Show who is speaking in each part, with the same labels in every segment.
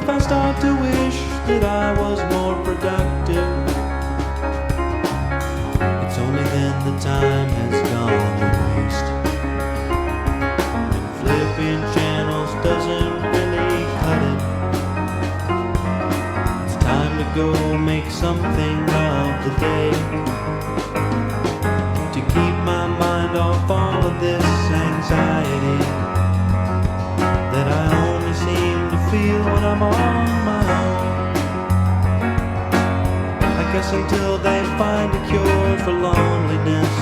Speaker 1: if I start to wish that I was more productive, it's only then the time has gone to waste. And flipping channels doesn't really cut it. It's time to go make something of the day, to keep my mind off all of this anxiety that I only seem to feel when I'm on my own. I guess until they find a cure for loneliness,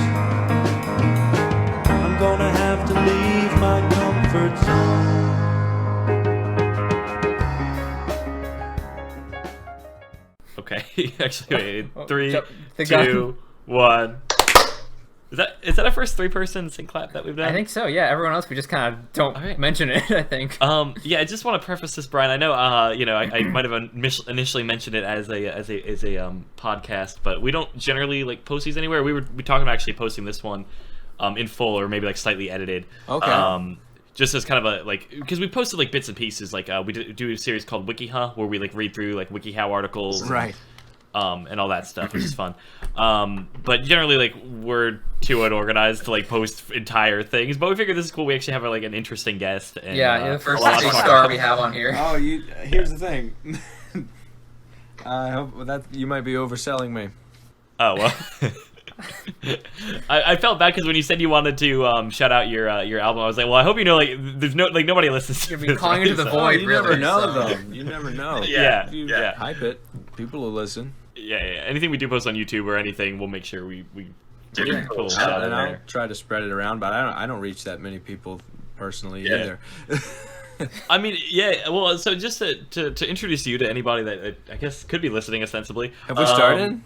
Speaker 1: I'm gonna have to leave my comfort zone.
Speaker 2: Okay, actually, wait. 3, 2, 1. Is that our first 3-person sync clap that we've done?
Speaker 3: I think so. Yeah. Everyone else, we just kind of don't mention it. I think.
Speaker 2: Yeah. I just want to preface this, Brian. I know. I might have initially mentioned it as a podcast, but we don't generally like post these anywhere. We talking about actually posting this one, in full or maybe like slightly edited.
Speaker 3: Okay.
Speaker 2: Just as kind of a because we posted like bits and pieces. Like we do a series called WikiHow where we like read through like WikiHow articles.
Speaker 3: Right.
Speaker 2: And all that stuff, which is fun. But generally, like, we're too unorganized to like post entire things. But we figured this is cool. We actually have like an interesting guest. And,
Speaker 3: the first big star we have on here.
Speaker 4: Oh, here's the thing. I hope that you might be overselling me.
Speaker 2: Oh well. I felt bad because when you said you wanted to shout out your album, I was like, well, I hope you know like there's nobody listens.
Speaker 3: You're be calling into the void.
Speaker 4: You
Speaker 3: really,
Speaker 4: never know though. You never know.
Speaker 2: Yeah.
Speaker 4: If you hype it, people will listen.
Speaker 2: Yeah. Anything we do post on YouTube or anything, we'll make sure we pull a shout
Speaker 4: And
Speaker 2: in
Speaker 4: I'll
Speaker 2: there.
Speaker 4: try to spread it around, but I don't reach that many people personally either.
Speaker 2: I mean, yeah. Well, so just to introduce you to anybody that I guess could be listening ostensibly.
Speaker 4: Have we started?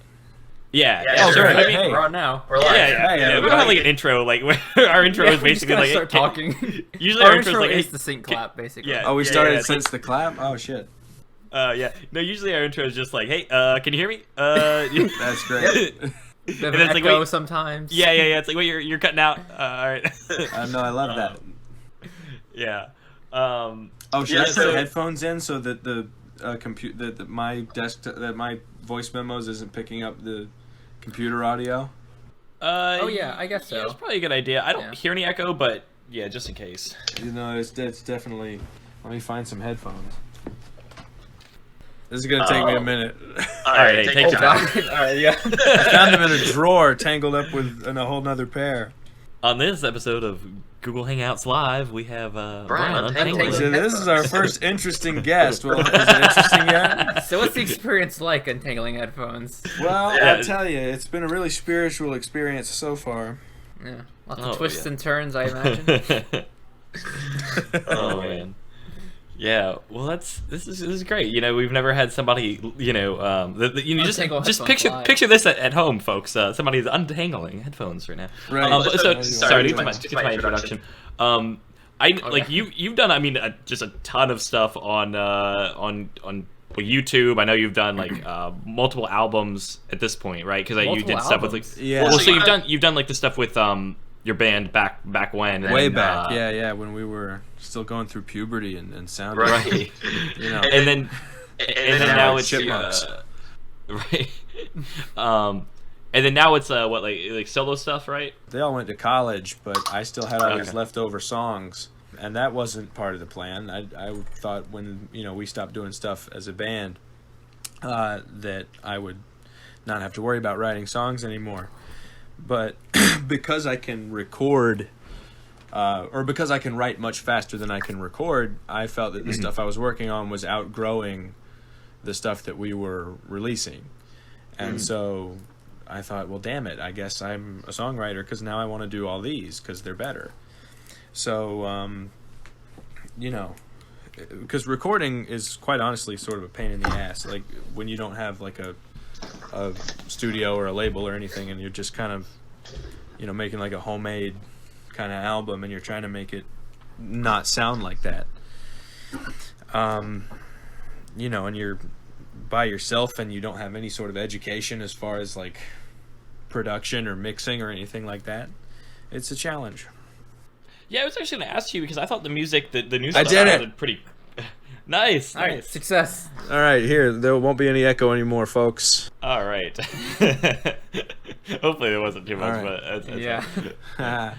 Speaker 2: Yeah.
Speaker 3: Oh,
Speaker 2: sure.
Speaker 3: right.
Speaker 2: I mean,
Speaker 4: Hey.
Speaker 3: We're on now.
Speaker 2: We're live. Yeah. We don't have like an intro. Like our intro is basically
Speaker 3: we
Speaker 2: like
Speaker 3: just start talking.
Speaker 2: Usually
Speaker 3: our
Speaker 2: our intro
Speaker 3: intro
Speaker 2: is like
Speaker 3: is the sync clap, basically.
Speaker 2: Yeah.
Speaker 4: Oh, we started
Speaker 2: yeah,
Speaker 4: since the clap? Oh, shit.
Speaker 2: Yeah. No, usually our intro is just like, hey, can you hear me?
Speaker 4: That's great.
Speaker 3: The
Speaker 2: And it's like,
Speaker 3: echo
Speaker 2: wait.
Speaker 3: sometimes.
Speaker 2: Yeah. It's like, wait, you're cutting out. All right.
Speaker 4: No, I love that.
Speaker 2: Yeah.
Speaker 4: Oh, should
Speaker 2: yeah,
Speaker 4: I put
Speaker 2: so-
Speaker 4: headphones in so that the my voice memos isn't picking up the computer audio?
Speaker 3: Oh yeah, I guess so.
Speaker 2: Yeah, it's probably a good idea. I don't
Speaker 3: Yeah.
Speaker 2: hear any echo, but yeah, just in case.
Speaker 4: You know, it's definitely. Let me find some headphones. This is gonna take me a minute.
Speaker 2: All right, hey, take your time.
Speaker 3: Alright, yeah.
Speaker 4: I found them in a drawer, tangled up with in a whole nother pair.
Speaker 2: On this episode of Google Hangouts Live, we have Brian O'Kelley.
Speaker 4: So this is our first interesting guest. Well, is it interesting yet?
Speaker 3: So what's the experience like untangling headphones?
Speaker 4: Well,
Speaker 2: Yeah.
Speaker 4: I'll tell you, it's been a really spiritual experience so far.
Speaker 3: Yeah, lots
Speaker 2: Oh,
Speaker 3: of twists
Speaker 2: yeah.
Speaker 3: and turns, I imagine.
Speaker 2: Oh man. Yeah, well, this is great. You know, we've never had somebody. You know, just
Speaker 3: Untangle
Speaker 2: picture
Speaker 3: headphones live.
Speaker 2: picture this at home, folks. Somebody's untangling headphones right now.
Speaker 4: Right.
Speaker 2: Sorry, to my introduction. You've done. I mean, just a ton of stuff on YouTube. I know you've done like multiple albums at this point, right? Because you did stuff with like.
Speaker 4: Yeah.
Speaker 2: Well, so you've done like the stuff with your band back when.
Speaker 4: Way
Speaker 2: and,
Speaker 4: back, yeah, when we were still going through puberty and sound.
Speaker 2: Right.
Speaker 4: You know.
Speaker 2: And then now it's
Speaker 4: Chipmunks.
Speaker 2: right. And then now it's what like solo stuff, right?
Speaker 4: They all went to college, but I still had all these
Speaker 2: Okay.
Speaker 4: leftover songs, and that wasn't part of the plan. I thought when we stopped doing stuff as a band, that I would not have to worry about writing songs anymore. But because I can record, or because I can write much faster than I can record, I felt that the stuff I was working on was outgrowing the stuff that we were releasing. And so I thought, well, damn it, I guess I'm a songwriter because now I want to do all these because they're better. So, because recording is quite honestly sort of a pain in the ass. Like when you don't have like a studio or a label or anything, and you're just kind of, making like a homemade kind of album, and you're trying to make it not sound like that. And you're by yourself, and you don't have any sort of education as far as like production or mixing or anything like that. It's a challenge.
Speaker 2: Yeah, I was actually going to ask you because I thought the music, the new
Speaker 4: I
Speaker 2: stuff
Speaker 4: did it.
Speaker 2: sounded pretty. Nice.
Speaker 3: All right, success.
Speaker 4: All right, here, there won't be any echo anymore, folks.
Speaker 2: All right. Hopefully there wasn't too much,
Speaker 4: All right.
Speaker 2: but that's
Speaker 3: Yeah.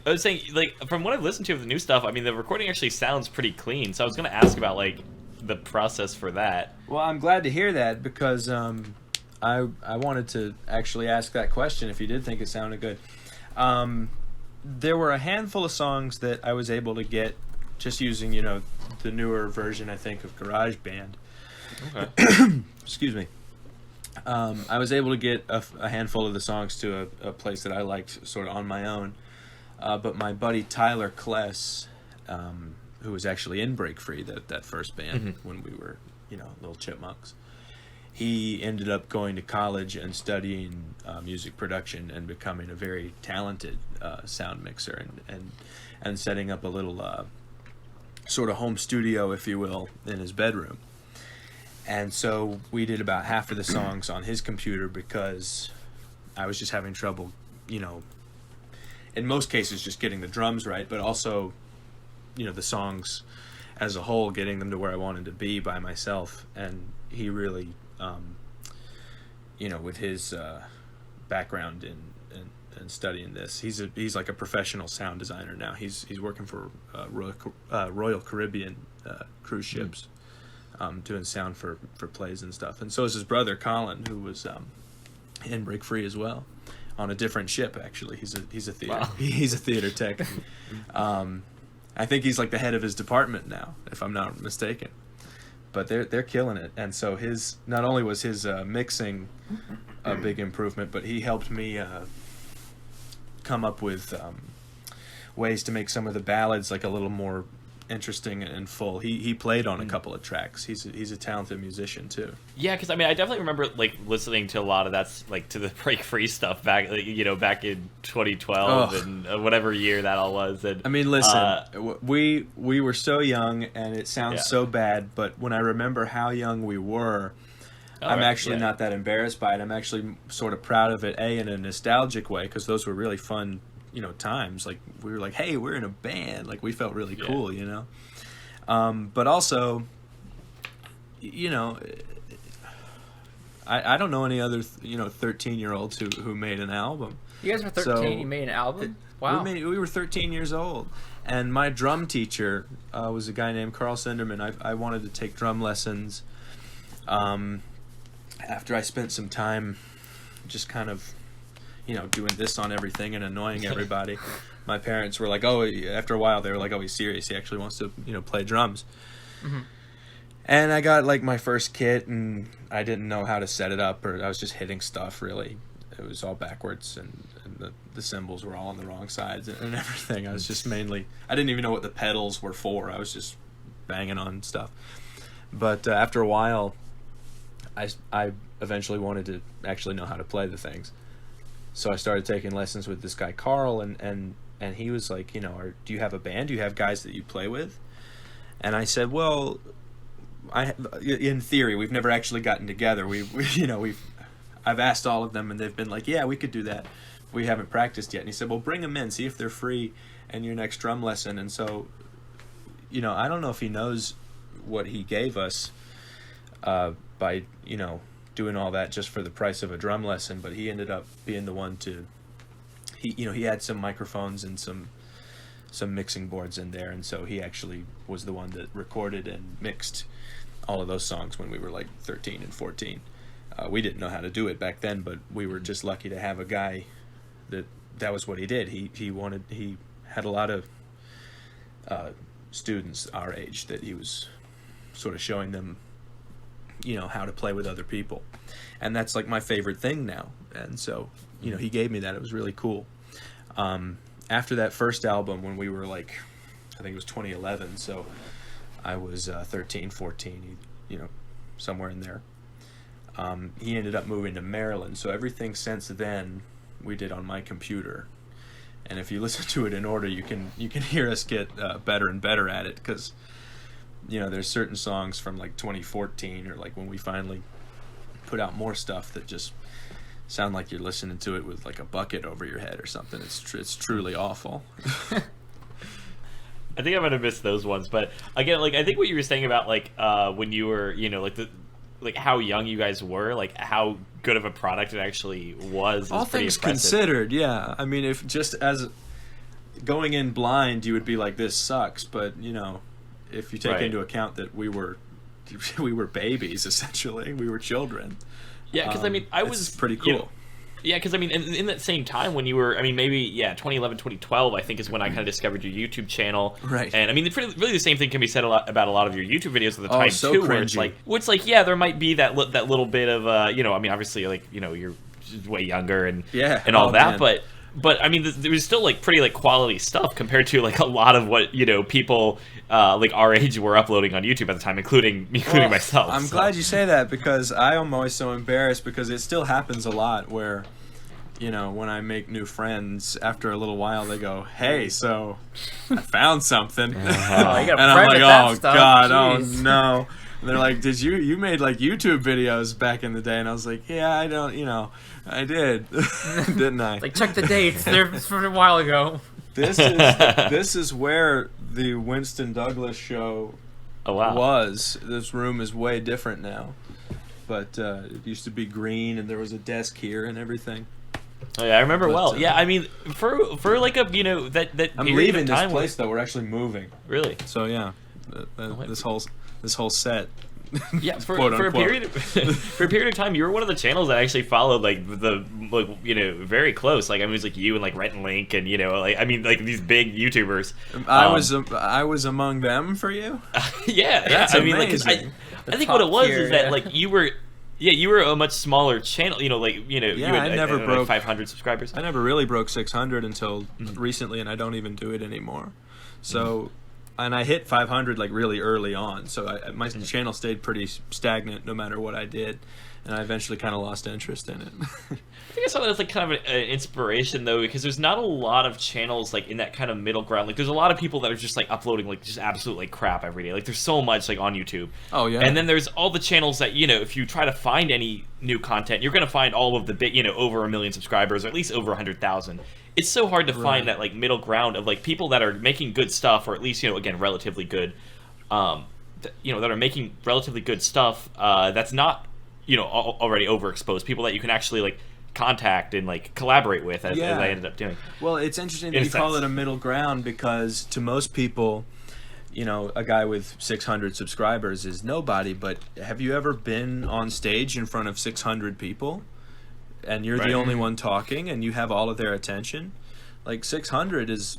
Speaker 2: I was saying, like, from what I've listened to of the new stuff, I mean, the recording actually sounds pretty clean. So I was going to ask about, like, the process for that.
Speaker 4: Well, I'm glad to hear that because I wanted to actually ask that question if you did think it sounded good. There were a handful of songs that I was able to get just using, you know, the newer version, I think, of GarageBand.
Speaker 2: Okay.
Speaker 4: Excuse me. I was able to get a handful of the songs to a place that I liked sort of on my own. But my buddy Tyler Kless, who was actually in Break Free, that first band, when we were, you know, little chipmunks, he ended up going to college and studying music production and becoming a very talented sound mixer and setting up a little sort of home studio, if you will, in his bedroom. And so we did about half of the songs on his computer because I was just having trouble, you know, in most cases just getting the drums right, but also, you know, the songs as a whole, getting them to where I wanted to be by myself. And he really, you know, with his background in studying this, he's like a professional sound designer now. He's working for Royal Caribbean cruise ships, doing sound for plays and stuff. And so is his brother Colin, who was in Break Free as well, on a different ship. Actually, he's a theater
Speaker 2: Wow.
Speaker 4: he's a theater tech. I think he's like the head of his department now, if I'm not mistaken. But they're killing it. And so not only was his mixing a big improvement, but he helped me come up with ways to make some of the ballads like a little more interesting and full. He played on a couple of tracks. He's a talented musician too.
Speaker 2: Yeah, because I mean, I definitely remember like listening to a lot of that's like to the Break Free stuff back, like, you know, back in 2012 and whatever year that all was. And
Speaker 4: I mean, listen, we were so young, and it sounds so bad, but when I remember how young we were, I'm actually not that embarrassed by it. I'm actually sort of proud of it, in a nostalgic way, because those were really fun, you know, times. Like, we were like, hey, we're in a band. Like, we felt really cool, you know? But also, you know, I don't know any other, you know, 13-year-olds who made an album.
Speaker 3: You guys were 13,
Speaker 4: So,
Speaker 3: you made an album? Wow.
Speaker 4: We were 13 years old. And my drum teacher was a guy named Carl Senderman. I wanted to take drum lessons. After I spent some time just kind of, you know, doing this on everything and annoying everybody, my parents were like, oh, after a while they were like, oh, he's serious. He actually wants to, you know, play drums. Mm-hmm. And I got like my first kit, and I didn't know how to set it up, or I was just hitting stuff really. It was all backwards, and the cymbals were all on the wrong sides and everything. I was just mainly, I didn't even know what the pedals were for. I was just banging on stuff. But after a while, I eventually wanted to actually know how to play the things. So I started taking lessons with this guy Carl, and he was like, you know, do you have a band? Do you have guys that you play with? And I said, well, in theory, we've never actually gotten together. I've asked all of them, and they've been like, yeah, we could do that. We haven't practiced yet. And he said, well, bring them in, see if they're free in your next drum lesson. And so, you know, I don't know if he knows what he gave us by, you know, doing all that just for the price of a drum lesson, but he ended up being the one to, he had some microphones and some mixing boards in there, and so he actually was the one that recorded and mixed all of those songs when we were like 13 and 14. We didn't know how to do it back then, but we were just lucky to have a guy that was what he did. He had a lot of students our age that he was sort of showing them, you know, how to play with other people. And that's like my favorite thing now. And so, you know, he gave me that. It was really cool. After that first album, when we were like, I think it was 2011, so I was 13, 14, you know, somewhere in there. He ended up moving to Maryland, so everything since then we did on my computer. And if you listen to it in order, you can hear us get better and better at it, because, you know, there's certain songs from like 2014, or like when we finally put out more stuff, that just sound like you're listening to it with like a bucket over your head or something. It's truly awful.
Speaker 2: I think I'm gonna miss those ones. But again, like I think what you were saying about like when you were, you know, like how young you guys were, like how good of a product it actually was.
Speaker 4: All
Speaker 2: pretty
Speaker 4: things
Speaker 2: impressive.
Speaker 4: considered, yeah. I mean, if just as going in blind, you would be like, this sucks. But you know, if you take into account that we were babies, essentially, we were children.
Speaker 2: Yeah, because I mean, I was
Speaker 4: pretty cool.
Speaker 2: You know, yeah, because I mean, in that same time when you were, I mean, maybe 2011, 2012, I think is when I kind of discovered your YouTube channel.
Speaker 4: Right.
Speaker 2: And I mean, really the same thing can be said about a lot of your YouTube videos at the time
Speaker 4: so
Speaker 2: too,
Speaker 4: cringy.
Speaker 2: where it's like, yeah, there might be that little bit of, you know, I mean, obviously, like, you know, you're way younger and all that,
Speaker 4: man.
Speaker 2: but I mean, there was still like pretty like quality stuff compared to like a lot of what, you know, people like our age were uploading on YouTube at the time, including myself.
Speaker 4: I'm glad you say that, because I am always so embarrassed, because it still happens a lot where, you know, when I make new friends, after a little while they go, "Hey, so I found something," and I'm like, "Oh God,
Speaker 3: Jeez.
Speaker 4: oh no." And they're like, "Did you made like YouTube videos back in the day?" And I was like, "Yeah, I don't, you know, I did, didn't I?"
Speaker 3: Like, check the dates. They're from a while ago.
Speaker 4: This is where the Winston Douglas show was. This room is way different now, but it used to be green, and there was a desk here and everything.
Speaker 2: Oh yeah, I remember well. Yeah, I mean, for like a, you know, that
Speaker 4: I'm
Speaker 2: period
Speaker 4: leaving
Speaker 2: of
Speaker 4: this
Speaker 2: time
Speaker 4: place though. We're actually moving.
Speaker 2: Really?
Speaker 4: So yeah, this whole set.
Speaker 2: Yeah, for
Speaker 4: quote,
Speaker 2: a
Speaker 4: unquote.
Speaker 2: period for a period of time, you were one of the channels that actually followed like you know, very close. Like I mean, it was like you and like Rhett and Link, and you know, like I mean, like these big YouTubers.
Speaker 4: I was among them for you.
Speaker 2: Yeah,
Speaker 4: That's
Speaker 2: I mean, like 'cause
Speaker 4: amazing.
Speaker 2: I think what it was
Speaker 3: tier,
Speaker 2: is that
Speaker 3: yeah.
Speaker 2: like you were. Yeah, you were a much smaller channel. You know, like you know,
Speaker 4: Yeah,
Speaker 2: you had
Speaker 4: I never
Speaker 2: don't know,
Speaker 4: broke
Speaker 2: 500 subscribers.
Speaker 4: I never really broke 600 until recently, and I don't even do it anymore. So, and I hit 500 like really early on. So my channel stayed pretty stagnant no matter what I did, and I eventually kind of lost interest in it.
Speaker 2: I think I saw that as like kind of an inspiration though, because there's not a lot of channels like in that kind of middle ground. Like there's a lot of people that are just like uploading like just absolute like crap every day. Like there's so much like on YouTube.
Speaker 4: Oh yeah.
Speaker 2: And then there's all the channels that, you know, if you try to find any new content, you're gonna find all of the big, you know, over 1 million subscribers or at least over 100,000. It's so hard to find that like middle ground of like people that are making good stuff, or at least, you know, again, relatively good. You know, that are making relatively good stuff. That's not, you know, already overexposed. People that you can actually like contact and like collaborate with, as I ended up doing.
Speaker 4: Well, it's interesting that you call it a middle ground, because to most people, you know, a guy with 600 subscribers is nobody. But have you ever been on stage in front of 600 people and you're the only one talking and you have all of their attention? Like 600 is,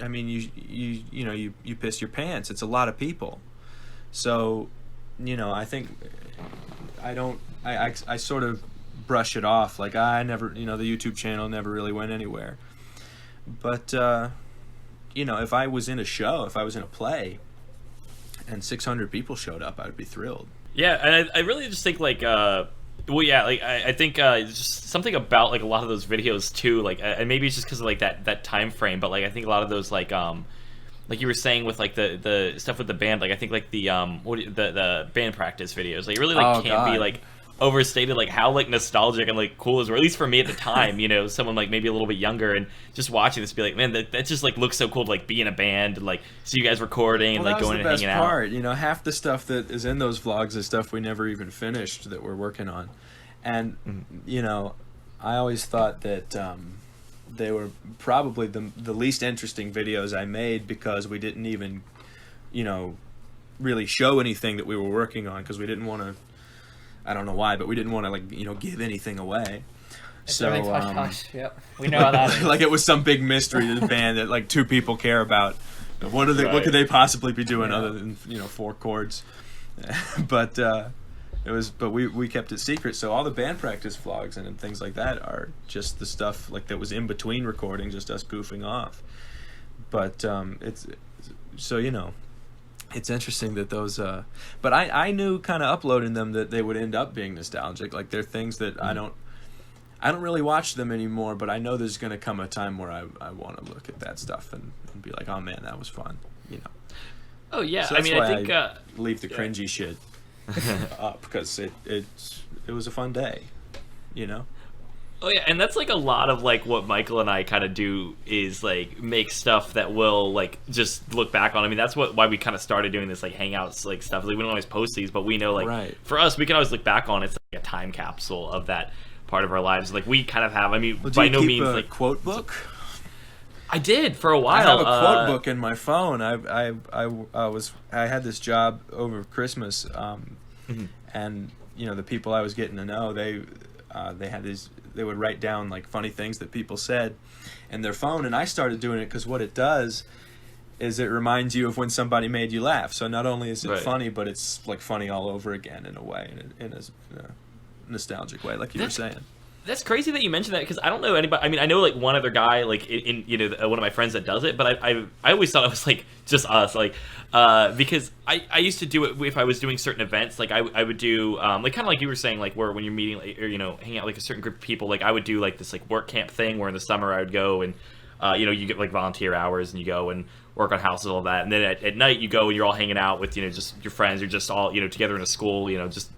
Speaker 4: I mean, you know, you piss your pants. It's a lot of people. So, you know, I think I sort of brush it off, like I never, you know, the YouTube channel never really went anywhere. But you know, if I was in a show, if I was in a play and 600 people showed up, I would be thrilled.
Speaker 2: Yeah, and I really just think like well, yeah, like I think just something about like a lot of those videos too, like and maybe it's just because of like that time frame, but like I think a lot of those like you were saying with like the stuff with the band, like I think like the the band practice videos, like really like can't be like overstated, like how like nostalgic and like cool is, or at least for me at the time, you know, someone like maybe a little bit younger and just watching this be like, man, that just like looks so cool to like be in a band and like see you guys recording and like going and hanging out.
Speaker 4: Part, you know, half the stuff that is in those vlogs is stuff we never even finished that we're working on. And you know, I always thought that they were probably the least interesting videos I made, because we didn't even, you know, really show anything that we were working on, because we didn't want to, I don't know why, but we didn't want to, like, you know, give anything away. So
Speaker 3: yep, we know how that is.
Speaker 4: like it was some big mystery to the band that like 2 people care about. What are they? What could they possibly be doing other than, you know, 4 chords? But it was. But we kept it secret. So all the band practice vlogs and things like that are just the stuff like that was in between recording, just us goofing off. But it's so, you know. It's interesting that those, but I knew kind of uploading them that they would end up being nostalgic. Like they're things that I don't really watch them anymore, but I know there's going to come a time where I want to look at that stuff and be like, oh man, that was fun, you know.
Speaker 2: Oh yeah,
Speaker 4: So
Speaker 2: I mean, I think
Speaker 4: leave the cringy shit up, because it was a fun day, you know.
Speaker 2: Oh yeah, and that's like a lot of like what Michael and I kind of do is like make stuff that we'll like just look back on. I mean, that's why we kind of started doing this like hangouts like stuff. Like we don't always post these, but we know like for us, we can always look back on it. It's like a time capsule of that part of our lives. Like we kind of have. I mean, by no means like
Speaker 4: quote book.
Speaker 2: I did for a while.
Speaker 4: I have a quote book in my phone. I had this job over Christmas, and you know the people I was getting to know, they had these. They would write down like funny things that people said in their phone, and I started doing it because what it does is it reminds you of when somebody made you laugh. So not only is it funny, but it's like funny all over again in a way, in a nostalgic way, like you were saying.
Speaker 2: That's crazy that you mentioned that because I don't know anybody. I mean, I know like one other guy, like in you know one of my friends that does it, but I always thought it was like just us, like because I used to do it if I was doing certain events, like I would do like kind of like you were saying, like where when you're meeting like, or you know hang out like a certain group of people, like I would do like this like work camp thing where in the summer I would go and you know you get like volunteer hours and you go and work on houses and all that, and then at night you go and you're all hanging out with you know just your friends, you're just all you know together in a school, you know just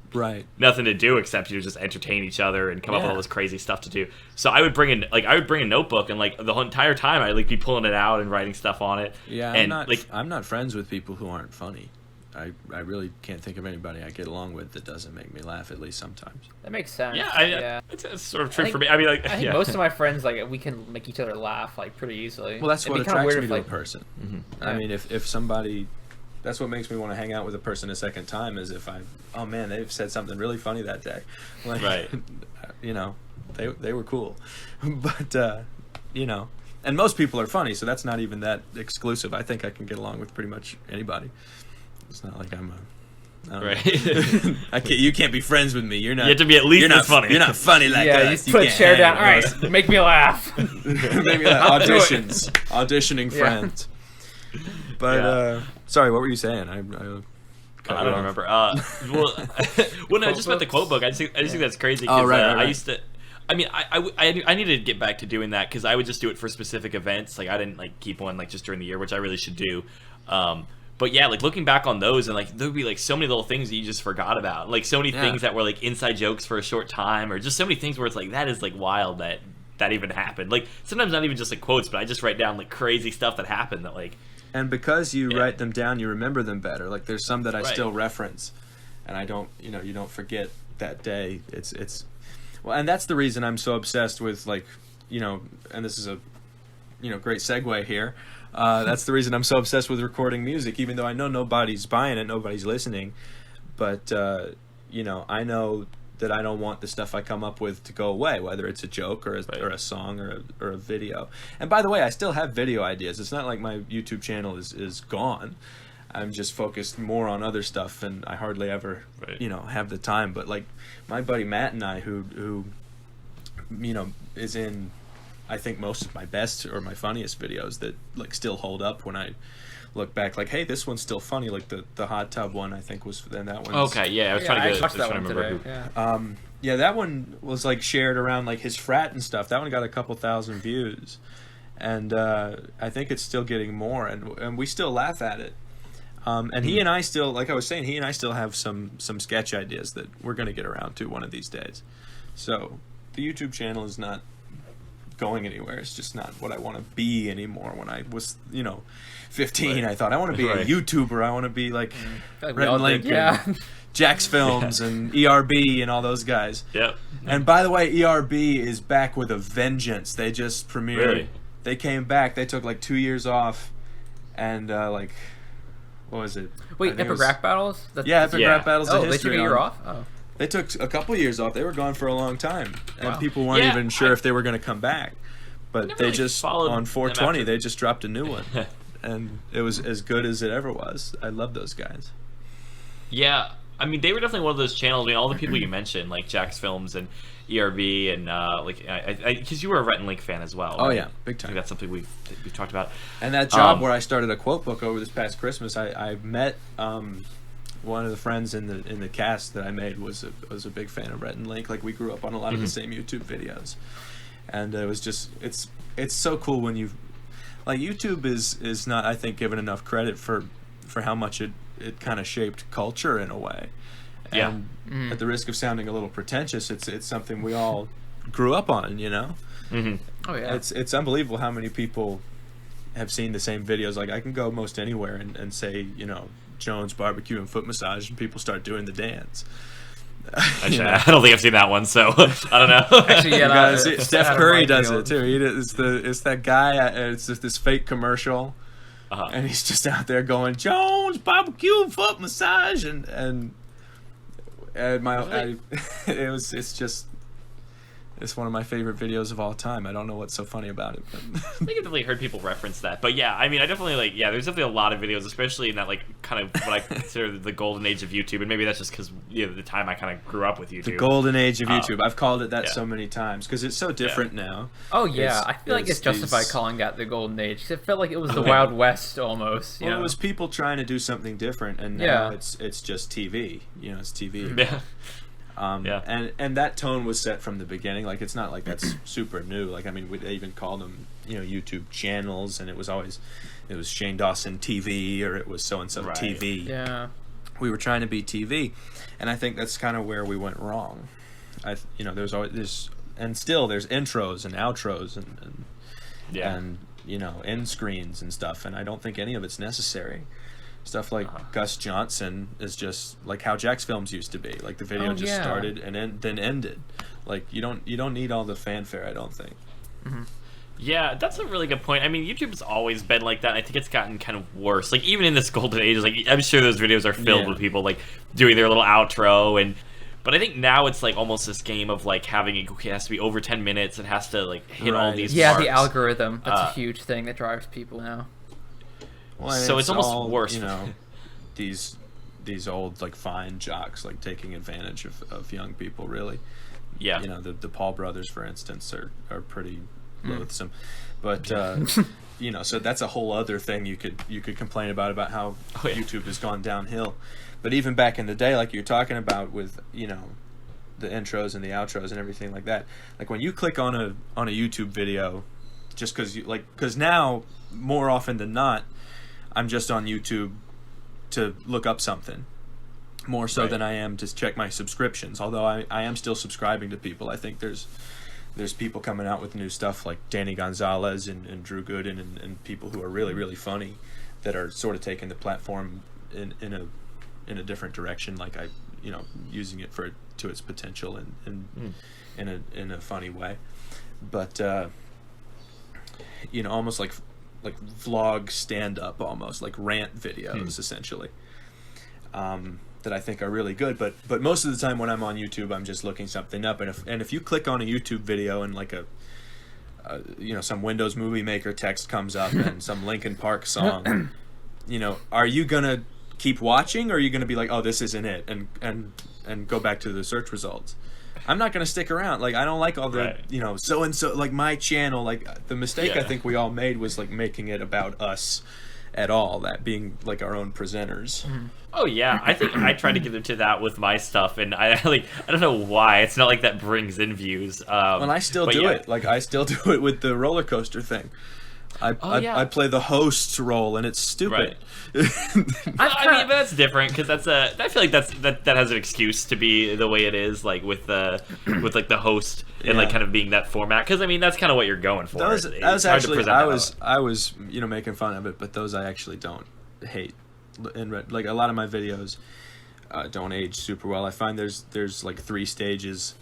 Speaker 2: nothing to do except you just entertain each other and come up with all this crazy stuff to do. So I would bring in a notebook and like the whole entire time I'd like be pulling it out and writing stuff on it.
Speaker 4: Yeah,
Speaker 2: and
Speaker 4: I'm not friends with people who aren't funny. I really can't think of anybody I get along with that doesn't make me laugh at least sometimes.
Speaker 3: That makes sense.
Speaker 2: Yeah, it's sort of true for me. I mean, like,
Speaker 3: I think most of my friends like we can make each other laugh like pretty easily.
Speaker 4: Well, that's what attracts me to a person.
Speaker 2: Mm-hmm.
Speaker 4: I mean, if somebody, that's what makes me want to hang out with a person a second time is if oh man, they've said something really funny that day. Like, you know, they were cool, but you know, and most people are funny, so that's not even that exclusive. I think I can get along with pretty much anybody. It's not like I'm you can't be friends with me. You're not.
Speaker 2: You have to be at least as funny.
Speaker 4: You're not funny like us.
Speaker 3: You put a chair down. All right, make me laugh.
Speaker 4: Auditions, auditioning friends. But sorry, what were you saying? I don't
Speaker 2: remember. Well, no, just about the quote book. I just think that's crazy. Cause,
Speaker 4: right.
Speaker 2: I used to. I mean, I needed to get back to doing that because I would just do it for specific events. Like I didn't like keep one like just during the year, which I really should do. But yeah, like looking back on those and like there would be like so many little things that you just forgot about. Like so many things that were like inside jokes for a short time, or just so many things where it's like that is like wild that even happened. Like sometimes not even just like quotes, but I just write down like crazy stuff that happened that like.
Speaker 4: And because you write them down, you remember them better. Like there's some that I still reference, and I don't, you know, you don't forget that day. It's well, and that's the reason I'm so obsessed with like, you know, and this is a, you know, great segue here. That's the reason I'm so obsessed with recording music, even though I know nobody's buying it, nobody's listening. But, you know, I know that I don't want the stuff I come up with to go away, whether it's a joke or a song or a video. And by the way, I still have video ideas. It's not like my YouTube channel is gone. I'm just focused more on other stuff, and I hardly ever, you know, have the time. But like my buddy Matt and I, who you know, is in, I think, most of my best or my funniest videos that like still hold up when I look back. Like, hey, this one's still funny. Like the hot tub one, I think was. Then that one.
Speaker 2: Okay, yeah, I was trying to
Speaker 3: watch that one today.
Speaker 4: Yeah, that one was like shared around like his frat and stuff. That one got a couple thousand views, and I think it's still getting more, and we still laugh at it. And he and I still, like I was saying, he and I still have some sketch ideas that we're going to get around to one of these days. So the YouTube channel is not going anywhere. It's just not what I want to be anymore. When I was, you know, 15, I thought I want to be a YouTuber. I want to be like Red and Link and Jack's Films and ERB and all those guys.
Speaker 2: Yep.
Speaker 4: And by the way, ERB is back with a vengeance. They just premiered.
Speaker 2: Really?
Speaker 4: They came back. They took like 2 years off, and like. What was it?
Speaker 3: Wait, Epic Rap Battles?
Speaker 4: Epic Rap Battles.
Speaker 3: Oh, they took a year off? Oh.
Speaker 4: They took a couple years off. They were gone for a long time. And people weren't even sure if they were going to come back. But they just, on 420, they just dropped a new one. And it was as good as it ever was. I love those guys.
Speaker 2: Yeah. I mean, they were definitely one of those channels. I mean, all the people you mentioned, like Jack's Films and ERB, and like, because you were a Rhett and Link fan as well.
Speaker 4: Oh
Speaker 2: right?
Speaker 4: yeah, big time.
Speaker 2: I think that's something we've talked about.
Speaker 4: And that job where I started a quote book over this past Christmas, I met one of the friends in the cast that I made was a big fan of Rhett and Link. Like we grew up on a lot of the same YouTube videos, and it was just it's so cool when you like YouTube is not, I think, given enough credit for how much it kind of shaped culture in a way. And at the risk of sounding a little pretentious, it's something we all grew up on, you know?
Speaker 2: Mm-hmm.
Speaker 3: Oh yeah.
Speaker 4: It's unbelievable how many people have seen the same videos. Like, I can go most anywhere and say, you know, Jones barbecue and foot massage, and people start doing the dance.
Speaker 2: Actually, I don't think I've seen that one, so I don't know.
Speaker 3: Actually, yeah,
Speaker 4: Steph Curry does it too. It's that guy. It's just this fake commercial, and he's just out there going Jones barbecue and foot massage, and it's one of my favorite videos of all time. I don't know what's so funny about it. But
Speaker 2: I think I've definitely heard people reference that. But yeah, I mean, I definitely there's definitely a lot of videos, especially in that kind of what I consider the golden age of YouTube. And maybe that's just because the time I kind of grew up with YouTube.
Speaker 4: The golden age of YouTube. I've called it that so many times because it's so different now.
Speaker 3: Oh yeah, I feel like it's justified calling that the golden age. 'Cause it felt like it was the Wild West almost. You know?
Speaker 4: It was people trying to do something different, and now it's just TV. You know, it's TV.
Speaker 2: Yeah.
Speaker 4: And that tone was set from the beginning. Like, it's not like that's super new. Like, I mean, they even called them, you know, YouTube channels, and it was Shane Dawson TV, or it was so and so TV.
Speaker 3: Yeah,
Speaker 4: we were trying to be TV, and I think that's kind of where we went wrong. There's intros and outros and you know, end screens and stuff, and I don't think any of it's necessary. Stuff like Gus Johnson is just like how Jack's films used to be. Like, the video started and then ended. Like, you don't need all the fanfare, I don't think.
Speaker 3: Mm-hmm.
Speaker 2: Yeah, that's a really good point. I mean, YouTube's always been like that. I think it's gotten kind of worse. Like, even in this golden age, like, I'm sure those videos are filled with people like doing their little outro but I think now it's like almost this game of like having it has to be over 10 minutes. It has to like hit all these marks.
Speaker 3: The algorithm. That's a huge thing that drives people now.
Speaker 4: Well,
Speaker 2: so it's almost worse.
Speaker 4: You know, these old like fine jocks like taking advantage of young people, really.
Speaker 2: Yeah.
Speaker 4: You know, the Paul brothers, for instance, are pretty loathsome. But you know, so that's a whole other thing you could complain about how YouTube has gone downhill. But even back in the day, like you're talking about with, you know, the intros and the outros and everything like that. Like, when you click on a YouTube video, just because now more often than not, I'm just on YouTube to look up something, more so than I am to check my subscriptions. Although I am still subscribing to people. I think there's people coming out with new stuff like Danny Gonzalez and Drew Gooden and people who are really, really funny that are sort of taking the platform in a different direction. Like, using it to its potential and in a funny way. But you know, almost like vlog stand-up, almost like rant videos essentially, that I think are really good, but most of the time when I'm on YouTube, I'm just looking something up, and if you click on a YouTube video and like some Windows Movie Maker text comes up and some Linkin Park song, you know, are you gonna keep watching, or are you gonna be like, oh, this isn't it, and go back to the search results? I'm not going to stick around. Like, I don't like all the, you know, so-and-so, like, my channel. Like, the mistake I think we all made was, like, making it about us at all, that being, like, our own presenters.
Speaker 2: Oh, yeah. I think I try to get into that with my stuff, and I don't know why. It's not like that brings in views.
Speaker 4: Well, I still do it. Like, I still do it with the roller coaster thing. I play the host's role, and it's stupid.
Speaker 2: I mean, but that's different because I feel like that has an excuse to be the way it is, like with like the host and like kind of being that format. Because I mean, that's kind of what you're going for.
Speaker 4: I was you know, making fun of it, but those I actually don't hate. And like, a lot of my videos don't age super well. I find there's like 3 stages.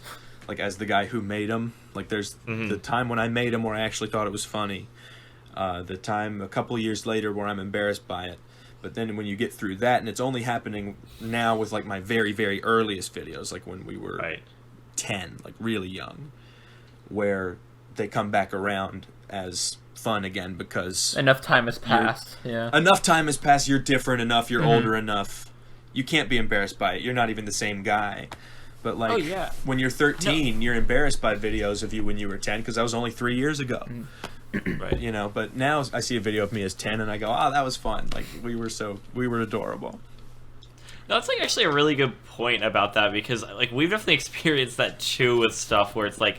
Speaker 4: Like, as the guy who made them, like there's the time when I made them where I actually thought it was funny. The time a couple years later where I'm embarrassed by it. But then when you get through that, and it's only happening now with like my very, very earliest videos, like when we were 10, like really young, where they come back around as fun again because
Speaker 3: enough time has passed.
Speaker 4: Enough time has passed. You're different enough. You're older enough. You can't be embarrassed by it. You're not even the same guy. But like, when you're 13, you're embarrassed by videos of you when you were 10 because that was only 3 years ago. Right, you know, but now I see a video of me as 10 and I go, oh, that was fun. Like, we were adorable.
Speaker 2: No, that's like actually a really good point about that, because like we've definitely experienced that too with stuff where it's like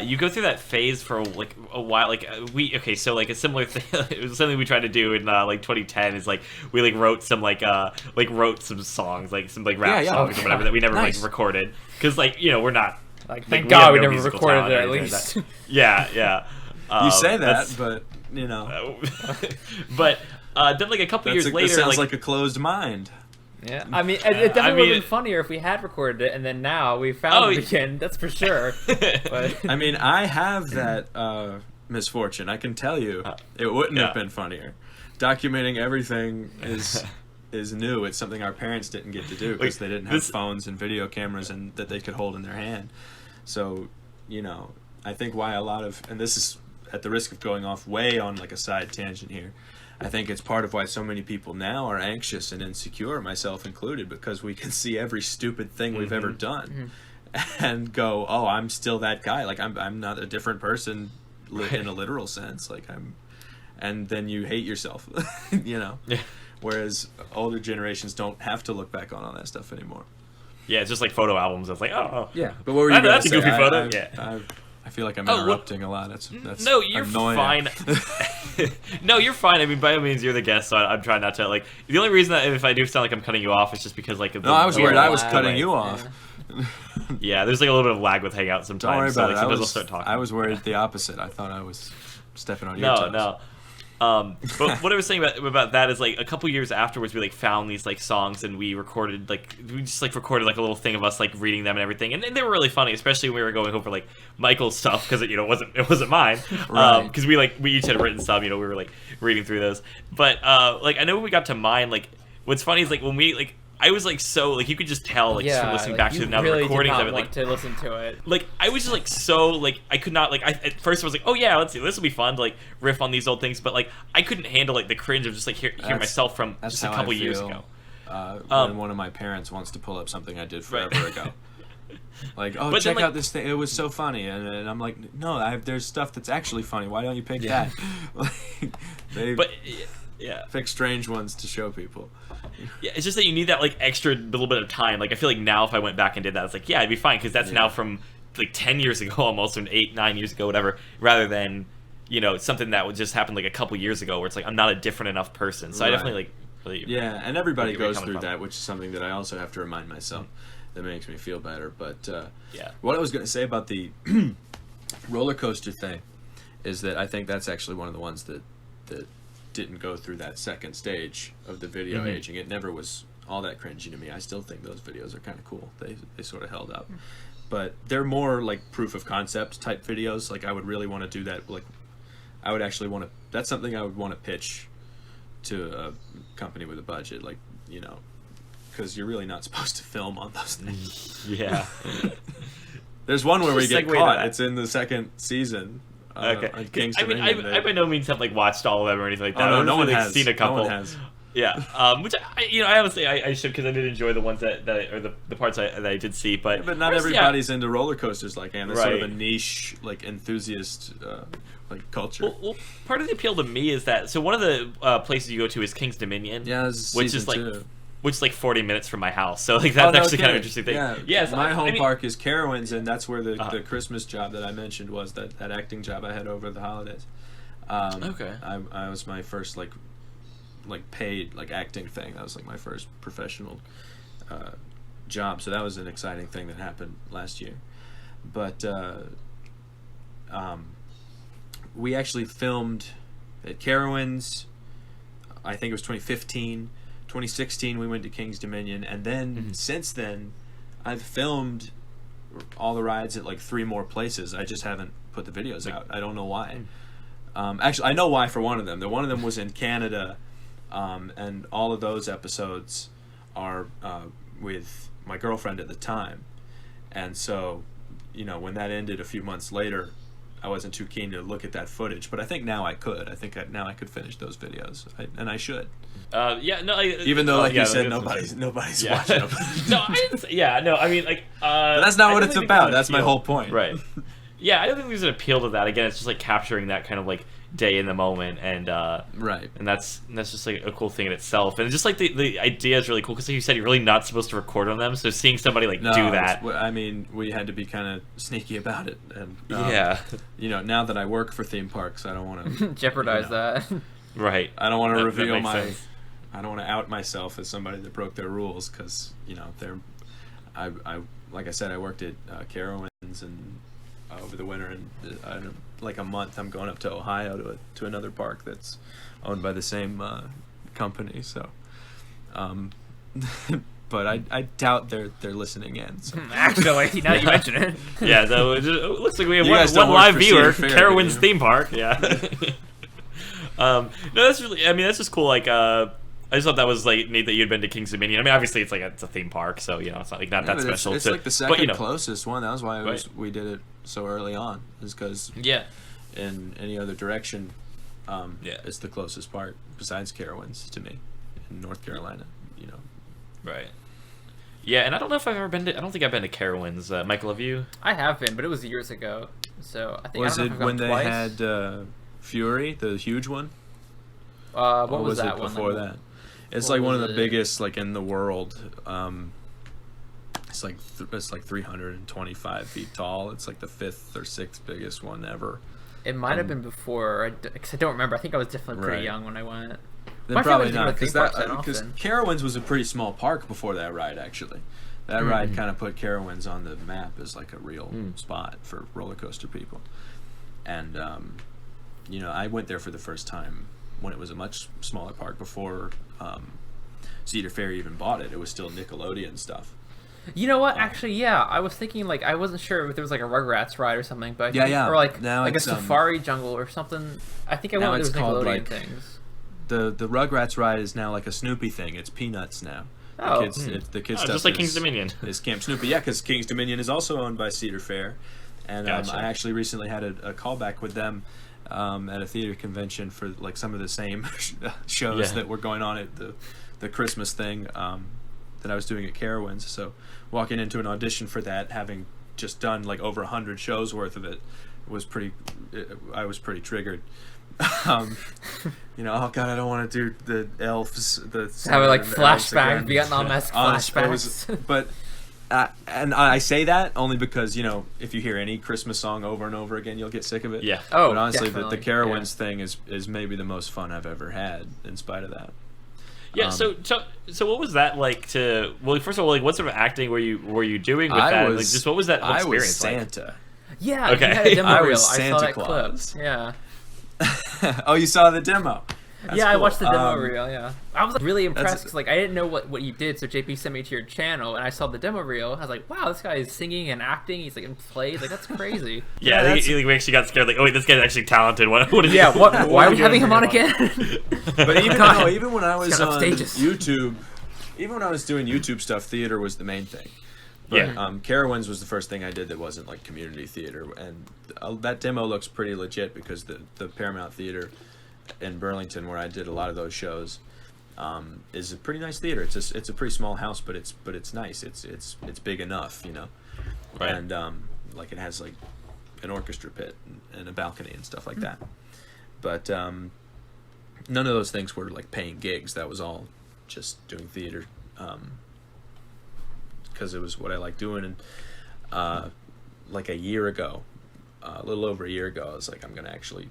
Speaker 2: you go through that phase for like a while. Like so like a similar thing, it was something we tried to do in like 2010 is like we like wrote some songs, like some like rap songs or whatever that we never like recorded, because like, you know, we're not
Speaker 3: Like,
Speaker 2: we
Speaker 3: thank
Speaker 2: have
Speaker 3: God we
Speaker 2: no
Speaker 3: never
Speaker 2: musical
Speaker 3: recorded
Speaker 2: talent
Speaker 3: it
Speaker 2: or
Speaker 3: at
Speaker 2: anything like
Speaker 3: least.
Speaker 2: that. Yeah.
Speaker 4: You say that,
Speaker 2: that's-
Speaker 4: but you know,
Speaker 2: but then like a couple years
Speaker 4: that
Speaker 2: later,
Speaker 4: sounds like a closed mind.
Speaker 3: Yeah, I mean, it definitely
Speaker 2: I
Speaker 3: would
Speaker 2: mean-
Speaker 3: have been funnier if we had recorded it, and then now we found it again. That's for sure. But
Speaker 4: I mean, I have that misfortune. I can tell you, it wouldn't have been funnier. Documenting everything is new. It's something our parents didn't get to do because they didn't have phones and video cameras and that they could hold in their hand. So, you know, I think why a lot of, and this is at the risk of going off way on like a side tangent here, I think it's part of why so many people now are anxious and insecure, myself included, because we can see every stupid thing we've ever done and go, oh, I'm still that guy. Like I'm not a different person in a literal sense. Like and then you hate yourself, you know?
Speaker 2: Yeah.
Speaker 4: Whereas older generations don't have to look back on all that stuff anymore.
Speaker 2: Yeah, it's just like photo albums. It's like, oh.
Speaker 4: Yeah, but what were you gonna
Speaker 2: that's
Speaker 4: say?
Speaker 2: a goofy photo.
Speaker 4: I feel like I'm
Speaker 2: Oh,
Speaker 4: interrupting a lot. That's
Speaker 2: No, you're
Speaker 4: annoying.
Speaker 2: fine. No, you're fine. I mean, by all means, you're the guest, so I'm trying not to, like... The only reason that if I do sound like I'm cutting you off is just because, like...
Speaker 4: No, I was worried I was
Speaker 3: lag.
Speaker 4: cutting you off.
Speaker 2: Yeah, there's, like, a little bit of lag with Hangout sometimes.
Speaker 4: Don't worry
Speaker 2: so,
Speaker 4: about
Speaker 2: like,
Speaker 4: it.
Speaker 2: sometimes I'll start talking.
Speaker 4: I was worried the opposite. I thought I was stepping on your toes.
Speaker 2: No. But what I was saying about that is, like, a couple years afterwards, we, like, found these, like, songs, and we recorded, like, a little thing of us, like, reading them and everything, and they were really funny, especially when we were going over, like, Michael's stuff, because it wasn't mine,
Speaker 4: Right.
Speaker 2: because we each had written some, we were, like, reading through those, but, like, I know when we got to mine, like, what's funny is, like, when we, like, I was like so like you could just tell like just from listening back to the recordings of it like
Speaker 3: to listen to it.
Speaker 2: Like I was just like so like I could not like at first I was like, oh yeah, let's see, this will be fun to like riff on these old things, but like I couldn't handle like the cringe of just like hear myself from just a couple years ago.
Speaker 4: When one of my parents wants to pull up something I did forever ago. Like, oh, check out this thing. It was so funny, and I'm like, no, there's stuff that's actually funny. Why don't you pick that? They pick strange ones to show people.
Speaker 2: Yeah, it's just that you need that like extra little bit of time. Like I feel like now if I went back and did that, it's like yeah, it'd be fine because that's now from like 10 years ago almost, or 8-9 years ago, whatever. Rather than something that would just happen like a couple years ago, where it's like I'm not a different enough person. So I definitely really
Speaker 4: and everybody goes through that, which is something that I also have to remind myself. That makes me feel better. But what I was going to say about the roller coaster thing is that I think that's actually one of the ones that didn't go through that second stage of the video aging. It never was all that cringy to me. I still think those videos are kind of cool. They sort of held up. But they're more like proof of concept type videos. Like I would really want to do that. Like I would actually want to. That's something I would want to pitch to a company with a budget. Like because you're really not supposed to film on those things.
Speaker 2: Yeah.
Speaker 4: There's one where we get
Speaker 2: segue
Speaker 4: caught.
Speaker 2: to that.
Speaker 4: It's in the second season.
Speaker 2: Okay.
Speaker 4: On King's
Speaker 2: I mean,
Speaker 4: Dominion.
Speaker 2: I by no means have like watched all of them or anything like that.
Speaker 4: Oh, no
Speaker 2: I've
Speaker 4: one
Speaker 2: like,
Speaker 4: has.
Speaker 2: seen a couple.
Speaker 4: No one has.
Speaker 2: Yeah. Which I honestly I should because I did enjoy the ones that or the parts that I did see, but
Speaker 4: not everybody's into roller coasters like Anne. It's sort of a
Speaker 2: Right.
Speaker 4: niche like enthusiast like culture.
Speaker 2: Well, part of the appeal to me is that one of the places you go to is King's Dominion, which is like 40 minutes from my house. So like that's actually kind of interesting thing.
Speaker 4: Yeah.
Speaker 2: Yes,
Speaker 4: My home park is Carowinds, and that's where the Christmas job that I mentioned was that acting job I had over the holidays.
Speaker 2: Okay.
Speaker 4: I was my first like paid like acting thing. That was like my first professional job. So that was an exciting thing that happened last year. But we actually filmed at Carowinds. I think it was 2015. 2016 we went to King's Dominion, and then since then I've filmed all the rides at like 3 more places. I just haven't put the videos out. I don't know why. Actually, I know why for one of them. One of them was in Canada, and all of those episodes are with my girlfriend at the time. And so, when that ended a few months later, I wasn't too keen to look at that footage. But I think now I could. I think now I could finish those videos, and I should.
Speaker 2: Even
Speaker 4: though, like you said, nobody's watching them.
Speaker 2: No, I didn't say, no, I mean, like...
Speaker 4: but that's not what it's about. That's my whole point.
Speaker 2: Right. Yeah, I don't think there's an appeal to that. Again, it's just, like, capturing that kind of, like, day in the moment, and...
Speaker 4: right.
Speaker 2: And that's just, like, a cool thing in itself. And just, like, the idea is really cool, because like you said, you're really not supposed to record on them, so seeing somebody, like, do that...
Speaker 4: I mean, we had to be kind of sneaky about it. And, now that I work for theme parks, I don't want to...
Speaker 3: jeopardize that.
Speaker 2: Right.
Speaker 4: I don't want to reveal
Speaker 2: sense.
Speaker 4: I don't want to out myself as somebody that broke their rules, because I like I said, I worked at Carowinds and over the winter, and in like a month I'm going up to Ohio to another park that's owned by the same company. So, but I doubt they're listening in. So.
Speaker 3: Actually, now that you mention it.
Speaker 2: Yeah, so it looks like we have
Speaker 4: You guys
Speaker 2: one
Speaker 4: don't work
Speaker 2: live
Speaker 4: for
Speaker 2: viewer,
Speaker 4: Cedar Fair,
Speaker 2: Carowinds
Speaker 4: do you?
Speaker 2: theme park. Yeah. No, that's really. I mean, that's just cool. Like, I just thought that was like neat that you'd been to King's Dominion. I mean, obviously it's a theme park, so it's not like not
Speaker 4: Yeah,
Speaker 2: that
Speaker 4: but
Speaker 2: special.
Speaker 4: It's
Speaker 2: to,
Speaker 4: like the second
Speaker 2: but,
Speaker 4: closest one. That was why
Speaker 2: Right.
Speaker 4: we did it so early on. Is because
Speaker 2: Yeah.
Speaker 4: in any other direction,
Speaker 2: Yeah.
Speaker 4: it's the closest park besides Carowinds to me in North Carolina.
Speaker 2: Right. Yeah, and I don't know if I've ever been to. I don't think I've been to Carowinds. Michael, have you?
Speaker 3: I have been, but it was years ago. So I think
Speaker 4: Was
Speaker 3: I
Speaker 4: it
Speaker 3: don't know
Speaker 4: when
Speaker 3: if
Speaker 4: they
Speaker 3: I've gone twice.
Speaker 4: had Fury, the huge one?
Speaker 3: What
Speaker 4: Or
Speaker 3: was that
Speaker 4: it
Speaker 3: one?
Speaker 4: before that? It's
Speaker 3: what
Speaker 4: like one of
Speaker 3: was
Speaker 4: the
Speaker 3: it?
Speaker 4: biggest in the world. It's like 325 feet tall. It's like the 5th or 6th biggest one ever.
Speaker 3: It might have
Speaker 4: and-
Speaker 3: been before, because I don't remember. I think I was definitely pretty
Speaker 4: Right.
Speaker 3: young when I went.
Speaker 4: Then
Speaker 3: My
Speaker 4: probably
Speaker 3: family's been
Speaker 4: not,
Speaker 3: to theme parks that
Speaker 4: because
Speaker 3: often.
Speaker 4: Carowinds was a pretty small park before that ride. Actually, that ride kind of put Carowinds on the map as like a real spot for roller coaster people. And I went there for the first time when it was a much smaller park before Cedar Fair even bought it. It was still Nickelodeon stuff.
Speaker 3: You know what? Actually, yeah. I was thinking I wasn't sure if there was like a Rugrats ride or something, but I
Speaker 4: Yeah,
Speaker 3: think,
Speaker 4: yeah.
Speaker 3: or like
Speaker 4: Now
Speaker 3: a
Speaker 4: it's,
Speaker 3: safari jungle or something. I think I
Speaker 4: now
Speaker 3: went
Speaker 4: it's
Speaker 3: with those
Speaker 4: called,
Speaker 3: Nickelodeon
Speaker 4: like,
Speaker 3: things.
Speaker 4: The Rugrats ride is now like a Snoopy thing. It's Peanuts now.
Speaker 3: Oh.
Speaker 4: The kids
Speaker 2: Oh,
Speaker 4: stuff
Speaker 2: just like
Speaker 4: is,
Speaker 2: King's Dominion.
Speaker 4: is Camp Snoopy. Yeah, because King's Dominion is also owned by Cedar Fair, and
Speaker 2: Gotcha.
Speaker 4: I actually recently had a callback with them at a theater convention for like some of the same shows
Speaker 2: Yeah.
Speaker 4: that were going on at the Christmas thing that I was doing at Carowinds. So walking into an audition for that, having just done like over 100 shows worth of it, I was pretty triggered. Oh god, I don't want to do the elves.
Speaker 3: Have like
Speaker 4: the elves
Speaker 3: flashback,
Speaker 4: again.
Speaker 3: Vietnam-esque
Speaker 4: Honest,
Speaker 3: flashbacks.
Speaker 4: but and I say that only because if you hear any Christmas song over and over again, you'll get sick of it.
Speaker 2: Yeah.
Speaker 3: Oh,
Speaker 4: but honestly, the
Speaker 3: definitely,
Speaker 4: Carowinds thing is maybe the most fun I've ever had. In spite of that.
Speaker 2: Yeah. So what was that like to? Well, first of all, like what sort of acting were you doing with that? Like, just what was that whole
Speaker 4: I was
Speaker 2: experience like?
Speaker 4: Santa.
Speaker 3: Yeah,
Speaker 2: Okay.
Speaker 3: you had a demo
Speaker 4: I
Speaker 3: reel.
Speaker 4: was
Speaker 3: I
Speaker 4: Santa
Speaker 3: saw that
Speaker 4: Claus.
Speaker 3: clip. Yeah.
Speaker 4: Oh, you saw the demo. That's
Speaker 3: Yeah, I
Speaker 4: cool.
Speaker 3: watched the demo reel. Yeah, I was really impressed
Speaker 4: That's-
Speaker 3: because I didn't know what you did. So JP sent me to your channel, and I saw the demo reel. I was like, wow, this guy is singing and acting. He's like in plays. Like that's crazy.
Speaker 2: Yeah, I think we actually got scared. Like, oh wait, this guy's actually talented. What is
Speaker 3: Yeah. What? Why are we
Speaker 2: doing
Speaker 3: having him
Speaker 2: here?
Speaker 3: on again?
Speaker 4: But even
Speaker 3: God.
Speaker 4: even when I was
Speaker 3: He's got
Speaker 4: on
Speaker 3: upstages.
Speaker 4: YouTube, even when I was doing YouTube stuff, theater was the main thing. But,
Speaker 2: Yeah.
Speaker 4: Carowinds was the first thing I did that wasn't like community theater, and that demo looks pretty legit because the Paramount Theater in Burlington, where I did a lot of those shows, is a pretty nice theater. It's a pretty small house, but it's nice. It's big enough,
Speaker 2: Right.
Speaker 4: and like it has like an orchestra pit and a balcony and stuff like that. But none of those things were like paying gigs. That was all just doing theater. Because it was what I like doing, and like a year ago, a little over a year ago, I was like, I'm gonna actually,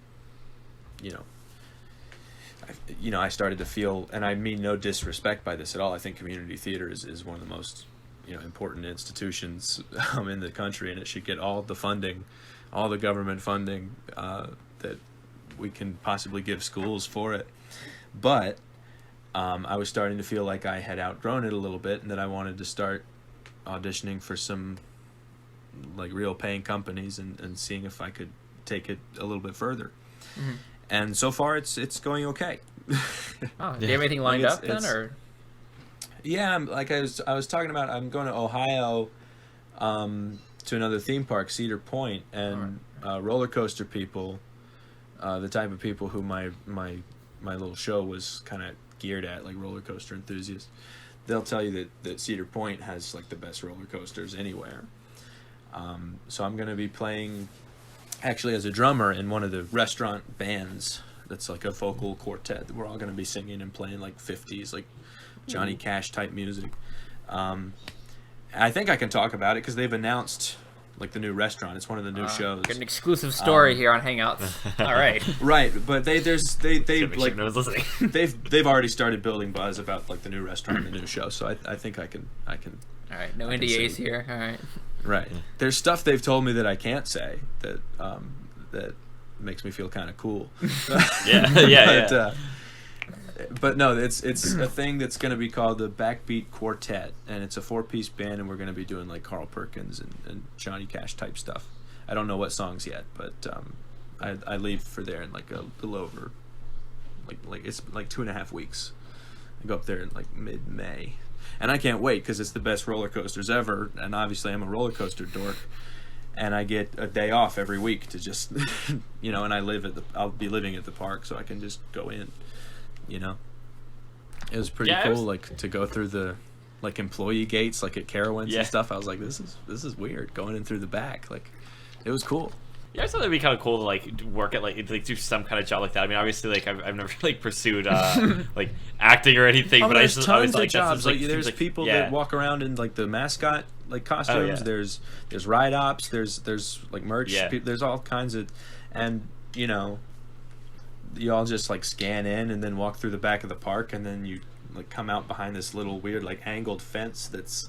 Speaker 4: I started to feel, and I mean no disrespect by this at all. I think community theater is one of the most, important institutions in the country, and it should get all the funding, all the government funding that we can possibly give schools for it. But I was starting to feel like I had outgrown it a little bit, and that I wanted to start auditioning for some like real paying companies and seeing if I could take it a little bit further.
Speaker 3: Mhm.
Speaker 4: And so far it's going okay.
Speaker 3: Oh, do you have anything lined
Speaker 4: Like,
Speaker 3: up then, or?
Speaker 4: Yeah, like I was talking about, I'm going to Ohio to another theme park, Cedar Point, and roller coaster people, the type of people who my little show was kind of geared at, like roller coaster enthusiasts. They'll tell you that Cedar Point has like the best roller coasters anywhere. So I'm going to be playing actually as a drummer in one of the restaurant bands that's like a vocal quartet. We're all going to be singing and playing like 50s, like Johnny Cash type music. I think I can talk about it because they've announced like the new restaurant. It's one of the new shows.
Speaker 3: Got an exclusive story here on Hangouts. All right.
Speaker 4: Right, but they like
Speaker 2: no one's listening.
Speaker 4: they've already started building buzz about like the new restaurant and the new show. So I think I can.
Speaker 3: All right. No NDAs here. All right.
Speaker 4: Right. There's stuff they've told me that I can't say that that makes me feel kind of cool.
Speaker 2: Yeah.
Speaker 4: But no, it's a thing that's going to be called the Backbeat Quartet, and it's a 4-piece band, and we're going to be doing like Carl Perkins and Johnny Cash type stuff. I don't know what songs yet, but I leave for there in like a little over, like it's like 2.5 weeks. I go up there in like mid-May, and I can't wait because it's the best roller coasters ever, and obviously I'm a roller coaster dork, and I get a day off every week to just, and I'll be living at the park, so I can just go in. It was pretty cool, like to go through the like employee gates, like at Carowinds and stuff. I was like, this is weird going in through the back. Like, it was cool.
Speaker 2: Yeah, I thought that'd be kind of cool to like work at like do some kind of job like that. I mean, obviously, like I've never like pursued like acting or anything, but
Speaker 4: there's
Speaker 2: I
Speaker 4: tons
Speaker 2: was like
Speaker 4: of jobs.
Speaker 2: Like,
Speaker 4: There's people that walk around in like the mascot like costumes.
Speaker 2: yeah.
Speaker 4: There's ride ops. There's like merch.
Speaker 2: Yeah.
Speaker 4: There's all kinds of, and you all just like scan in and then walk through the back of the park, and then you like come out behind this little weird like angled fence that's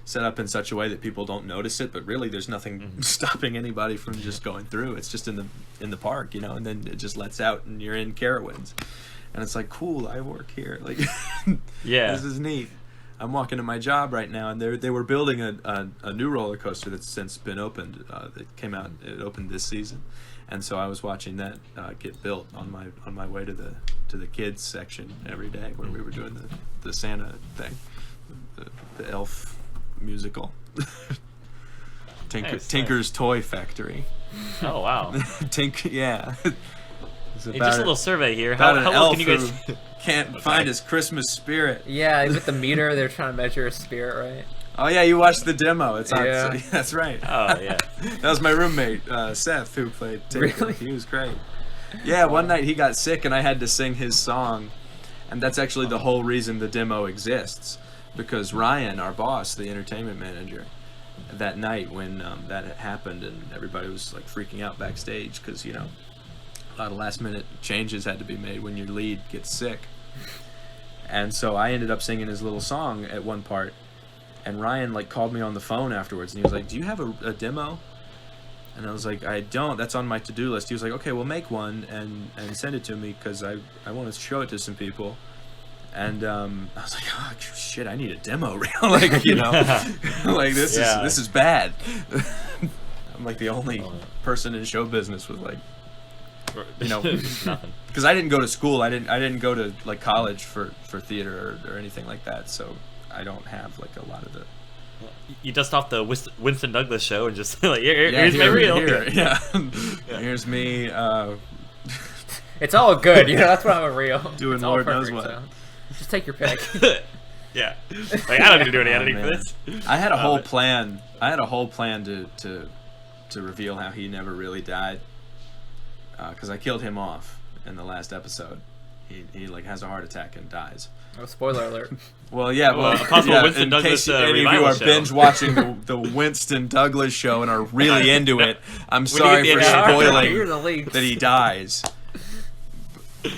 Speaker 4: set up in such a way that people don't notice it, but really there's nothing stopping anybody from just going through. It's just in the park, and then it just lets out and you're in Carowinds, and it's like, cool, I work here, like this is neat. I'm walking to my job right now, and they were building a new roller coaster that's since been opened. It opened this season, and so I was watching that get built on my way to the kids section every day where we were doing the Santa thing, the elf musical. Tinker's Toy Factory.
Speaker 2: Oh wow.
Speaker 4: Yeah.
Speaker 2: Just a little survey here.
Speaker 4: How
Speaker 2: well
Speaker 4: elf
Speaker 2: can you guys
Speaker 4: who can't find his Christmas spirit.
Speaker 3: Yeah, with the meter, they're trying to measure a spirit, right?
Speaker 4: Oh yeah, you watched the demo. It's on.
Speaker 3: Yeah.
Speaker 4: That's right.
Speaker 2: Oh yeah.
Speaker 4: That was my roommate, Seth, who played Tinker.
Speaker 3: Really?
Speaker 4: He was great. Yeah, one night he got sick and I had to sing his song, and that's actually the whole reason the demo exists, because Ryan, our boss, the entertainment manager, that night when that had happened and everybody was like freaking out backstage because a lot of last minute changes had to be made when your lead gets sick, and so I ended up singing his little song at one part, and Ryan like called me on the phone afterwards and he was like, do you have a demo? And I was like, I don't. That's on my to-do list. He was like, okay, well, make one and send it to me because I want to show it to some people. And I was like, oh shit, I need a demo reel, like like this is bad. I'm like the only person in show business with like,
Speaker 2: nothing.
Speaker 4: Because I didn't go to school. I didn't go to like college for theater or anything like that. So I don't have like a lot of the.
Speaker 2: You dust off the Winston Douglas show and just like here's my reel.
Speaker 4: Here's me.
Speaker 3: It's all good, that's why I'm a reel.
Speaker 4: Doing
Speaker 3: it's all
Speaker 4: Lord knows
Speaker 3: perfect,
Speaker 4: what.
Speaker 3: so just take your pick.
Speaker 2: Yeah, like I don't need to do any editing for this.
Speaker 4: I had a whole plan. I had a whole plan to reveal how he never really died, because I killed him off in the last episode. He like has a heart attack and dies.
Speaker 3: Oh, spoiler alert.
Speaker 4: Well, yeah,
Speaker 2: a possible Winston
Speaker 4: in
Speaker 2: Douglas
Speaker 4: case any of you
Speaker 2: revival
Speaker 4: are
Speaker 2: show.
Speaker 4: binge watching the Winston Douglas show and are really into it, I'm sorry for spoiling
Speaker 3: Here are the links.
Speaker 4: that he dies.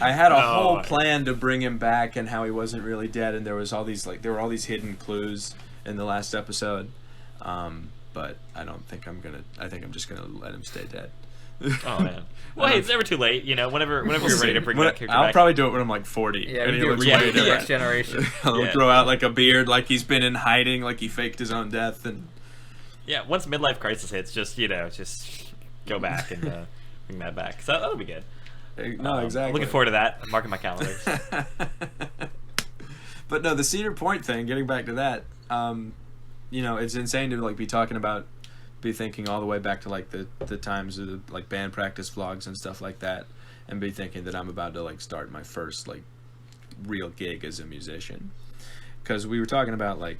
Speaker 4: I had a whole plan to bring him back and how he wasn't really dead, and there were all these hidden clues in the last episode. But I don't think I think I'm just gonna let him stay dead.
Speaker 2: Oh man. Well, hey, it's never too late. Whenever you're ready to bring that character
Speaker 4: I'll
Speaker 2: back.
Speaker 4: probably do it when I'm like 40.
Speaker 3: Yeah,
Speaker 4: and
Speaker 3: we
Speaker 4: he
Speaker 3: do
Speaker 4: looks
Speaker 3: it
Speaker 4: way
Speaker 3: for the
Speaker 4: different.
Speaker 3: next generation.
Speaker 4: He'll
Speaker 2: Yeah.
Speaker 4: grow out like a beard, like he's been in hiding, like he faked his own death, and
Speaker 2: Yeah, once midlife crisis hits, just go back and bring that back. So that'll be good.
Speaker 4: no, exactly.
Speaker 2: I'm looking forward to that. I'm marking my calendars.
Speaker 4: But no, the Cedar Point thing. Getting back to that, it's insane to like be thinking all the way back to like the times of the like band practice vlogs and stuff like that, and be thinking that I'm about to like start my first like real gig as a musician. Because we were talking about like,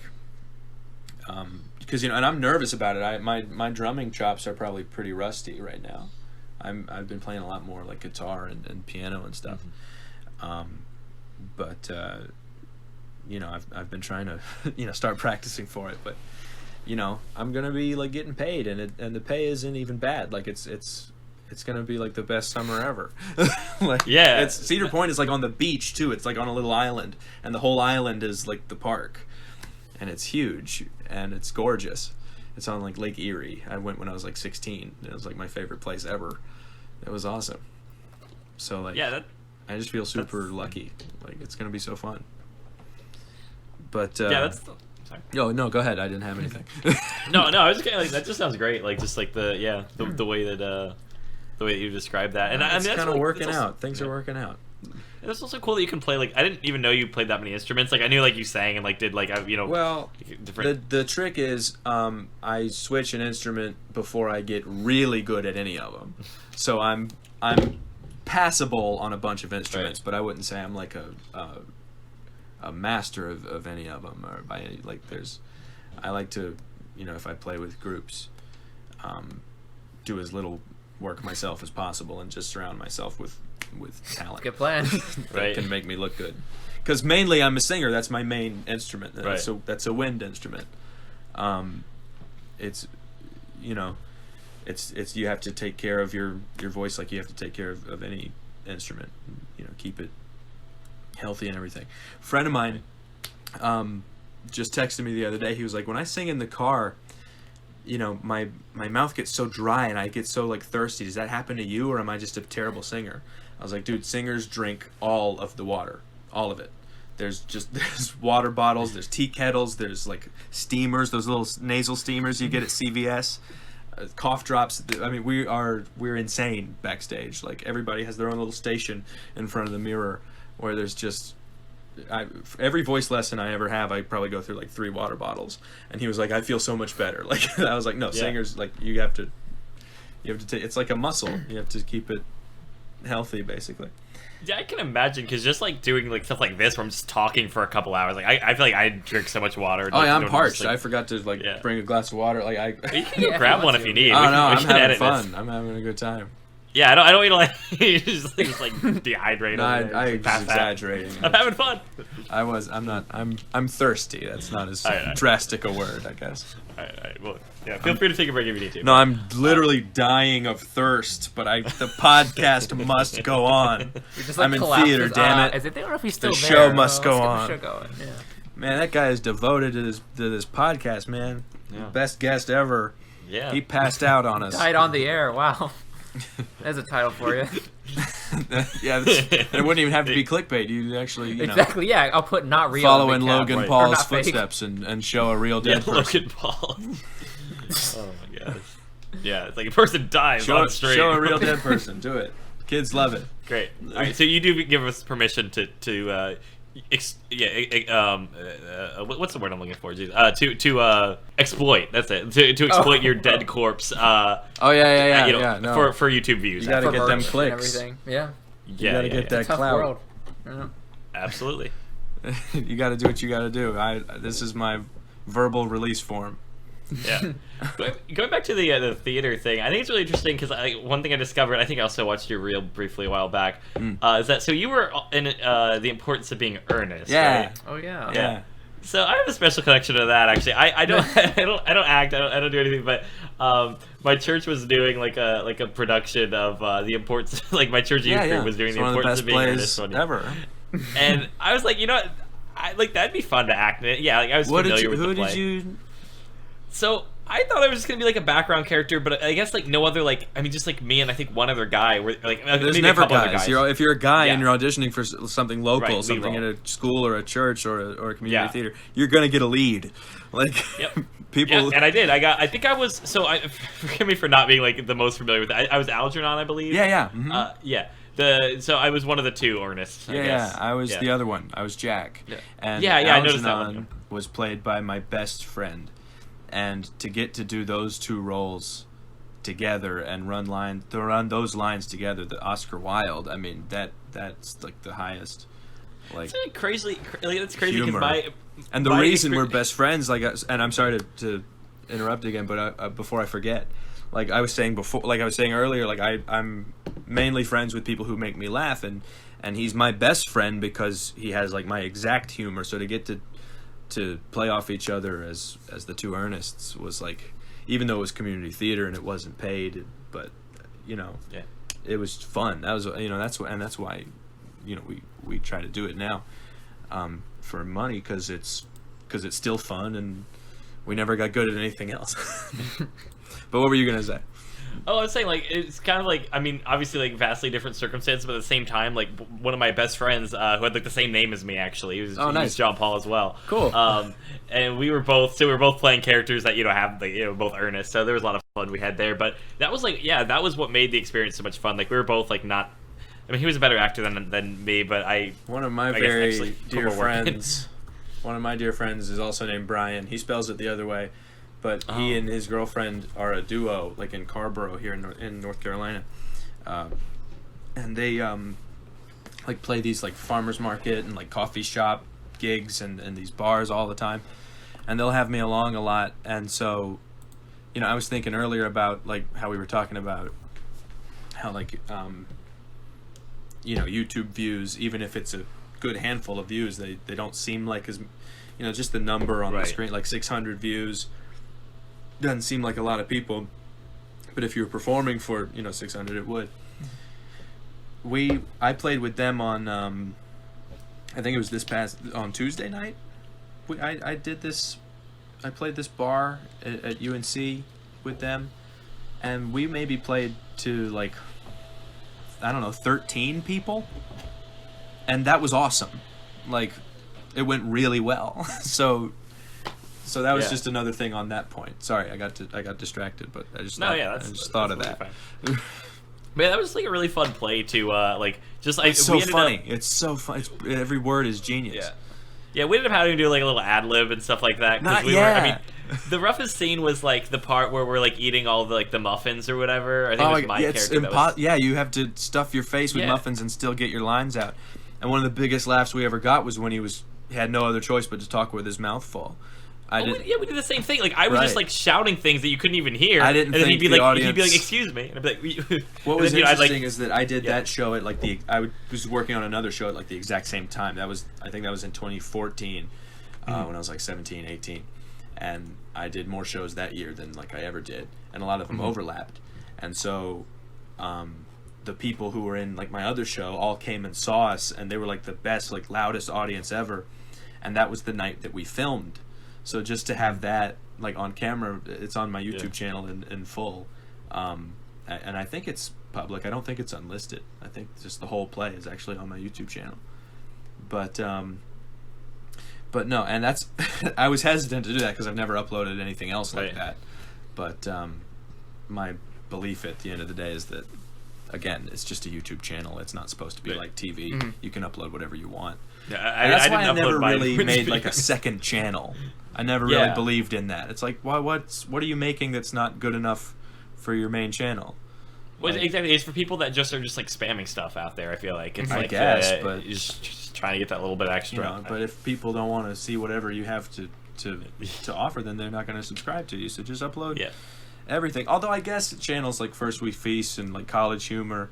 Speaker 4: because and I'm nervous about it. My drumming chops are probably pretty rusty right now. I've been playing a lot more like guitar and piano and stuff. But I've been trying to start practicing for it, but you know, I'm gonna be like getting paid, and the pay isn't even bad. Like it's gonna be like the best summer ever. Like,
Speaker 2: Yeah.
Speaker 4: it's Cedar Point is like on the beach too. It's like on a little island, and the whole island is like the park, and it's huge and it's gorgeous. It's on like Lake Erie. I went when I was like 16. It was like my favorite place ever. It was awesome. So like,
Speaker 2: Yeah,
Speaker 4: I just feel super lucky. Like it's gonna be so fun. But
Speaker 2: yeah, that's. Sorry.
Speaker 4: no, go ahead. I didn't have anything.
Speaker 2: No, I was just kind of like that. Just sounds great. Like just like the way that you described that, and I mean
Speaker 4: it's
Speaker 2: that's
Speaker 4: kind of
Speaker 2: like,
Speaker 4: working
Speaker 2: also,
Speaker 4: out. Things are working out.
Speaker 2: And it's also cool that you can play like I didn't even know you played that many instruments. Like I knew like you sang and like did like
Speaker 4: Well,
Speaker 2: different.
Speaker 4: the trick is I switch an instrument before I get really good at any of them. So I'm passable on a bunch of instruments, but I wouldn't say I'm like a master of any of them, or by any, like I like to, you know, if I play with groups, do as little work myself as possible and just surround myself with talent.
Speaker 3: Good plan.
Speaker 4: that
Speaker 2: Right.
Speaker 4: can make me look good. Because mainly I'm a singer. That's my main instrument.
Speaker 2: Right.
Speaker 4: So that's a wind instrument. It's, you know, it's you have to take care of your voice like you have to take care of any instrument. You know, keep it healthy and everything. A friend of mine just texted me the other day. He was like, when I sing in the car, you know, my mouth gets so dry and I get so like thirsty. Does that happen to you, or am I just a terrible singer? I was like, dude, singers drink all of the water, all of it. There's water bottles, there's tea kettles, there's like steamers, those little nasal steamers you get at CVS, cough drops. I mean, we're insane backstage. Like everybody has their own little station in front of the mirror where there's just. Every voice lesson I ever have, I probably go through like 3 water bottles. And he was like, I feel so much better. Like I was like, no, singers, like you have to take. It's like a muscle. You have to keep it healthy, basically.
Speaker 2: Yeah, I can imagine because just like doing like stuff like this, where I'm just talking for a couple hours. Like I feel like I drink so much water.
Speaker 4: Oh yeah, I'm
Speaker 2: don't
Speaker 4: parched.
Speaker 2: just, like,
Speaker 4: I forgot to bring a glass of water. Like
Speaker 2: You can
Speaker 3: Yeah,
Speaker 2: grab
Speaker 3: if you
Speaker 2: one
Speaker 3: want
Speaker 2: if you
Speaker 3: to.
Speaker 2: need.
Speaker 4: Oh no,
Speaker 2: we
Speaker 4: I'm
Speaker 2: can
Speaker 4: having
Speaker 2: edit
Speaker 4: fun.
Speaker 2: this.
Speaker 4: I'm having a good time.
Speaker 2: Yeah, I don't want you to like just like dehydrate.
Speaker 4: No,
Speaker 2: over there,
Speaker 4: I was
Speaker 2: pass out.
Speaker 4: exaggerating.
Speaker 2: I'm having fun.
Speaker 4: I'm thirsty. That's not as
Speaker 2: All right.
Speaker 4: drastic a word, I guess.
Speaker 2: All right. Well, yeah. Feel free to take a break if you need to.
Speaker 4: No, I'm literally dying of thirst, but the podcast must go on.
Speaker 3: You're just, like,
Speaker 4: I'm in
Speaker 3: collapses.
Speaker 4: theater, damn it.
Speaker 3: As if they don't know if he's still
Speaker 4: The
Speaker 3: there.
Speaker 4: show must
Speaker 3: Let's
Speaker 4: go
Speaker 3: get the
Speaker 4: on.
Speaker 3: show going. Yeah.
Speaker 4: Man, that guy is devoted to this podcast, man.
Speaker 2: Yeah.
Speaker 4: Best guest ever.
Speaker 2: Yeah.
Speaker 4: He passed out on us.
Speaker 3: Died on the air. Wow. There's a title for you.
Speaker 4: Yeah, it wouldn't even have to be clickbait. You'd actually, you know,
Speaker 3: Exactly. Yeah, I'll put not real.
Speaker 4: follow
Speaker 3: in
Speaker 4: in
Speaker 3: big cap.
Speaker 4: Logan
Speaker 2: Right.
Speaker 3: Or
Speaker 4: Paul's
Speaker 3: not fake.
Speaker 4: footsteps and show a real
Speaker 2: Yeah,
Speaker 4: dead person.
Speaker 2: Logan Paul. Oh my gosh. Yeah, it's like a person dies
Speaker 4: Show,
Speaker 2: on stream.
Speaker 4: show a real dead person. Do it. Kids love it.
Speaker 2: Great. All right, so you do give us permission to what's the word I'm looking for? Jeez. To exploit. That's it. To exploit your dead corpse.
Speaker 4: Oh yeah.
Speaker 2: You know,
Speaker 4: Yeah. No.
Speaker 2: for YouTube views.
Speaker 4: You gotta
Speaker 3: For
Speaker 4: get them
Speaker 3: merch and
Speaker 4: clicks.
Speaker 3: everything. Yeah.
Speaker 2: Yeah,
Speaker 4: gotta get that
Speaker 3: Tough
Speaker 4: clout.
Speaker 3: world. Yeah.
Speaker 2: Absolutely.
Speaker 4: You got to do what you got to do. This is my verbal release form.
Speaker 2: Yeah. Going back to the theater thing, I think it's really interesting because one thing I discovered, I think I also watched your reel briefly a while back, is that so you were in The Importance of Being Earnest.
Speaker 4: Yeah.
Speaker 2: Right?
Speaker 3: Oh yeah.
Speaker 4: Yeah.
Speaker 2: So I have a special connection to that. Actually, I don't I don't act. I don't do anything. But my church was doing like a production of The Importance. Like my church youth group was doing
Speaker 4: It's
Speaker 2: The
Speaker 4: one
Speaker 2: Importance
Speaker 4: of
Speaker 2: of
Speaker 4: the
Speaker 2: Being
Speaker 4: best
Speaker 2: Earnest.
Speaker 4: plays ever.
Speaker 2: And I was like, you know what? Like that'd be fun to act in it. Yeah, like I was familiar with the play.
Speaker 4: Who did you?
Speaker 2: So I thought I was just gonna be like a background character, but I guess like no other just like me and I think one other guy. Were like
Speaker 4: There's
Speaker 2: maybe
Speaker 4: never
Speaker 2: a couple other
Speaker 4: guys.
Speaker 2: guys.
Speaker 4: If you're a guy
Speaker 2: Yeah.
Speaker 4: and you're auditioning for something local,
Speaker 2: Right,
Speaker 4: something in
Speaker 2: lead
Speaker 4: a school or a church or a community
Speaker 2: Yeah.
Speaker 4: theater, you're gonna get a lead. Like
Speaker 2: Yep.
Speaker 4: people.
Speaker 2: Yeah, and I did. I think I was. So forgive me for not being like the most familiar with it. I was Algernon, I believe.
Speaker 4: Yeah. Mhm.
Speaker 2: Yeah. So I was one of the two Earnests. I guess.
Speaker 4: I was
Speaker 2: Yeah.
Speaker 4: the other one. I was Jack.
Speaker 2: Yeah.
Speaker 4: And
Speaker 2: Yeah, I noticed that one,
Speaker 4: Algernon was played by my best friend. And to get to do those two roles together and run those lines together, the Oscar Wilde, I mean, that's like the highest. Like,
Speaker 2: It's crazy. It's crazy because
Speaker 4: Humor. and the
Speaker 2: my
Speaker 4: reason we're
Speaker 2: exper-
Speaker 4: best friends, like, and I'm sorry to interrupt again, but before I forget, like I was saying earlier, like I'm mainly friends with people who make me laugh, and he's my best friend because he has like my exact humor. So to get to to play off each other as the two Earnests was like, even though it was community theater and it wasn't paid, but you know,
Speaker 2: Yeah.
Speaker 4: it was fun. That was, you know, that's why, you know, we try to do it now, for money, because it's still fun, and we never got good at anything else. But what were you gonna say?
Speaker 2: Oh, I was saying, like, it's kind of like, I mean, obviously, like, vastly different circumstances, but at the same time, like, one of my best friends, who had, like, the same name as me, actually, he was
Speaker 4: nice.
Speaker 2: John Paul as well.
Speaker 4: Cool.
Speaker 2: And we were both playing characters that, you know, have, like, you know, both Earnest, so there was a lot of fun we had there, but that was, like, yeah, that was what made the experience so much fun. Like, we were both, like, not, I mean, he was a better actor than me, but
Speaker 4: one of my very dear friends, one of my dear friends is also named Bryan. He spells it the other way. But he and his girlfriend are a duo, like in Carborough here in North Carolina, and they like play these like farmers market and like coffee shop gigs and these bars all the time, and they'll have me along a lot. And so, you know, I was thinking earlier about like how we were talking about how like you know, YouTube views, even if it's a good handful of views, they don't seem like as, you know, just the number on the screen, like 600 views. Doesn't seem like a lot of people, but if you were performing for, you know, 600, it would. I played with them on I think it was on Tuesday night. I played this bar at UNC with them, and we maybe played to like, I don't know, 13 people, and that was awesome. Like, it went really well. So that was just another thing on that point. Sorry, I got distracted, but I just thought of that.
Speaker 2: Fine. Man, that was like a really fun play to like just like
Speaker 4: it's so funny. It's so fun. Every word is genius.
Speaker 2: Yeah, we ended up having to do like a little ad lib and stuff like that. I mean, the roughest scene was like the part where we're like eating all the like the muffins or whatever. I think it was my character.
Speaker 4: Yeah, you have to stuff your face with muffins and still get your lines out. And one of the biggest laughs we ever got was when he had no other choice but to talk with his mouth full.
Speaker 2: We did the same thing. Like I was just like shouting things that you couldn't even hear.
Speaker 4: I didn't
Speaker 2: and then
Speaker 4: think
Speaker 2: he'd be
Speaker 4: the
Speaker 2: like,
Speaker 4: audience...
Speaker 2: he'd be like, "Excuse me," and I'd be like,
Speaker 4: "What was interesting is that I did that show at like I was working on another show at like the exact same time. I think that was in 2014, when I was like 17, 18, and I did more shows that year than like I ever did, and a lot of them overlapped, and so, the people who were in like my other show all came and saw us, and they were like the best, like loudest audience ever, and that was the night that we filmed. So just to have that like on camera, it's on my YouTube channel in full, and I think it's public. I don't think it's unlisted. I think just the whole play is actually on my YouTube channel. But no, and that's I was hesitant to do that because I've never uploaded anything else like that. But my belief at the end of the day is that, again, it's just a YouTube channel. It's not supposed to be like TV. Mm-hmm. You can upload whatever you want.
Speaker 2: Yeah,
Speaker 4: that's why I never really made like a second channel. I never really believed in that. It's like, what are you making that's not good enough for your main channel?
Speaker 2: Well, exactly. It's for people that just are just like spamming stuff out there. I feel like it's like
Speaker 4: but
Speaker 2: just trying to get that little bit extra.
Speaker 4: You know, but if people don't want to see whatever you have to offer, then they're not going to subscribe to you. So just upload everything. Although I guess channels like First We Feast and like College Humor,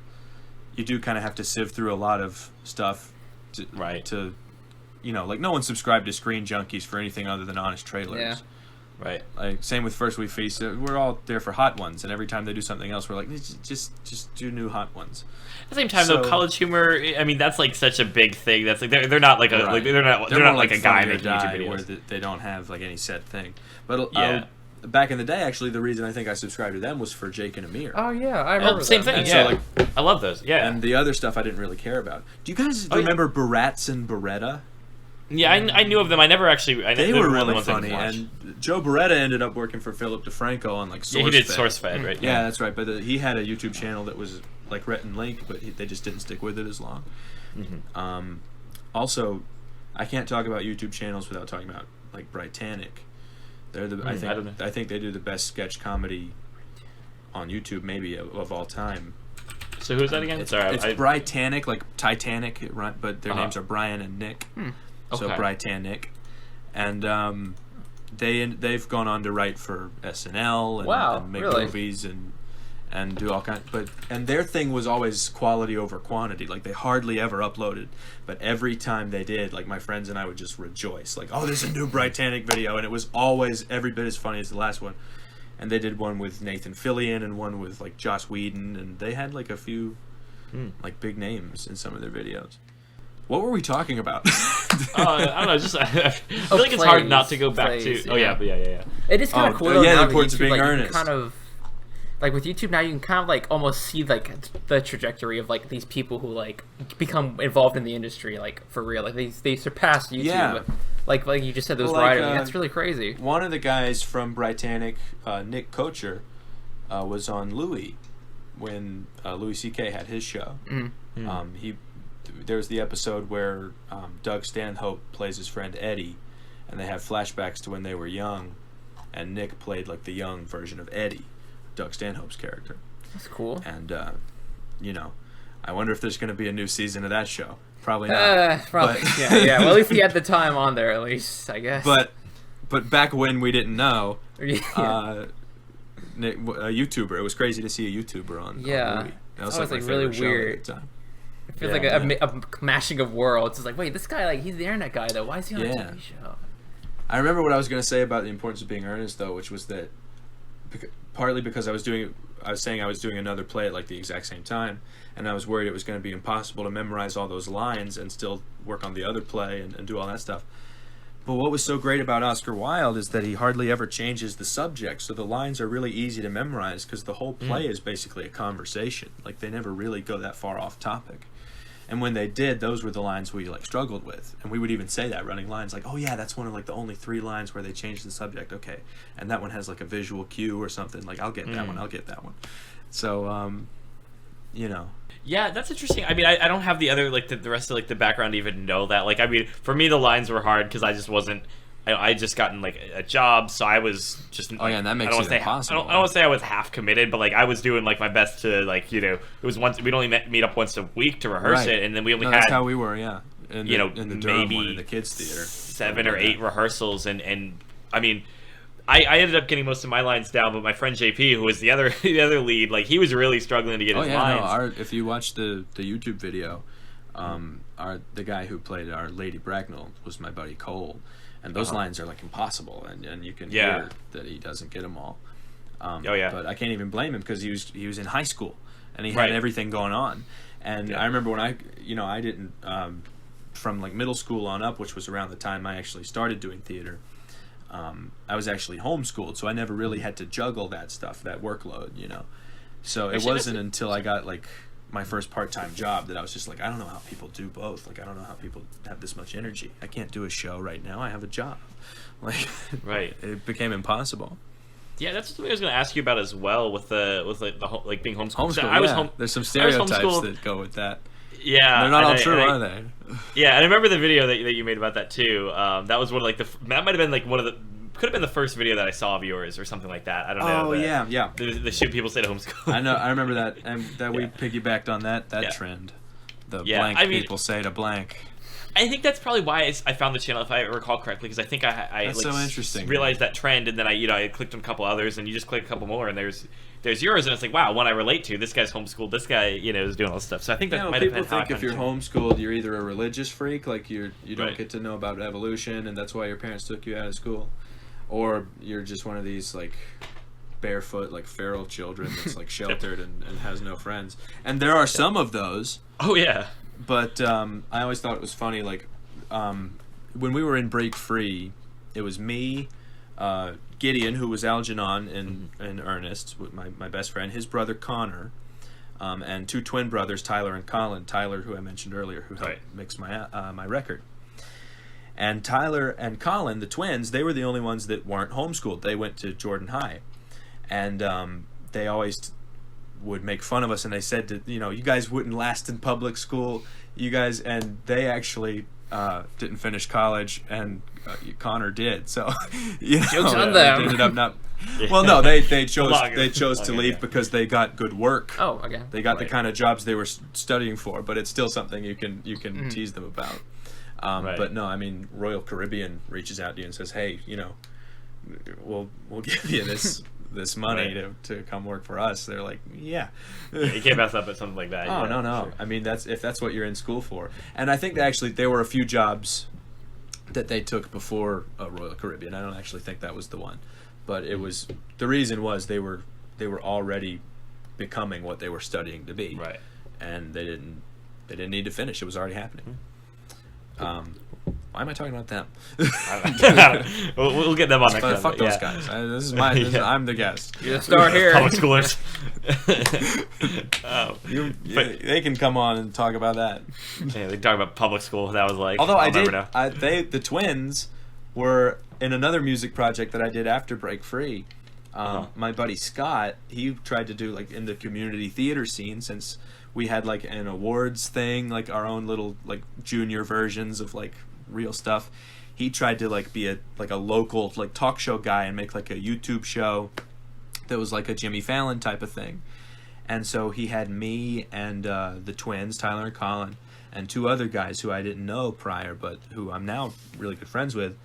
Speaker 4: you do kind of have to sift through a lot of stuff. To, you know, like no one subscribed to Screen Junkies for anything other than honest trailers.
Speaker 3: Yeah.
Speaker 2: Right.
Speaker 4: Like same with First We Feast. We're all there for hot ones, and every time they do something else, we're like, just do new hot ones.
Speaker 2: At the same time, though, College Humor. I mean, that's like such a big thing. That's like they're not like a they're not like a guy making YouTube videos
Speaker 4: where they don't have like any set thing. But back in the day, actually, the reason I think I subscribed to them was for Jake and Amir.
Speaker 3: Oh yeah, I remember.
Speaker 2: Same thing.
Speaker 4: And
Speaker 2: yeah,
Speaker 4: so, like,
Speaker 2: I love those. Yeah,
Speaker 4: and the other stuff I didn't really care about. Do you guys remember Barats and Beretta?
Speaker 2: Yeah, I knew of them. I never actually.
Speaker 4: They were really funny, and Joe Beretta ended up working for Philip DeFranco on like SourceFed.
Speaker 2: Yeah, he did SourceFed, right?
Speaker 4: Yeah, that's right. But he had a YouTube channel that was like Rhett and Link, but they just didn't stick with it as long. Mm-hmm. Also, I can't talk about YouTube channels without talking about like Britannic. They're I think they do the best sketch comedy on YouTube, maybe of all time.
Speaker 2: So who's that again?
Speaker 4: It's Britannic, like Titanic, but their names are Brian and Nick.
Speaker 2: Okay.
Speaker 4: So Britannic, and they've gone on to write for SNL and make movies, and and do all kinds. And their thing was always quality over quantity. Like they hardly ever uploaded, but every time they did, like my friends and I would just rejoice. Like, oh, there's a new Britannic video, and it was always every bit as funny as the last one. And they did one with Nathan Fillion and one with like Joss Whedon, and they had like a few like big names in some of their videos. What were we talking about?
Speaker 2: I don't know. Just I feel like it's hard not to go back to. Oh yeah, yeah.
Speaker 3: It is kind of cool.
Speaker 4: Yeah,
Speaker 3: now
Speaker 4: the
Speaker 3: with
Speaker 4: importance of
Speaker 3: YouTube,
Speaker 4: being
Speaker 3: like, you can
Speaker 4: earnest.
Speaker 3: kind of like with YouTube now, you can kind of like almost see like the trajectory of like these people who like become involved in the industry, like for real. Like they surpass YouTube.
Speaker 4: Yeah.
Speaker 3: Like you just said, those
Speaker 4: Well, like,
Speaker 3: writers. That's really crazy.
Speaker 4: One of the guys from Britannic, Nick Kocher, was on Louis when Louis C.K. had his show. There was the episode where Doug Stanhope plays his friend Eddie, and they have flashbacks to when they were young, and Nick played like the young version of Eddie, Doug Stanhope's character.
Speaker 3: That's cool.
Speaker 4: And you know, I wonder if there's going to be a new season of that show. Probably not.
Speaker 3: Probably.
Speaker 4: But,
Speaker 3: Yeah. Well, at least he had the time on there, at least, I guess.
Speaker 4: but back when we didn't know,
Speaker 3: Yeah.
Speaker 4: Nick, a YouTuber. It was crazy to see a YouTuber on
Speaker 3: Yeah.
Speaker 4: Louis. That was
Speaker 3: Oh,
Speaker 4: like
Speaker 3: it's,
Speaker 4: my
Speaker 3: like, really
Speaker 4: favorite show at
Speaker 3: weird.
Speaker 4: the time.
Speaker 3: It feels
Speaker 4: Yeah,
Speaker 3: like a mashing of worlds. It's like, wait, this guy, like, he's the internet guy, though. Why is he on a
Speaker 4: Yeah.
Speaker 3: TV show?
Speaker 4: I remember what I was going to say about the importance of being earnest, though, which was that partly because I was saying I was doing another play at like the exact same time, and I was worried it was going to be impossible to memorize all those lines and still work on the other play and do all that stuff. But what was so great about Oscar Wilde is that he hardly ever changes the subject, so the lines are really easy to memorize because the whole play is basically a conversation. Like they never really go that far off topic. And when they did, those were the lines we like struggled with, and we would even say that running lines like, "Oh yeah, that's one of like the only 3 lines where they changed the subject." Okay, and that one has like a visual cue or something. Like I'll get that one. I'll get that one. So, you know.
Speaker 2: Yeah, that's interesting. I mean, I don't have the other like the rest of like the background to even know that. Like, I mean, for me the lines were hard because I just wasn't. I just gotten like a job, so I was just.
Speaker 4: Oh yeah, and that makes it impossible.
Speaker 2: I don't want to say I was half committed, but like I was doing like my best to like it was once we'd only meet up once a week to rehearse it, and then we only had.
Speaker 4: That's how we were, yeah. In the Durham
Speaker 2: maybe
Speaker 4: one, in the kids theater,
Speaker 2: 7 or 8 rehearsals, and I mean. I ended up getting most of my lines down, but my friend JP, who was the other lead, like he was really struggling to get his lines.
Speaker 4: If you watch the YouTube video, the guy who played our Lady Bracknell was my buddy Cole, and those lines are like impossible, and you can hear that he doesn't get them all. But I can't even blame him because he was in high school and he had everything going on, and I remember when I didn't from like middle school on up, which was around the time I actually started doing theater. I was actually homeschooled, so I never really had to juggle that stuff, that workload, So it wasn't until I got like my first part-time job that I was just like, I don't know how people do both. Like, I don't know how people have this much energy. I can't do a show right now. I have a job. Like, it became impossible.
Speaker 2: Yeah, that's something I was going to ask you about as well with like being homeschooled.
Speaker 4: Homeschooled, there's some stereotypes that go with that.
Speaker 2: Yeah,
Speaker 4: they're not all true, are they?
Speaker 2: Yeah, and I remember the video that you made about that too. That was one of like that might have been like one of the could have been the first video that I saw of yours or something like that. I don't know.
Speaker 4: Oh yeah.
Speaker 2: The shit people say to homeschool.
Speaker 4: I know. I remember that, and that we piggybacked on that trend. The blank people say to blank.
Speaker 2: I think that's probably why I found the channel, if I recall correctly, because I think I
Speaker 4: that's
Speaker 2: like,
Speaker 4: so interesting.
Speaker 2: Realized that trend, and then I clicked on a couple others, and you just click a couple more, and there's yours, and it's like, wow, one I relate to. This guy's homeschooled. This guy, is doing all this stuff. So I think that might have been how I
Speaker 4: think if you're homeschooled, you're either a religious freak, like you don't get to know about evolution, and that's why your parents took you out of school, or you're just one of these like barefoot, like feral children that's like sheltered and has no friends. And there are some of those.
Speaker 2: Oh yeah.
Speaker 4: But I always thought it was funny, like when we were in Break Free, it was me, Gideon, who was Algernon in Earnest, my best friend, his brother Connor, and 2 twin brothers, Tyler and Colin. Tyler, who I mentioned earlier, who helped mix my record. And Tyler and Colin, the twins, they were the only ones that weren't homeschooled. They went to Jordan High, and they always would make fun of us, and they said that you guys wouldn't last in public school, and they actually didn't finish college, and Connor did. So
Speaker 3: jokes on them.
Speaker 4: Ended up not. Well, no, they chose to leave because they got good work.
Speaker 3: Oh, okay.
Speaker 4: They got the kind of jobs they were studying for, but it's still something you can tease them about. But no, I mean, Royal Caribbean reaches out to you and says, hey, we'll give you this this money
Speaker 2: Right.
Speaker 4: to come work for us. They're like, yeah.
Speaker 2: You can't mess up at something like that.
Speaker 4: Oh,
Speaker 2: yeah,
Speaker 4: no.
Speaker 2: sure.
Speaker 4: I mean, if that's what you're in school for. And I think that actually there were a few jobs that they took before Royal Caribbean. I don't actually think that was the one. But it was, the reason was they were already becoming what they were studying to be.
Speaker 2: Right.
Speaker 4: And they didn't need to finish. It was already happening. Why am I talking about them?
Speaker 2: we'll get them on next time.
Speaker 4: Fuck those guys. I'm the guest.
Speaker 3: You're the star here.
Speaker 2: Public schoolers.
Speaker 4: They can come on and talk about that.
Speaker 2: Yeah, they talk about public school. That was like.
Speaker 4: Although
Speaker 2: I'll never know.
Speaker 4: the twins were in another music project that I did after Break Free. My buddy Scott, he tried to do like in the community theater scene, since we had like an awards thing, like our own little like junior versions of like real stuff. He tried to like be a local like talk show guy and make like a YouTube show that was like a Jimmy Fallon type of thing. And so he had me and the twins, Tyler and Colin, and two other guys who I didn't know prior, but who I'm now really good friends with,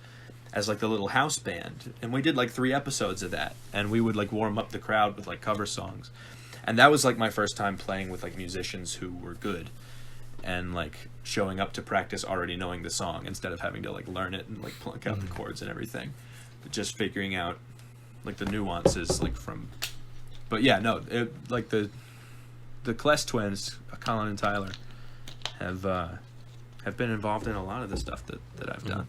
Speaker 4: as like the little house band. And we did like 3 episodes of that, and we would like warm up the crowd with like cover songs. And that was like my first time playing with like musicians who were good, and like showing up to practice already knowing the song instead of having to like learn it and like plunk out the chords and everything, but just figuring out like the nuances like from. But yeah, no, like the Kless twins, Colin and Tyler, have been involved in a lot of the stuff that I've done.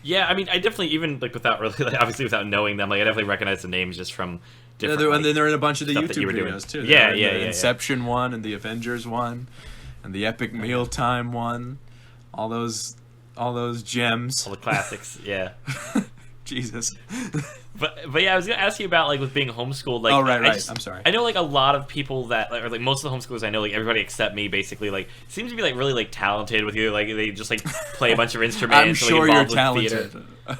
Speaker 2: Yeah, I mean, I definitely, even like without really, like, obviously without knowing them, like I definitely recognize the names just from different.
Speaker 4: And then they're in a bunch of the
Speaker 2: stuff that you
Speaker 4: YouTube
Speaker 2: were doing.
Speaker 4: videos too.
Speaker 2: Yeah,
Speaker 4: They're in the
Speaker 2: yeah.
Speaker 4: Inception one and the Avengers one, and the Epic Mealtime one, all those gems.
Speaker 2: All the classics, yeah.
Speaker 4: Jesus.
Speaker 2: But yeah, I was gonna ask you about like with being homeschooled. Like,
Speaker 4: Oh, right.
Speaker 2: I'm
Speaker 4: sorry.
Speaker 2: I know like a lot of people that, or like most of the homeschoolers I know, like everybody except me, basically like seems to be like really like talented with you. Like they just like play a bunch of instruments.
Speaker 4: I'm sure
Speaker 2: like,
Speaker 4: you're
Speaker 2: involved with
Speaker 4: talented.
Speaker 2: theater.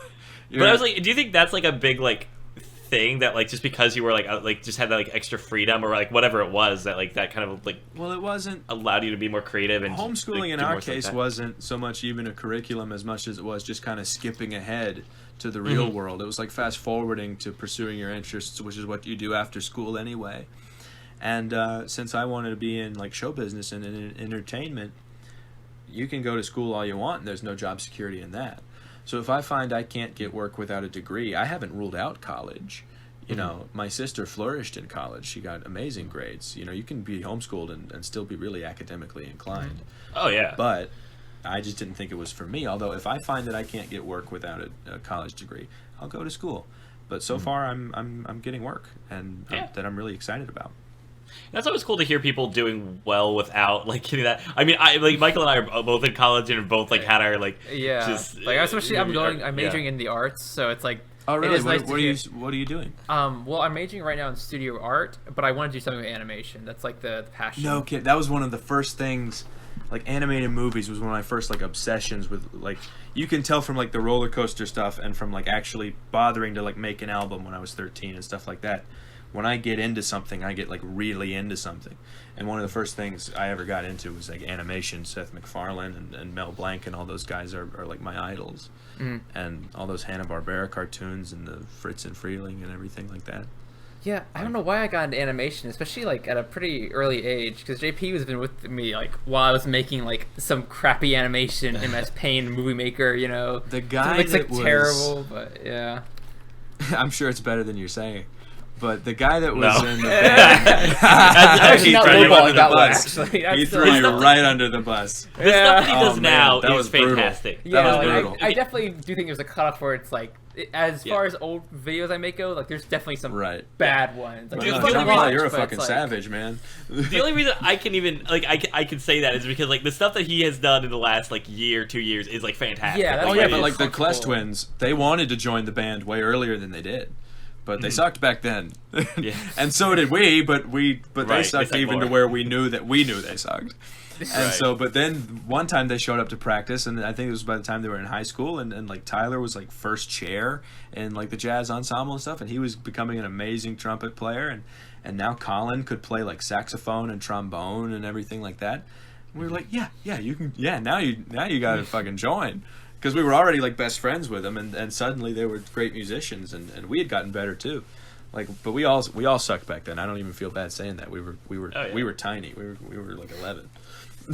Speaker 2: But I was like, do you think that's like a big like thing that like just because you were like just had that like extra freedom or like whatever it was that like that kind of like
Speaker 4: Well, it wasn't.
Speaker 2: allowed you to be more creative and
Speaker 4: Homeschooling
Speaker 2: like,
Speaker 4: in
Speaker 2: do
Speaker 4: our
Speaker 2: more stuff like
Speaker 4: case
Speaker 2: that?
Speaker 4: wasn't so much even a curriculum as much as it was just kind of skipping ahead to the real world. It was like fast forwarding to pursuing your interests, which is what you do after school anyway. And since I wanted to be in like show business and in entertainment, you can go to school all you want and there's no job security in that. So if I find I can't get work without a degree, I haven't ruled out college. You know, my sister flourished in college. She got amazing grades. You know, you can be homeschooled and still be really academically inclined.
Speaker 2: Oh yeah.
Speaker 4: But I just didn't think it was for me. Although if I find that I can't get work without a college degree, I'll go to school. But so far, I'm getting work, and that I'm really excited about.
Speaker 2: That's always cool to hear people doing well without like getting that. I mean, I like Michael and I are both in college and both like had our like just
Speaker 3: like especially I'm majoring in the arts, so it's like.
Speaker 4: Oh really?
Speaker 3: It is nice to hear.
Speaker 4: What are you doing?
Speaker 3: Well, I'm majoring right now in studio art, but I want to do something with animation. That's like the passion.
Speaker 4: No kid, that was one of the first things. Like animated movies was one of my first like obsessions with. Like you can tell from like the roller coaster stuff and from like actually bothering to like make an album when I was 13 and stuff like that. When I get into something, I get like really into something. And one of the first things I ever got into was like animation. Seth MacFarlane and Mel Blanc and all those guys are like my idols. And all those Hanna-Barbera cartoons and the Fritz and Freeling and everything like that.
Speaker 3: Yeah, I don't know why I got into animation, especially like at a pretty early age, because JP has been with me like while I was making like some crappy animation in MS Paint, Movie Maker, you know.
Speaker 4: The guy
Speaker 3: it's
Speaker 4: that
Speaker 3: like
Speaker 4: was
Speaker 3: terrible, but yeah.
Speaker 4: I'm sure it's better than you're saying. But the guy that was
Speaker 2: No.
Speaker 4: in the band,
Speaker 3: Actually, not
Speaker 2: threw you
Speaker 3: lowballing
Speaker 2: under the
Speaker 3: that one,
Speaker 4: bus.
Speaker 3: actually. That's
Speaker 4: he
Speaker 3: still-
Speaker 4: threw you right under the bus.
Speaker 2: the stuff that he does
Speaker 4: Oh, man,
Speaker 2: now
Speaker 4: that
Speaker 2: is
Speaker 4: was brutal.
Speaker 2: fantastic.
Speaker 3: Yeah,
Speaker 4: That was
Speaker 3: like,
Speaker 4: brutal.
Speaker 3: I definitely do think there's a cutoff where it's like, as
Speaker 2: Yeah.
Speaker 3: far as old videos I make go, like there's definitely some
Speaker 4: Right.
Speaker 3: bad ones. Like,
Speaker 2: Dude,
Speaker 3: it's
Speaker 2: the
Speaker 3: fun
Speaker 2: only
Speaker 3: to
Speaker 2: reason-
Speaker 3: watch,
Speaker 4: You're a
Speaker 3: but
Speaker 4: fucking
Speaker 3: it's like-
Speaker 4: savage, man.
Speaker 2: The only reason I can even like I can say that is because like the stuff that he has done in the last like year, 2 years is like fantastic.
Speaker 3: Yeah, that's
Speaker 4: Oh
Speaker 2: Like,
Speaker 4: yeah,
Speaker 2: it
Speaker 4: but
Speaker 2: is-
Speaker 4: like the Kless
Speaker 3: cool.
Speaker 4: twins, they wanted to join the band way earlier than they did, but they sucked back then.
Speaker 2: Yeah.
Speaker 4: And so did we, but they
Speaker 2: Right,
Speaker 4: sucked
Speaker 2: they suck
Speaker 4: even to
Speaker 2: more.
Speaker 4: where we knew they sucked. And
Speaker 2: Right.
Speaker 4: so, but then one time they showed up to practice, and I think it was by the time they were in high school, and like Tyler was like first chair in like the jazz ensemble and stuff, and he was becoming an amazing trumpet player, and now Colin could play like saxophone and trombone and everything like that. And we were like, yeah, you can, now you gotta fucking join. Because we were already like best friends with them, and suddenly they were great musicians, and we had gotten better too. Like, but we all sucked back then. I don't even feel bad saying that. We were
Speaker 2: Oh, yeah.
Speaker 4: we were tiny. We were like 11.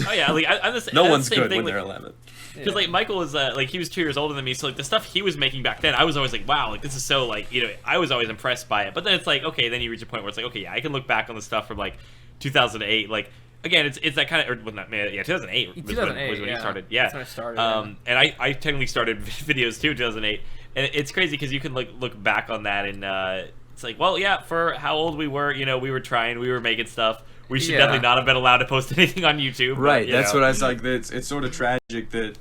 Speaker 2: Oh yeah, like I'm the,
Speaker 4: No
Speaker 2: that's
Speaker 4: one's
Speaker 2: the same
Speaker 4: good
Speaker 2: thing,
Speaker 4: when
Speaker 2: like,
Speaker 4: they're 11.
Speaker 2: Because like Michael was like he was 2 years older than me, so like the stuff he was making back then, I was always like, wow, like this is so like I was always impressed by it. But then it's like, okay, then you reach a point where it's like, okay, yeah, I can look back on the stuff from like 2008, like again, it's that kind of or well, not, yeah, 2008 was when he started, yeah.
Speaker 3: That's when I started.
Speaker 2: And I technically started videos too in 2008, and it's crazy because you can look back on that and it's like, well, yeah, for how old we were, we were trying, we were making stuff. We should definitely not have been allowed to post anything on YouTube.
Speaker 4: Right,
Speaker 2: but,
Speaker 4: that's what I was like. It's sort of tragic that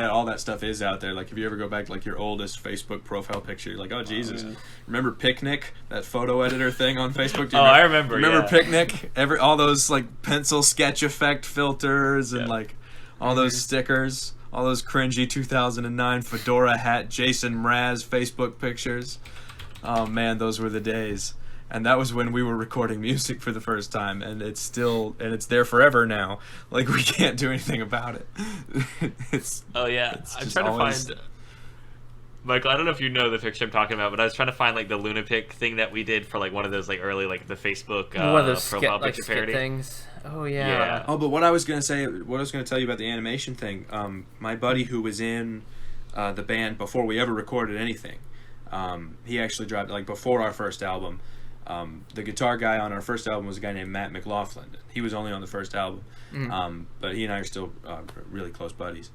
Speaker 4: all that stuff is out there. Like, if you ever go back to like your oldest Facebook profile picture, you're like, oh Jesus, remember Picnic, that photo editor thing on Facebook?
Speaker 2: I remember.
Speaker 4: Remember Picnic? All those like pencil sketch effect filters and like all those stickers, all those cringy 2009 fedora hat Jason Mraz Facebook pictures. Oh man, those were the days. And that was when we were recording music for the first time, and it's there forever now. Like, we can't do anything about it.
Speaker 2: I'm trying to find Michael, I don't know if you know the picture I'm talking about, but I was trying to find like the Lunapic thing that we did for like one of those like early like the Facebook
Speaker 3: one of those
Speaker 2: profile picture parody
Speaker 3: things. Oh yeah.
Speaker 4: Oh, but what I was gonna tell you about the animation thing, my buddy who was in the band before we ever recorded anything, he actually dropped like before our first album. The guitar guy on our first album was a guy named Matt McLaughlin. He was only on the first album, but he and I are still really close buddies.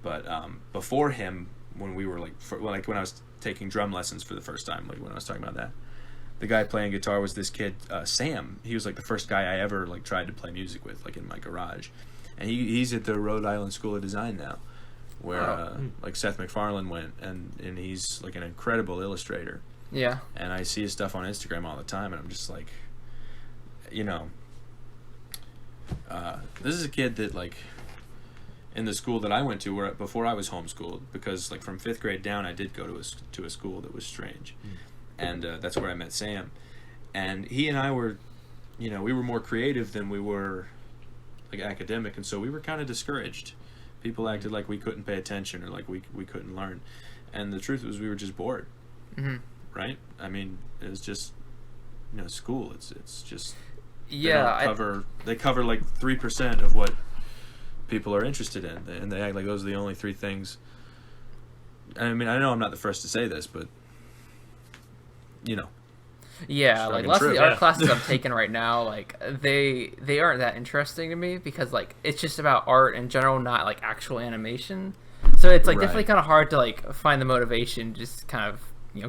Speaker 4: But before him, when we were when I was taking drum lessons for the first time, like when I was talking about that, the guy playing guitar was this kid Sam. He was like the first guy I ever like tried to play music with, like in my garage, and he's at the Rhode Island School of Design now, where like Seth MacFarlane went, and he's like an incredible illustrator.
Speaker 3: Yeah.
Speaker 4: And I see his stuff on Instagram all the time, and I'm just like, this is a kid that like in the school that I went to where before I was homeschooled, because like from 5th grade down I did go to a school that was strange, and that's where I met Sam, and he and I were, we were more creative than we were like academic, and so we were kind of discouraged. People acted like we couldn't pay attention or like we couldn't learn, and the truth was we were just bored.
Speaker 3: Mm-hmm.
Speaker 4: Right? I mean, it's just, school. It's just they cover like 3% of what people are interested in, and they act like those are the only 3 things. I mean, I know I'm not the first to say this, but
Speaker 3: yeah, like lots of the art classes I'm taking right now, like they aren't that interesting to me because like it's just about art in general, not like actual animation. So it's like definitely kind of hard to like find the motivation, just kind of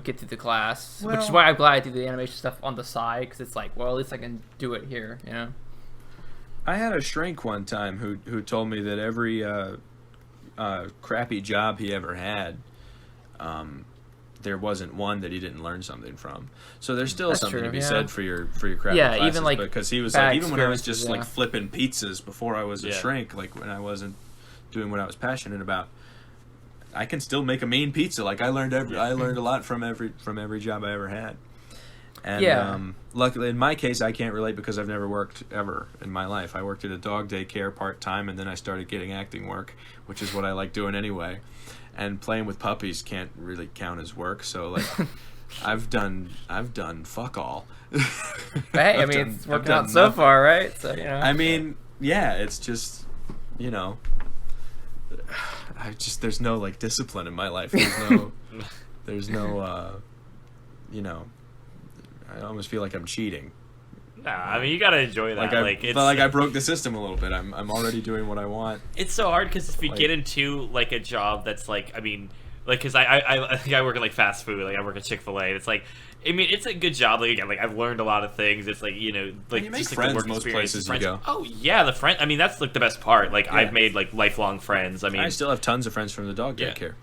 Speaker 3: get through the class, which is why I'm glad I do the animation stuff on the side, because it's like, well, at least I can do it here,
Speaker 4: I had a shrink one time who told me that every crappy job he ever had, there wasn't one that he didn't learn something from. So there's still something to be said for your crappy classes.
Speaker 3: Even like
Speaker 4: because he was like, even when I was just like flipping pizzas before I was a shrink, like when I wasn't doing what I was passionate about, I can still make a mean pizza. Like I learned a lot from every job I ever had. And luckily in my case I can't relate because I've never worked ever in my life. I worked at a dog daycare part-time, and then I started getting acting work, which is what I like doing anyway. And playing with puppies can't really count as work, so like I've done fuck all.
Speaker 3: Hey, I mean, it's working out so far, right? So
Speaker 4: I mean, yeah, it's just there's no like discipline in my life. There's no I almost feel like I'm cheating.
Speaker 2: Nah, I mean you gotta enjoy that.
Speaker 4: I broke the system a little bit. I'm already doing what I want.
Speaker 2: It's so hard because if you get into like a job that's like, I mean, like because I think I work in like fast food. Like I work at Chick-fil-A. It's like, I mean, it's a good job. Like again, like I've learned a lot of things. It's like like
Speaker 4: you make
Speaker 2: just
Speaker 4: friends
Speaker 2: like the work
Speaker 4: most places you go.
Speaker 2: Oh yeah, the friend. I mean, that's like the best part. Like I've made like lifelong friends. I mean,
Speaker 4: I still have tons of friends from the dog daycare.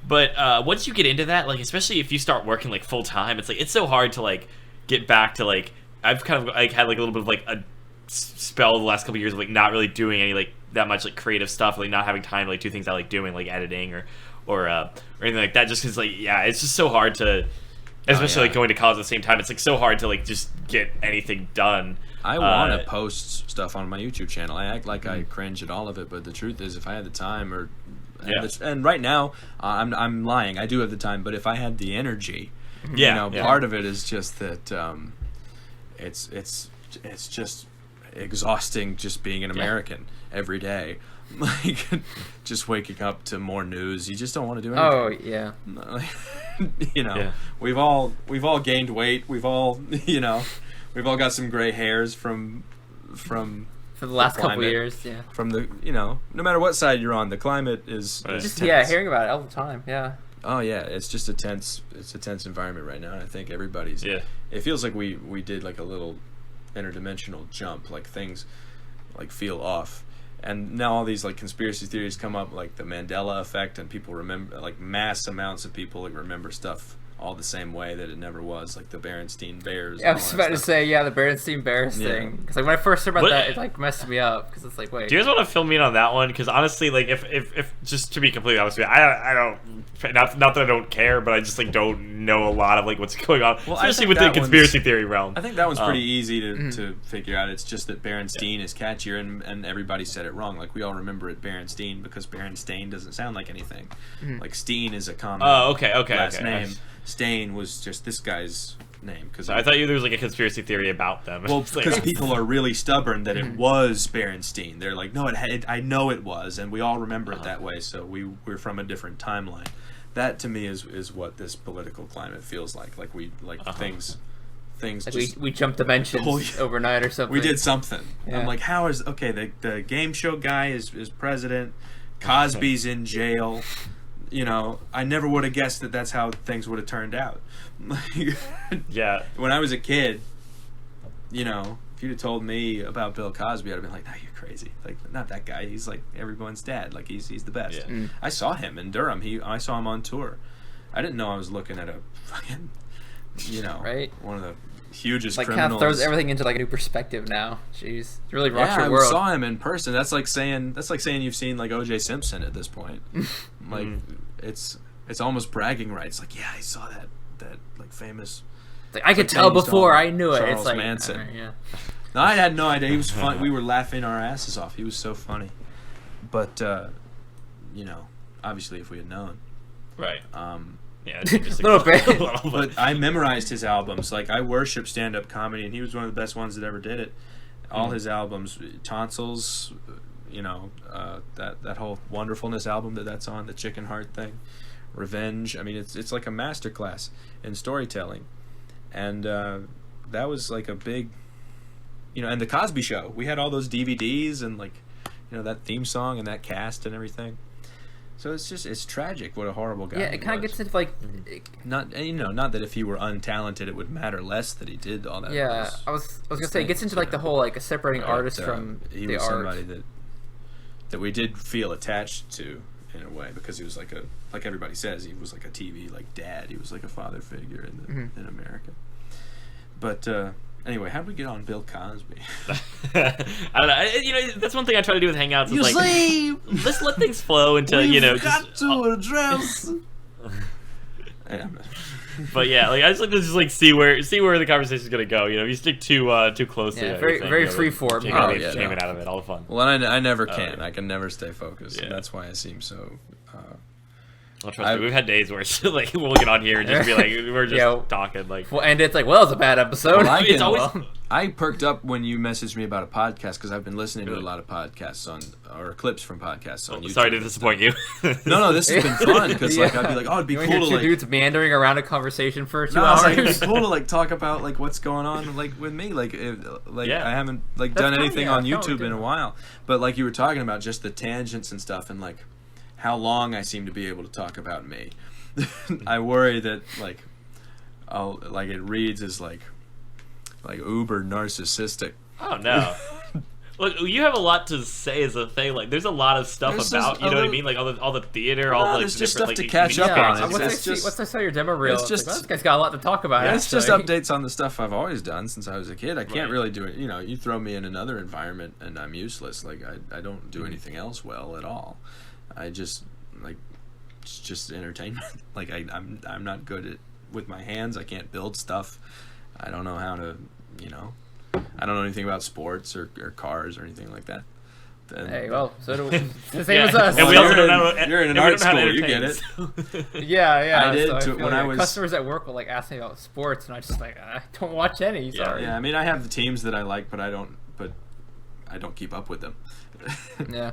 Speaker 2: But once you get into that, like especially if you start working like full time, it's like it's so hard to like get back to like I've kind of like had like a little bit of like a spell the last couple of years of like not really doing any like that much like creative stuff, like not having time to like do things I like doing, like editing or anything like that, just because like it's just so hard to, especially like going to college at the same time, it's like so hard to like just get anything done.
Speaker 4: I want to post stuff on my YouTube channel. I act like I cringe at all of it, but the truth is if I had the time and right now I'm lying, I do have the time, but if I had the energy
Speaker 2: Yeah,
Speaker 4: part of it is just that it's just exhausting just being an American every day. Like, just waking up to more news. You just don't want to do anything.
Speaker 3: Oh, yeah.
Speaker 4: We've all gained weight. We've all got some gray hairs from
Speaker 3: for the last couple years, yeah.
Speaker 4: From the, no matter what side you're on, the climate is
Speaker 3: just
Speaker 4: tense.
Speaker 3: hearing about it all the time, yeah.
Speaker 4: Oh yeah, it's just a tense environment right now, and I think everybody's.
Speaker 2: Yeah.
Speaker 4: It feels like we did like a little interdimensional jump, like things like feel off, and now all these like conspiracy theories come up, like the Mandela Effect, and people remember, like mass amounts of people like remember stuff all the same way that it never was, like the Berenstain Bears.
Speaker 3: Yeah, I was about to say, the Berenstain Bears thing. Because like when I first heard about that, it like messed me up. Because it's like, wait.
Speaker 2: Do you guys want to fill me in on that one? Because honestly, like if just to be completely honest with you, I don't. Not that I don't care, but I just like don't know a lot of like what's going on, especially with the conspiracy theory realm.
Speaker 4: I think that one's pretty easy to figure out. It's just that Berenstain is catchier, and everybody said it wrong. Like we all remember it Berenstain because Berenstain doesn't sound like anything. Like Steen is a common last name. Stain was just this guy's name. Cause
Speaker 2: I thought there was like a conspiracy theory about them.
Speaker 4: Well, because people are really stubborn that it was Berenstain. They're like, no, I know it was, and we all remember it that way. So we're from a different timeline. That to me is what this political climate feels like. Like things. Like just,
Speaker 3: we jumped dimensions overnight or something.
Speaker 4: We did something.
Speaker 3: Yeah.
Speaker 4: I'm like, how is the game show guy is president, Cosby's in jail. I never would have guessed that that's how things would have turned out.
Speaker 2: Yeah.
Speaker 4: When I was a kid, if you'd have told me about Bill Cosby, I'd have been like, no, you're crazy. Like, not that guy. He's like everyone's dad. Like, he's the best.
Speaker 2: Yeah.
Speaker 4: I saw him in Durham. I saw him on tour. I didn't know I was looking at a fucking,
Speaker 3: right?
Speaker 4: one of the hugest
Speaker 3: like
Speaker 4: criminals.
Speaker 3: Kind of throws everything into like a new perspective now. Jeez, it really rocks your world.
Speaker 4: I saw him in person. That's like saying you've seen like O.J. Simpson at this point. Like it's almost bragging rights. Like, yeah, I saw that like famous.
Speaker 3: Like, I could tell before I knew it.
Speaker 4: Charles
Speaker 3: it's like
Speaker 4: Manson.
Speaker 3: Yeah.
Speaker 4: No, I had no idea. He was fun. We were laughing our asses off. He was so funny. But obviously, if we had known,
Speaker 2: right? Yeah,
Speaker 3: just a little bit.
Speaker 4: But I memorized his albums. Like, I worship stand-up comedy, and he was one of the best ones that ever did it. All his albums, Tonsils, that whole Wonderfulness album that's on, the Chicken Heart thing, Revenge. I mean, it's like a masterclass in storytelling, and that was like a big, and the Cosby Show. We had all those DVDs and like, that theme song and that cast and everything. So it's tragic what a horrible guy.
Speaker 3: Yeah, it kind of gets into like
Speaker 4: not that if he were untalented it would matter less that he did all that.
Speaker 3: Yeah, I was gonna say it gets into like the whole like separating artists from
Speaker 4: he
Speaker 3: the
Speaker 4: was
Speaker 3: art.
Speaker 4: Somebody that we did feel attached to in a way because he was like everybody says, he was like a TV like dad. He was like a father figure in America. But anyway, how did we get on Bill Cosby?
Speaker 2: I don't know. That's one thing I try to do with Hangouts. Is like, let's let things flow until
Speaker 4: got to address.
Speaker 2: But yeah, like I just like to see where the conversation is gonna go. You stick too closely.
Speaker 3: Yeah, very free form.
Speaker 2: Take out of it, all the fun.
Speaker 4: Well, I never can. I can never stay focused. Yeah. And that's why I seem so.
Speaker 2: Well, trust me, we've had days where it's like we'll get on here and just be like we're just talking like.
Speaker 3: Well, and it's like, well, it's a bad episode.
Speaker 4: Well, I perked up when you messaged me about a podcast because I've been listening to a lot of podcasts or clips from podcasts on YouTube.
Speaker 2: Sorry to disappoint you.
Speaker 4: No, this has been fun because like I'd be like, oh, it'd be cool to like
Speaker 3: dudes meandering around a conversation for 2 hours.
Speaker 4: Like, it'd be cool to like talk about like what's going on like with me I haven't like done anything on YouTube in a while, but like you were talking about just the tangents and stuff and like how long I seem to be able to talk about me. I worry that like it reads as like uber narcissistic.
Speaker 2: Oh no. Look, you have a lot to say as a thing. Like, there's a lot of stuff about, what I mean? Like, all the theater, all the
Speaker 4: there's just
Speaker 2: different,
Speaker 4: stuff to catch up on.
Speaker 3: What's I say your demo reel? It's just, this guy's got a lot to talk about.
Speaker 4: Yeah, it's just updates on the stuff I've always done since I was a kid. I can't really do it. You throw me in another environment and I'm useless. Like, I don't do anything else well at all. I just, like, it's just entertainment. Like, I'm not good at, with my hands. I can't build stuff. I don't know how to, I don't know anything about sports or cars or anything like that.
Speaker 3: Hey, well, so do we. The same as us.
Speaker 2: And we also don't know.
Speaker 4: You're in an art school. You get it.
Speaker 3: Yeah.
Speaker 4: I did
Speaker 3: so
Speaker 4: when I was.
Speaker 3: Customers at work will like ask me about sports, and I just like I don't watch any. Sorry.
Speaker 4: Yeah. I mean, I have the teams that I like, but I don't keep up with them.
Speaker 3: Yeah.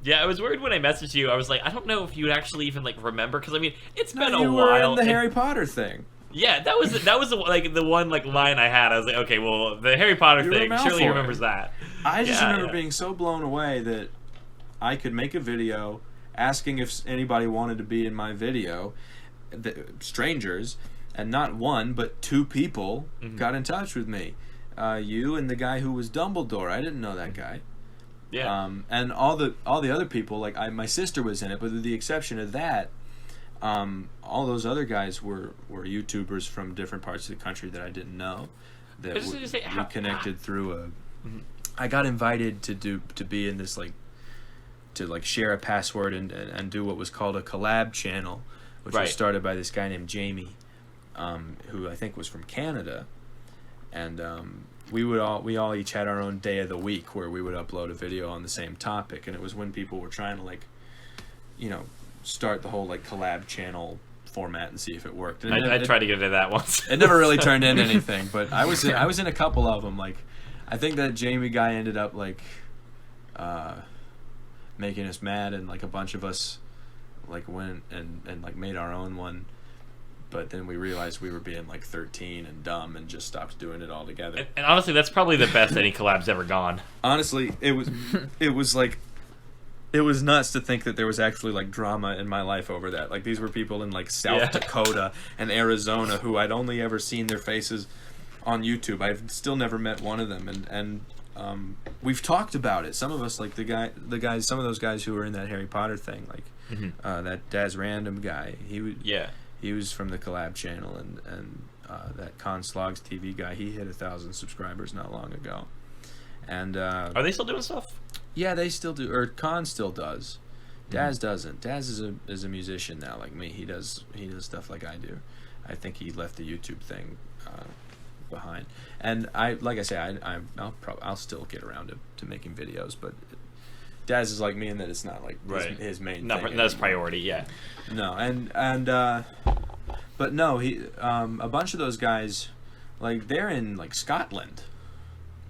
Speaker 2: Yeah, I was worried when I messaged you. I was like, I don't know if you would actually even like remember, because I mean, it's been a
Speaker 4: you
Speaker 2: while.
Speaker 4: were in the Harry Potter thing.
Speaker 2: Yeah, that was like the one like line I had. I was like, okay, well, the Harry Potter thing. Surely he remembers that.
Speaker 4: I just remember being so blown away that I could make a video asking if anybody wanted to be in my video, strangers, and not one but two people got in touch with me. You and the guy who was Dumbledore. I didn't know that guy.
Speaker 2: Yeah.
Speaker 4: And all the other people, like my sister was in it, but with the exception of that, all those other guys were YouTubers from different parts of the country that I didn't know. That we connected through a. I got invited to be in this to share a password and do what was called a collab channel, which was started by this guy named Jamie, who I think was from Canada, and we all each had our own day of the week where we would upload a video on the same topic, and it was when people were trying to start the whole collab channel format and see if it worked. And
Speaker 2: I tried to get into that once.
Speaker 4: It never really turned into anything, but I was in a couple of them. I think that Jamie guy ended up making us mad, and a bunch of us went and made our own one. But then we realized we were being 13 and dumb and just stopped doing it altogether.
Speaker 2: And honestly, that's probably the best any collab's ever gone.
Speaker 4: Honestly, it was nuts to think that there was actually drama in my life over that. These were people in South Dakota and Arizona who I'd only ever seen their faces on YouTube. I've still never met one of them, and we've talked about it. Some of us, some of those guys who were in that Harry Potter thing, that Daz Random guy. He was from the Collab channel, and that Con Slogs TV guy. He hit 1,000 subscribers not long ago. And
Speaker 2: are they still doing stuff?
Speaker 4: Yeah, they still do. Or Con still does. Daz doesn't. Daz is a musician now, like me. He does stuff like I do. I think he left the YouTube thing behind. And I'll still get around to making videos, but Daz is like me in that it's not his main thing.
Speaker 2: That's priority, yeah.
Speaker 4: No, but no, he a bunch of those guys, they're in Scotland,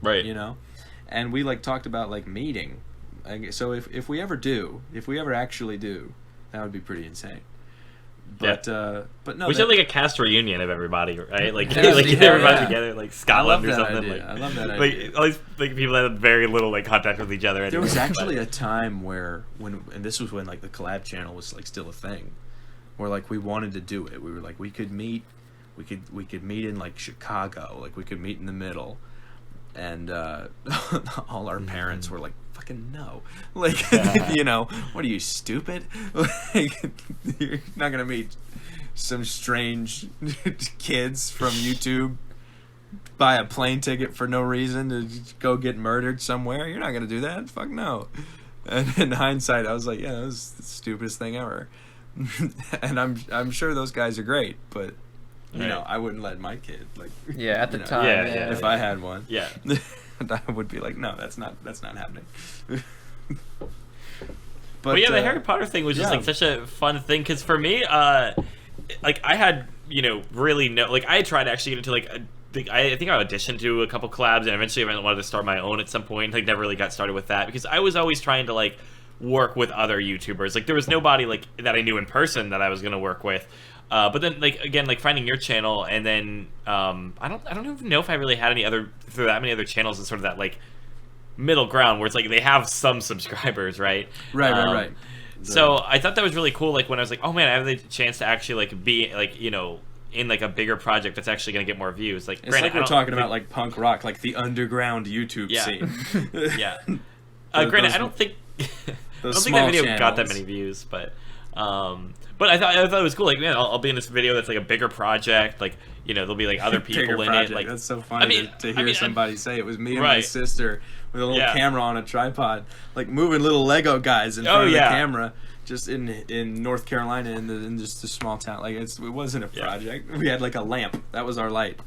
Speaker 2: right?
Speaker 4: And we talked about meeting. So if we ever actually do, that would be pretty insane. But but no,
Speaker 2: we should have a cast reunion of everybody, right? Get everybody together, Scotland or something.
Speaker 4: Idea. I love that idea.
Speaker 2: All these people that had very little contact with each other. Anyway.
Speaker 4: There was actually a time and this was when the Collab channel was still a thing, where we wanted to do it. We were we could meet in Chicago, we could meet in the middle, and all our parents were fucking no, what are you, stupid? You're not gonna meet some strange kids from YouTube, buy a plane ticket for no reason to go get murdered somewhere. You're not gonna do that. Fuck no. And in hindsight, I was like, yeah, that was the stupidest thing ever. And I'm sure those guys are great, but I wouldn't let my kid
Speaker 3: at the time.
Speaker 4: If I had one.
Speaker 2: Yeah.
Speaker 4: I would be no, that's not happening.
Speaker 2: But yeah, the Harry Potter thing was just such a fun thing, because for me, I had really I had tried to actually get into I think I auditioned to a couple collabs, and eventually I wanted to start my own at some point. Never really got started with that, because I was always trying to work with other YouTubers. There was nobody that I knew in person that I was gonna work with. But then again, finding your channel, and then I don't even know if I really had that many other channels in sort of that middle ground where it's they have some subscribers, right?
Speaker 4: Right.
Speaker 2: So I thought that was really cool. When I was oh man, I have the chance to actually be in a bigger project that's actually going to get more views.
Speaker 4: It's we're talking about punk rock, the underground YouTube scene.
Speaker 2: Yeah. Granted, I don't think that video got that many views, but I thought it was cool. Man, I'll be in this video that's a bigger project. There'll be other people in it.
Speaker 4: That's so funny to hear somebody say it was me and my sister with a little camera on a tripod, moving little Lego guys in front of the camera, just in North Carolina in just a small town. It wasn't a project. We had a lamp. That was our light.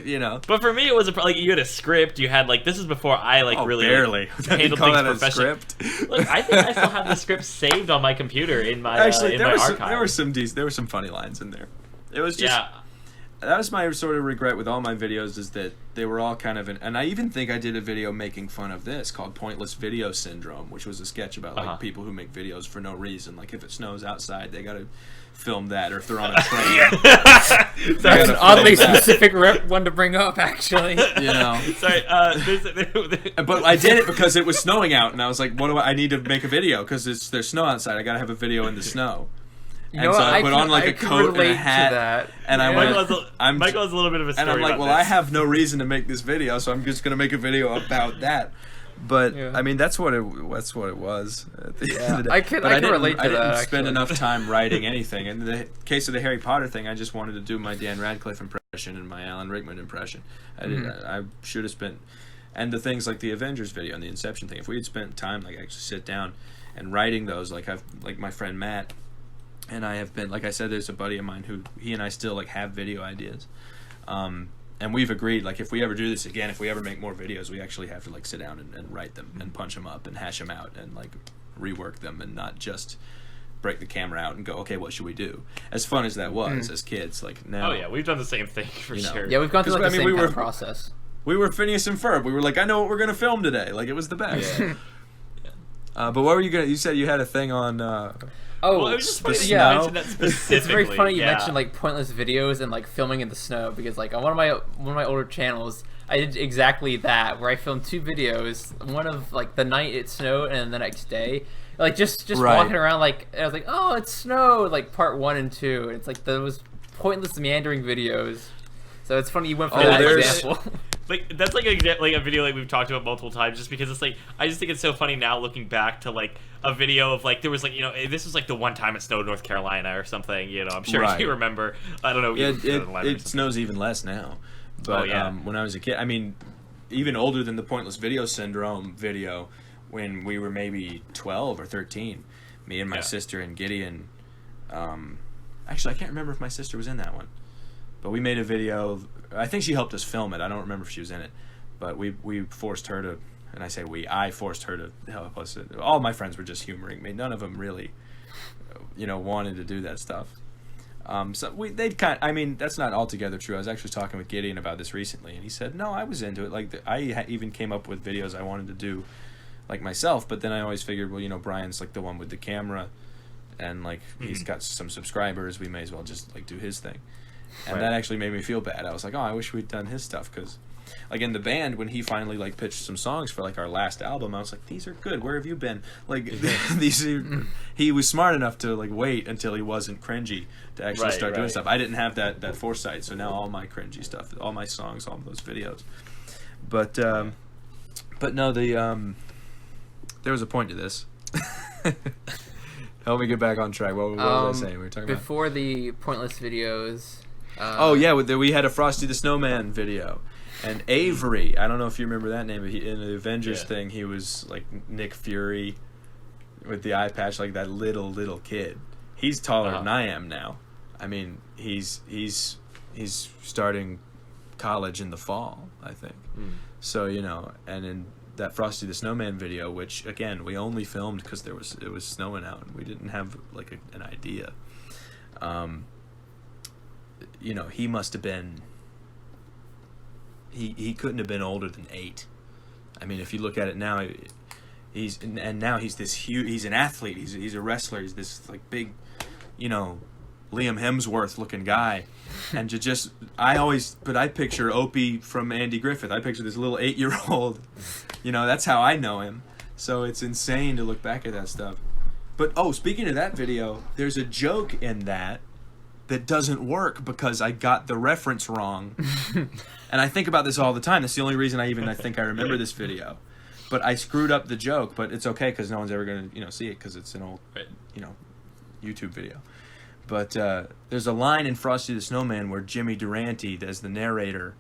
Speaker 4: you know.
Speaker 2: But for me, it was like you had a script. You had like this is before I like really
Speaker 4: barely
Speaker 2: handled things professionally. Look, I think I still have the script saved on my computer in my
Speaker 4: actually
Speaker 2: in my archive.
Speaker 4: There were some funny lines in there. It was just that was my sort of regret with all my videos, is that they were all kind of and I even think I did a video making fun of this called Pointless Video Syndrome, which was a sketch about like people who make videos for no reason. Like if it snows outside, they gotta film that, or if they're on a train.
Speaker 3: That's an oddly specific one to bring up, actually.
Speaker 4: You know.
Speaker 2: Sorry,
Speaker 4: but I did it because it was snowing out, and I was like, "What do I need to make a video because there's snow outside. I gotta have a video in the snow."
Speaker 3: You know, so
Speaker 4: I put on like a coat and a hat, and I went.
Speaker 2: Michael has a little bit of a story.
Speaker 4: And I'm like, well, I have no reason to make this video, so I'm just gonna make a video about that. But I mean, that's what it was. At the end of the day.
Speaker 3: I can relate to that.
Speaker 4: I didn't spend enough time writing anything. In the case of the Harry Potter thing, I just wanted to do my Dan Radcliffe impression and my Alan Rickman impression. I should have spent, and the things like the Avengers video and the Inception thing. If we had spent time, like actually sit down and writing those, like my friend Matt and I have been, like I said, there's a buddy of mine who he and I still like have video ideas. And we've agreed, like, if we ever do this again, if we ever make more videos, we actually have to, like, sit down and write them and punch them up and hash them out and, like, rework them and not just break the camera out and go, okay, what should we do? As fun as that was as kids, like, now...
Speaker 2: Oh, yeah, we've done the same thing, for sure.
Speaker 3: Yeah, we've gone through, like, the same kind of process.
Speaker 4: We were Phineas and Ferb. We were like, I know what we're going to film today. Like, it was the best.
Speaker 2: Yeah.
Speaker 4: But what were you going to... You said you had a thing on...
Speaker 2: Well, it was just funny that you mentioned that specifically.
Speaker 3: It's very funny you mentioned like pointless videos and like filming in the snow, because like on one of my older channels, I did exactly that, where I filmed 2 videos, one of like the night it snowed and the next day, like just walking around, like I was like, oh, it snowed, like part 1 and 2, and it's like those pointless meandering videos. So it's funny you went for that example.
Speaker 2: Like that's like a video like we've talked about multiple times, just because it's like I just think it's so funny now looking back to like a video of like there was like, you know, this was like the one time it snowed in North Carolina or something, you know, I'm sure you remember. I don't know.
Speaker 4: Yeah, it snows even less now. But when I was a kid, I mean, even older than the Pointless Video Syndrome video, when we were maybe 12 or 13, me and my sister and Gideon, actually I can't remember if my sister was in that one. But we made a video. I think she helped us film it. I don't remember if she was in it. But we forced her to, and I say I forced her to help us. All my friends were just humoring me. None of them really, you know, wanted to do that stuff. So I mean, that's not altogether true. I was actually talking with Gideon about this recently, and he said, no, I was into it. Like, I even came up with videos I wanted to do, like, myself. But then I always figured, well, you know, Brian's, like, the one with the camera, and, like, he's got some subscribers. We may as well just, like, do his thing. And that actually made me feel bad. I was like, oh, I wish we'd done his stuff, because, like, in the band, when he finally, like, pitched some songs for, like, our last album, I was like, these are good. Where have you been? Like, he was smart enough to, like, wait until he wasn't cringy to actually start doing stuff. I didn't have that foresight, so now all my cringy stuff, all my songs, all those videos. But no, there was a point to this. Help me get back on track. What was I saying? We were talking
Speaker 3: before the pointless videos.
Speaker 4: We had a Frosty the Snowman video, and Avery. I don't know if you remember that name, but in the Avengers thing, he was like Nick Fury with the eye patch, like that little kid. He's taller than I am now. I mean, he's starting college in the fall, I think. So, you know, and in that Frosty the Snowman video, which again we only filmed because it was snowing out and we didn't have like an idea. You know, he must have been. He couldn't have been older than 8. I mean, if you look at it now, now he's this huge. He's an athlete. He's a wrestler. He's this like big, you know, Liam Hemsworth looking guy. And I picture Opie from Andy Griffith. I picture this little 8-year-old. You know, that's how I know him. So it's insane to look back at that stuff. But, speaking of that video, there's a joke in that doesn't work because I got the reference wrong. And I think about this all the time. That's the only reason I think I remember this video. But I screwed up the joke, but it's okay because no one's ever going to, see it because it's an old, YouTube video. But there's a line in Frosty the Snowman where Jimmy Durante, as the narrator,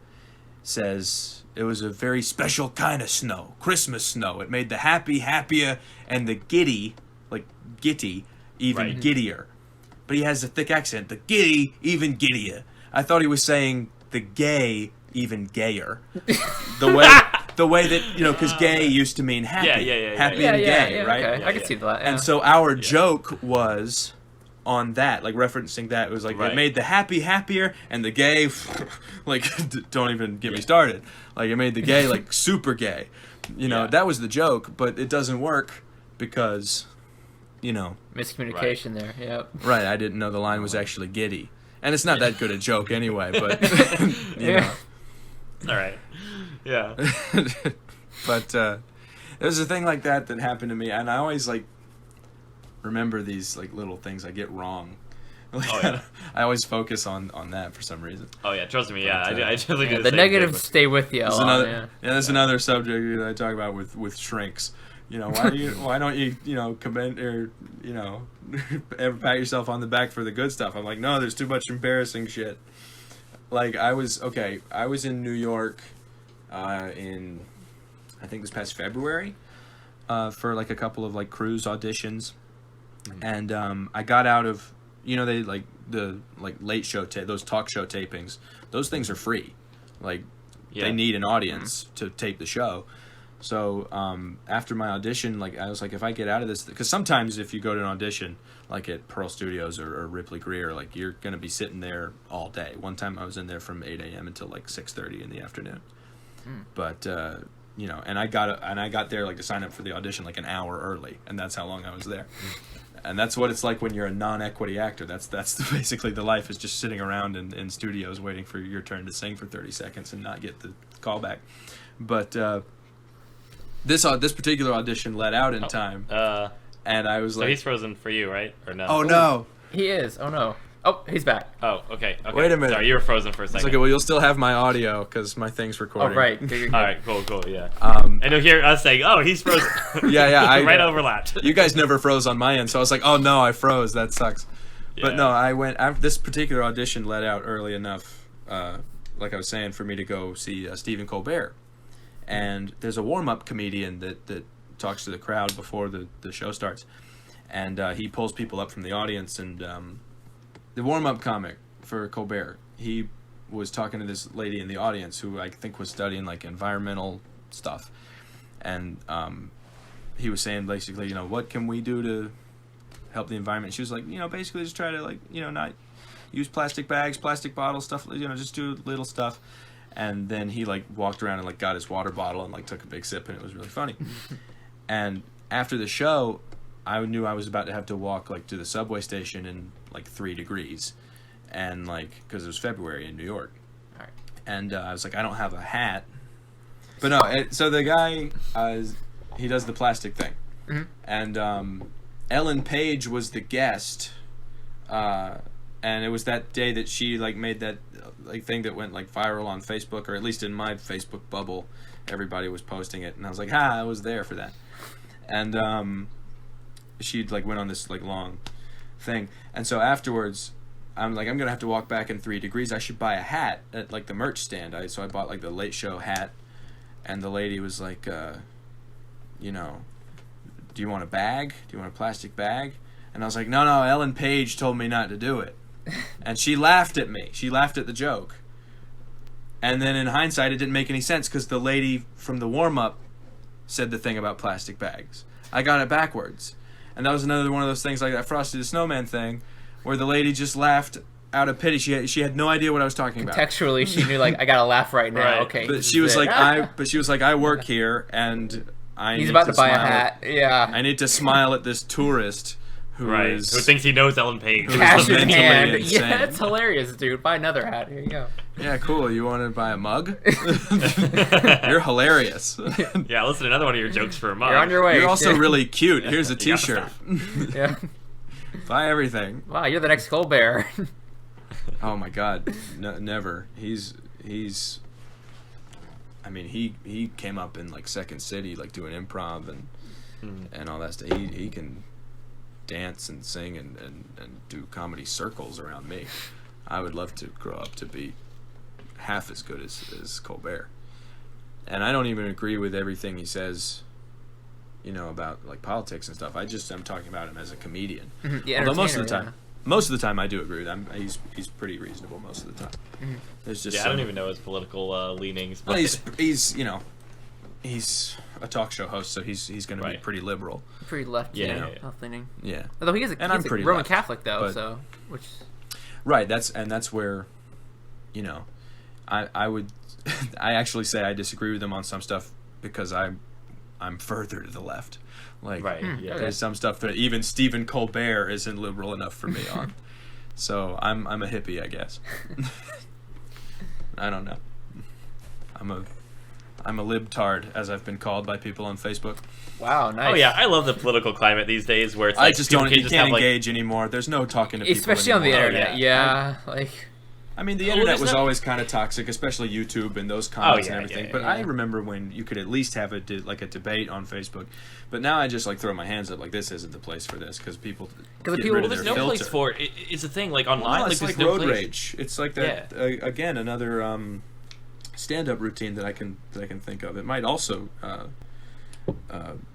Speaker 4: says, it was a very special kind of snow, Christmas snow. It made the happy happier and the giddy, like giddy, even giddier. But he has a thick accent, the giddy even giddier. I thought he was saying the gay even gayer. The way that, you know, because gay used to mean happy. Happy and gay, right?
Speaker 3: Okay. I can see that.
Speaker 4: And so our joke was on that, like referencing that. It was like it made the happy happier and the gay, like, don't even get me started. Like, it made the gay like super gay. You know, that was the joke, but it doesn't work because, you know,
Speaker 3: miscommunication there. Yep.
Speaker 4: Right, I didn't know the line was actually giddy. And it's not that good a joke anyway, but you know.
Speaker 2: All right. Yeah.
Speaker 4: But there's a thing like that happened to me, and I always like remember these like little things I get wrong. I always focus on that for some reason.
Speaker 2: Oh yeah, trust me. Yeah, I totally do
Speaker 3: the negatives stay with you.
Speaker 4: That's another subject that I talk about with shrinks. You know, why don't you commend or ever pat yourself on the back for the good stuff? I'm like, no, there's too much embarrassing shit. Like I was in New York in I think this past February for like a couple of like cruise auditions, and I got out of they like the like late show those talk show tapings. Those things are free, like they need an audience to tape the show. So after my audition, like I was like, if I get out of this, because sometimes if you go to an audition, like at Pearl Studios or Ripley Greer, like you're gonna be sitting there all day. One time I was in there from 8 a.m. until like 6:30 in the afternoon. But and I got there like to sign up for the audition like an hour early, and that's how long I was there. And that's what it's like when you're a non-equity actor. That's basically the life, is just sitting around in studios waiting for your turn to sing for 30 seconds and not get the call back. But this particular audition let out in time, and I was
Speaker 2: so he's frozen for you, right? Or no?
Speaker 4: Oh no,
Speaker 3: he is. Oh no. Oh, he's back.
Speaker 2: Oh, okay.
Speaker 4: Wait a minute.
Speaker 2: Sorry, you were frozen for a second.
Speaker 4: It's okay. Well, you'll still have my audio because my thing's recording.
Speaker 3: Oh, right.
Speaker 2: All right. Cool. Yeah. And you'll hear us saying, "Oh, he's frozen."
Speaker 4: Yeah.
Speaker 2: Right overlapped.
Speaker 4: You guys never froze on my end, so I was like, "Oh no, I froze. That sucks." Yeah. But no, I went. This particular audition let out early enough, like I was saying, for me to go see Stephen Colbert. And there's a warm-up comedian that talks to the crowd before the show starts, and he pulls people up from the audience. And the warm-up comic for Colbert, he was talking to this lady in the audience who I think was studying like environmental stuff, and he was saying basically, what can we do to help the environment? She was like, basically just try to like, not use plastic bags, plastic bottles, stuff, just do little stuff. And then he like walked around and like got his water bottle and like took a big sip, and it was really funny. And after the show, I knew I was about to have to walk like to the subway station in like 3 degrees, and like because it was February in New York.
Speaker 3: All right.
Speaker 4: And I was like, I don't have a hat. But no, so the guy, he does the plastic thing, and Ellen Page was the guest, and it was that day that she like made that like thing that went like viral on Facebook, or at least in my Facebook bubble, everybody was posting it, and I was like, I was there for that. And she like went on this like long thing, and so afterwards I'm like, I'm gonna have to walk back in 3 degrees. I should buy a hat at like the merch stand. So I bought like the Late Show hat, and the lady was like, do you want a bag? Do you want a plastic bag? And I was like, no, Ellen Page told me not to do it. And she laughed at me. She laughed at the joke. And then in hindsight, it didn't make any sense because the lady from the warm-up said the thing about plastic bags. I got it backwards. And that was another one of those things like that Frosty the Snowman thing where the lady just laughed out of pity. She had no idea what I was talking about.
Speaker 3: Contextually, she knew like, I gotta laugh right now.
Speaker 2: Right.
Speaker 3: Okay.
Speaker 4: But she was like, I work here and
Speaker 3: he's about to buy a hat. Yeah.
Speaker 4: I need to smile at this tourist who
Speaker 2: thinks he knows Ellen Page.
Speaker 3: Cash in hand.
Speaker 4: Insane.
Speaker 3: Yeah, that's hilarious, dude. Buy another hat. Here you go.
Speaker 4: Yeah, cool. You want to buy a mug? You're hilarious.
Speaker 2: Yeah, listen to another one of your jokes for a mug.
Speaker 3: You're on your way.
Speaker 4: You're also really cute. Here's a t-shirt.
Speaker 3: Yeah.
Speaker 4: Buy everything.
Speaker 3: Wow, you're the next Colbert.
Speaker 4: Oh my God, no, never. He's. I mean, he came up in like Second City, like doing improv and all that stuff. He can dance and sing and do comedy circles around me. I would love to grow up to be half as good as Colbert. And I don't even agree with everything he says, about like politics and stuff. I'm talking about him as a comedian.
Speaker 3: Yeah,
Speaker 4: although most of the time, most of the time I do agree with him. He's pretty reasonable most of the time.
Speaker 3: Mm-hmm.
Speaker 4: There's just
Speaker 2: I don't even know his political leanings. But
Speaker 4: well, he's he's a talk show host, so he's going to be pretty liberal.
Speaker 3: Pretty left, left leaning.
Speaker 4: Yeah.
Speaker 3: Although he's a
Speaker 4: pretty
Speaker 3: Roman
Speaker 4: left,
Speaker 3: Catholic though,
Speaker 4: but,
Speaker 3: so which.
Speaker 4: Right. That's where, I would, I actually say I disagree with him on some stuff because I'm further to the left. Like, there's some stuff that even Stephen Colbert isn't liberal enough for me on. So I'm a hippie, I guess. I don't know. I'm a libtard, as I've been called by people on Facebook.
Speaker 3: Wow, nice.
Speaker 2: Oh yeah, I love the political climate these days where it's like
Speaker 4: I just don't. You can't engage anymore. There's no talking to people
Speaker 3: especially
Speaker 4: anymore.
Speaker 3: on the internet. Like.
Speaker 4: I mean, the internet was always kind of toxic, especially YouTube and those comments and everything. But I remember when you could at least have a debate on Facebook. But now I just like throw my hands up, like this isn't the place for this because people.
Speaker 2: There's no place for it. It's a thing like online.
Speaker 4: Well, it's like road rage. It's like that again. Another stand-up routine that I can think of. It might also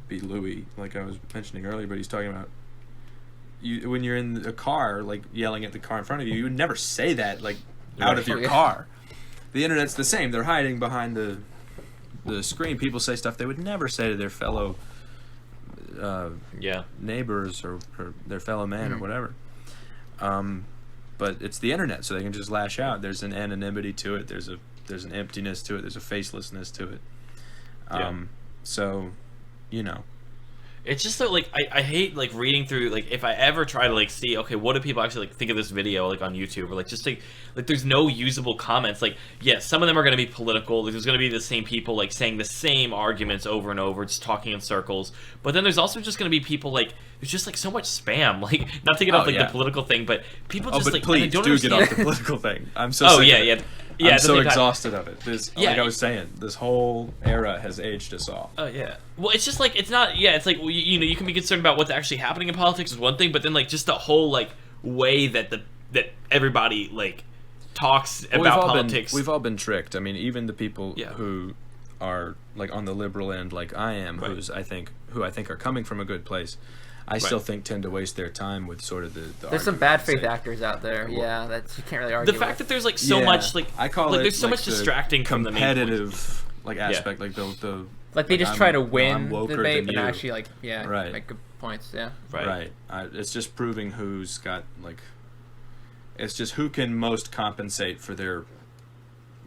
Speaker 4: be Louis, like I was mentioning earlier, but he's talking about. When you're in a car, like yelling at the car in front of you, you would never say that like out of your car. The internet's the same. They're hiding behind the screen. People say stuff they would never say to their fellow neighbors or their fellow man or whatever. But it's the internet, so they can just lash out. There's an anonymity to it. There's an emptiness to it. There's a facelessness to it. So,
Speaker 2: It's just that, like, I hate, like, reading through, like, if I ever try to, like, see, okay, what do people actually, like, think of this video, like, on YouTube, or, like, just, like, there's no usable comments. Like, yes, some of them are going to be political. There's going to be the same people, like, saying the same arguments over and over, just talking in circles. But then there's also just going to be people, like, there's just, like, so much spam. Like, not to get off, like, the political thing, but people just, like,
Speaker 4: please
Speaker 2: don't
Speaker 4: do
Speaker 2: understand.
Speaker 4: get off the political thing. I'm so sick of it. I'm so exhausted of it. Like I was saying, this whole era has aged us all.
Speaker 2: Oh, yeah. Well, it's just, like, it's not, it's like, you can be concerned about what's actually happening in politics is one thing, but then, like, just the whole, like, way that that everybody, like, talks about politics.
Speaker 4: We've all been tricked. I mean, even the people who are, like, on the liberal end, like I am, who I think are coming from a good place, I still think tend to waste their time with sort of the
Speaker 3: there's some bad faith actors out there, that you can't really argue
Speaker 2: the fact that there's like so much like
Speaker 4: I call
Speaker 2: like
Speaker 4: it
Speaker 2: there's so
Speaker 4: like
Speaker 2: much distracting from the
Speaker 4: competitive like aspect, like the
Speaker 3: like they just try to win the
Speaker 4: woker
Speaker 3: debate,
Speaker 4: than
Speaker 3: but
Speaker 4: you.
Speaker 3: actually make good points,
Speaker 4: right. It's just proving who's got like it's just who can most compensate for their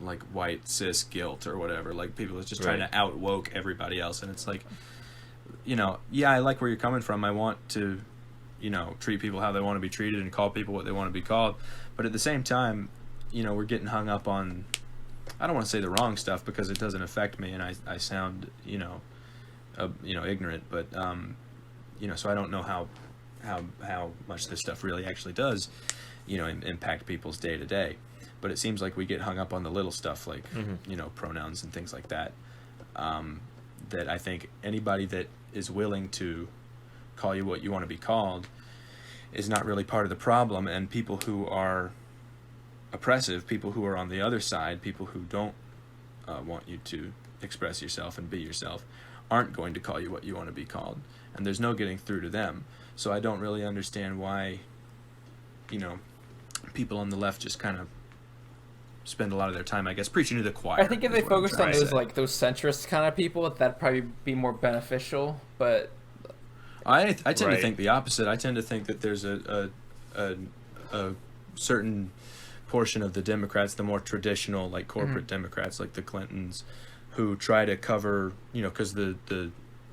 Speaker 4: like white cis guilt or whatever. Like people are just trying to out woke everybody else, and it's like. I like where you're coming from. I want to, treat people how they want to be treated and call people what they want to be called. But at the same time, we're getting hung up on, I don't want to say the wrong stuff because it doesn't affect me and I sound, ignorant. But, so I don't know how much this stuff really actually does, impact people's day to day. But it seems like we get hung up on the little stuff like, pronouns and things like that. That I think anybody that is willing to call you what you want to be called is not really part of the problem, and people who are oppressive, people who are on the other side, people who don't want you to express yourself and be yourself, aren't going to call you what you want to be called, and there's no getting through to them. So I don't really understand why, people on the left just kind of spend a lot of their time, I guess, preaching to the choir.
Speaker 3: I think if they focused on those centrist kind of people, that'd probably be more beneficial. But
Speaker 4: I tend to think the opposite. I tend to think that there's a certain portion of the Democrats, the more traditional, like corporate Democrats, like the Clintons, who try to cover, because the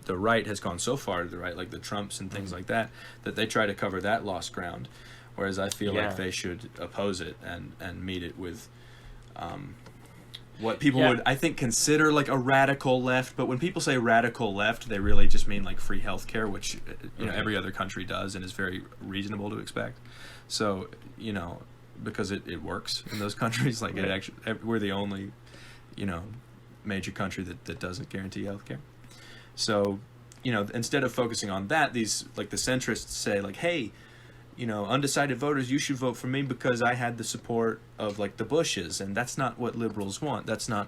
Speaker 4: right has gone so far to the right, like the Trumps and things like that they try to cover that lost ground. Whereas I feel like they should oppose it and meet it with what people would, I think, consider like a radical left. But when people say radical left, they really just mean like free healthcare, which every other country does and is very reasonable to expect. So because it works in those countries, like it actually, we're the only major country that doesn't guarantee healthcare. So instead of focusing on that, these like the centrists say like, hey, undecided voters, you should vote for me because I had the support of like the Bushes, and that's not what liberals want. That's not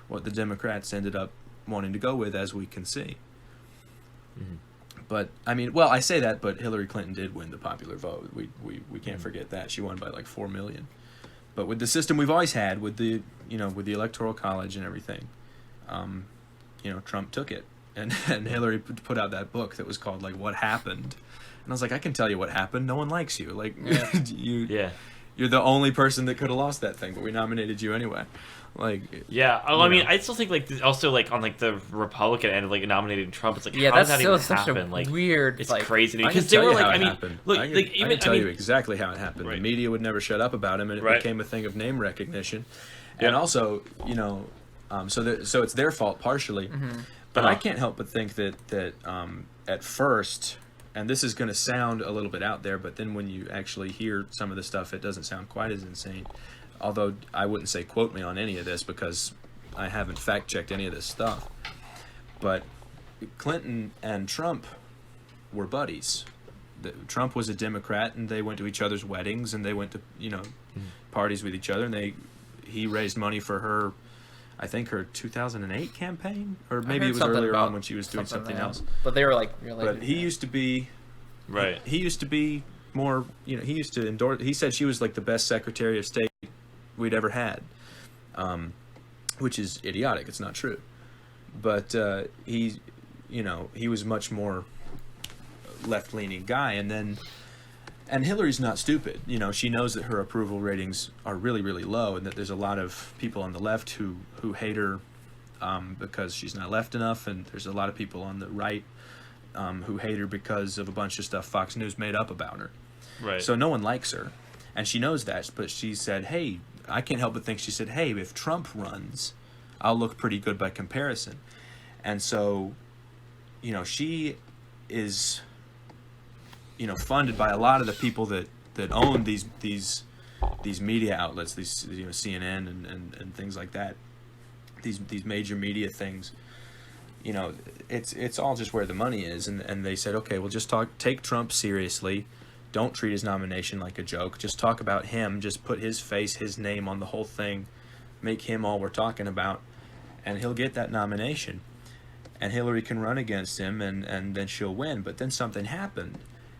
Speaker 4: what the Democrats ended up wanting to go with, as we can see. But I mean, well, I say that, but Hillary Clinton did win the popular vote. We can't forget that. She won by like 4 million. But with the system we've always had, with the with the Electoral College and everything, Trump took it, and Hillary put out that book that was called like What Happened, and I was like, I can tell you what happened. No one likes you. Like you're the only person that could have lost that thing, but we nominated you anyway. Like
Speaker 2: I mean, I still think like also like on like the Republican end of like nominating Trump, it's like
Speaker 3: how
Speaker 2: does
Speaker 3: that
Speaker 2: that even
Speaker 3: such
Speaker 2: happen?
Speaker 3: A
Speaker 2: Like
Speaker 3: weird,
Speaker 2: it's
Speaker 3: like,
Speaker 2: crazy
Speaker 4: I
Speaker 2: because
Speaker 4: can
Speaker 2: they
Speaker 4: tell
Speaker 2: were
Speaker 4: you
Speaker 2: like
Speaker 4: how
Speaker 2: I
Speaker 4: it
Speaker 2: mean
Speaker 4: happened.
Speaker 2: look
Speaker 4: I can,
Speaker 2: like
Speaker 4: I
Speaker 2: even
Speaker 4: can tell you exactly how it happened.
Speaker 2: Right.
Speaker 4: The media would never shut up about him, and it became a thing of name recognition, and also so it's their fault partially, but I can't help but think that at first. And this is going to sound a little bit out there, but then when you actually hear some of the stuff, it doesn't sound quite as insane. Although I wouldn't say quote me on any of this because I haven't fact-checked any of this stuff. But Clinton and Trump were buddies. Trump was a Democrat, and they went to each other's weddings, and they went to parties with each other, and he raised money for her. I think her 2008 campaign, or maybe it was earlier on when she was doing something else.
Speaker 3: But they were like related.
Speaker 4: But he used to be, He used to be more, he used to endorse. He said she was like the best Secretary of State we'd ever had, which is idiotic. It's not true. But he was much more left-leaning guy, and Hillary's not stupid. She knows that her approval ratings are really, really low, and that there's a lot of people on the left who hate her because she's not left enough, and there's a lot of people on the right who hate her because of a bunch of stuff Fox News made up about her.
Speaker 2: Right.
Speaker 4: So no one likes her, and she knows that, but she said, hey, I can't help but think, she said, hey, if Trump runs, I'll look pretty good by comparison. And so, she is... funded by a lot of the people that own these media outlets, these CNN and things like that, these major media things. It's all just where the money is, and they said, okay, well, just take Trump seriously, don't treat his nomination like a joke, just talk about him, just put his face, his name on the whole thing, make him all we're talking about, and he'll get that nomination, and Hillary can run against him, and then she'll win. But then something happened.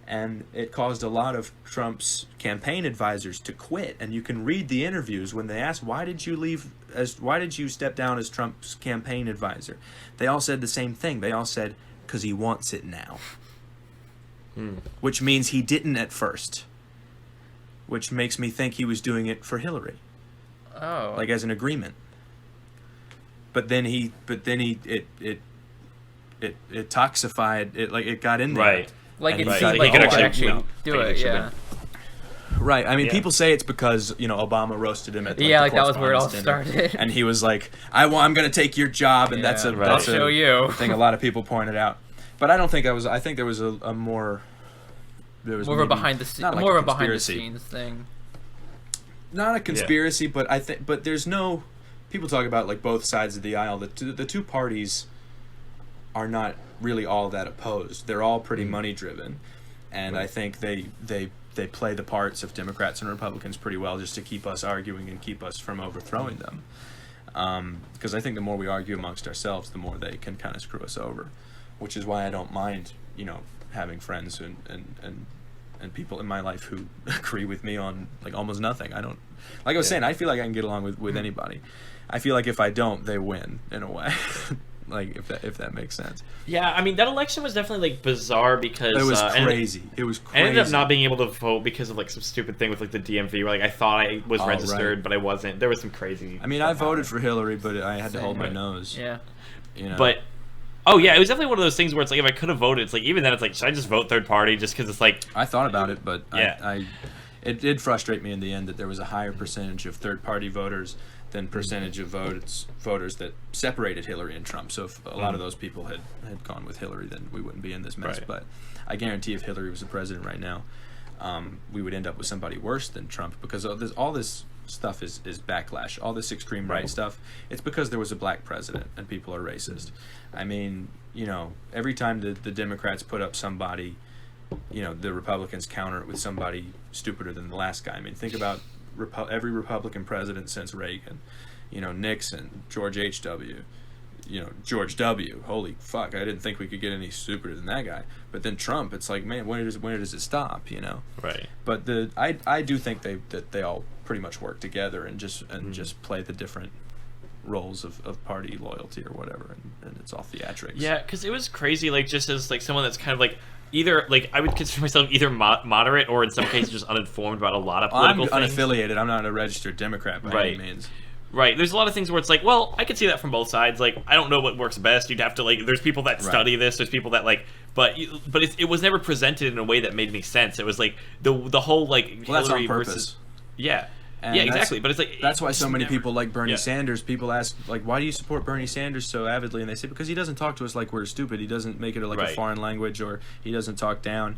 Speaker 4: And it caused a lot of Trump's campaign advisors to quit. And you can read the interviews when they asked, why did you step down as Trump's campaign advisor? They all said the same thing. They all said, because he wants it now. Which means he didn't at first. Which makes me think he was doing it for Hillary.
Speaker 3: Oh.
Speaker 4: Like as an agreement. But then it toxified it, like it got in there.
Speaker 2: Right.
Speaker 3: Like it
Speaker 2: Right.
Speaker 3: seemed
Speaker 2: He
Speaker 3: like
Speaker 2: could
Speaker 3: he could
Speaker 2: actually,
Speaker 3: actually do it, yeah.
Speaker 4: Right. I mean,
Speaker 2: Yeah.
Speaker 4: people say it's because, Obama roasted him at the
Speaker 3: Like that was where it all
Speaker 4: correspondence dinner,
Speaker 3: started.
Speaker 4: and he was like, I'm going to take your job, and that's
Speaker 2: Right.
Speaker 3: I'll show you.
Speaker 4: thing a lot of people pointed out. But I don't think that was, I think there was a more, there was
Speaker 3: More of a
Speaker 4: maybe-
Speaker 3: behind the
Speaker 4: not like
Speaker 3: more
Speaker 4: a
Speaker 3: of a behind the
Speaker 4: conspiracy.
Speaker 3: scenes thing.
Speaker 4: Not a conspiracy, but but there's no, people talk about like both sides of the aisle. The two parties are not really all that opposed. They're all pretty money driven, and I think they play the parts of Democrats and Republicans pretty well just to keep us arguing and keep us from overthrowing them. Because I think the more we argue amongst ourselves, the more they can kind of screw us over, which is why I don't mind, having friends and people in my life who agree with me on like almost nothing. I don't, like I was saying, I feel like I can get along with anybody. I feel like if I don't, they win in a way. Like if that makes sense.
Speaker 2: Yeah, I mean that election was definitely like bizarre because
Speaker 4: It was crazy. It was crazy.
Speaker 2: I ended up not being able to vote because of like some stupid thing with like the DMV where like I thought I was registered but I wasn't. There was some crazy.
Speaker 4: I mean, I voted for Hillary, but I had to hold my nose.
Speaker 3: Yeah.
Speaker 2: But oh yeah, it was definitely one of those things where it's like if I could have voted, it's like even then it's like should I just vote third party just because it's like
Speaker 4: I thought about it, but
Speaker 2: Yeah.
Speaker 4: it did frustrate me in the end that there was a higher percentage of third party voters than percentage of voters that separated Hillary and Trump. So if a lot of those people had gone with Hillary, then we wouldn't be in this mess.
Speaker 2: Right.
Speaker 4: But I guarantee if Hillary was the president right now, we would end up with somebody worse than Trump, because all this stuff is backlash. All this extreme right stuff, it's because there was a black president and people are racist. I mean, every time the Democrats put up somebody, the Republicans counter it with somebody stupider than the last guy. I mean, think about every Republican president since Reagan, Nixon, George H.W., George W. Holy fuck, I didn't think we could get any stupider than that guy. But then Trump, it's like, man, when does it stop?
Speaker 2: Right.
Speaker 4: But I do think they all pretty much work together and just play the different roles of party loyalty or whatever, and it's all theatrics.
Speaker 2: Yeah, because it was crazy. Like, just as like someone that's kind of like either like I would consider myself either moderate or in some cases just uninformed about a lot of political
Speaker 4: I'm
Speaker 2: things.
Speaker 4: unaffiliated. I'm not a registered Democrat by any means.
Speaker 2: Right. There's a lot of things where it's like, well, I could see that from both sides. Like, I don't know what works best. You'd have to like. There's people that study this. There's people that like. But it was never presented in a way that made any sense. It was like the whole like
Speaker 4: Well,
Speaker 2: Hillary
Speaker 4: that's on purpose.
Speaker 2: Versus. Yeah.
Speaker 4: And
Speaker 2: yeah, exactly. But it's like
Speaker 4: that's why so many people like Bernie
Speaker 2: Yeah.
Speaker 4: Sanders. People ask like, why do you support Bernie Sanders so avidly? And they say because he doesn't talk to us like we're stupid. He doesn't make it like a foreign language, or he doesn't talk down.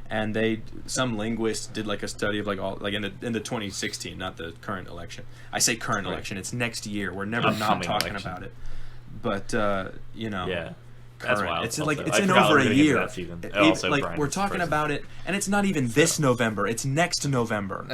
Speaker 4: And some linguists did like a study of like all like in the 2016, not the current election. I say current election. It's next year. We're never not talking about it. But
Speaker 2: Yeah.
Speaker 4: Current.
Speaker 2: That's wild.
Speaker 4: It's
Speaker 2: Also.
Speaker 4: like it's
Speaker 2: I
Speaker 4: in
Speaker 2: forgot
Speaker 4: over
Speaker 2: we were
Speaker 4: a
Speaker 2: getting into
Speaker 4: year.
Speaker 2: that season. Also,
Speaker 4: like
Speaker 2: Brian
Speaker 4: we're
Speaker 2: was
Speaker 4: talking
Speaker 2: first.
Speaker 4: about it, and it's not even this November. It's next November.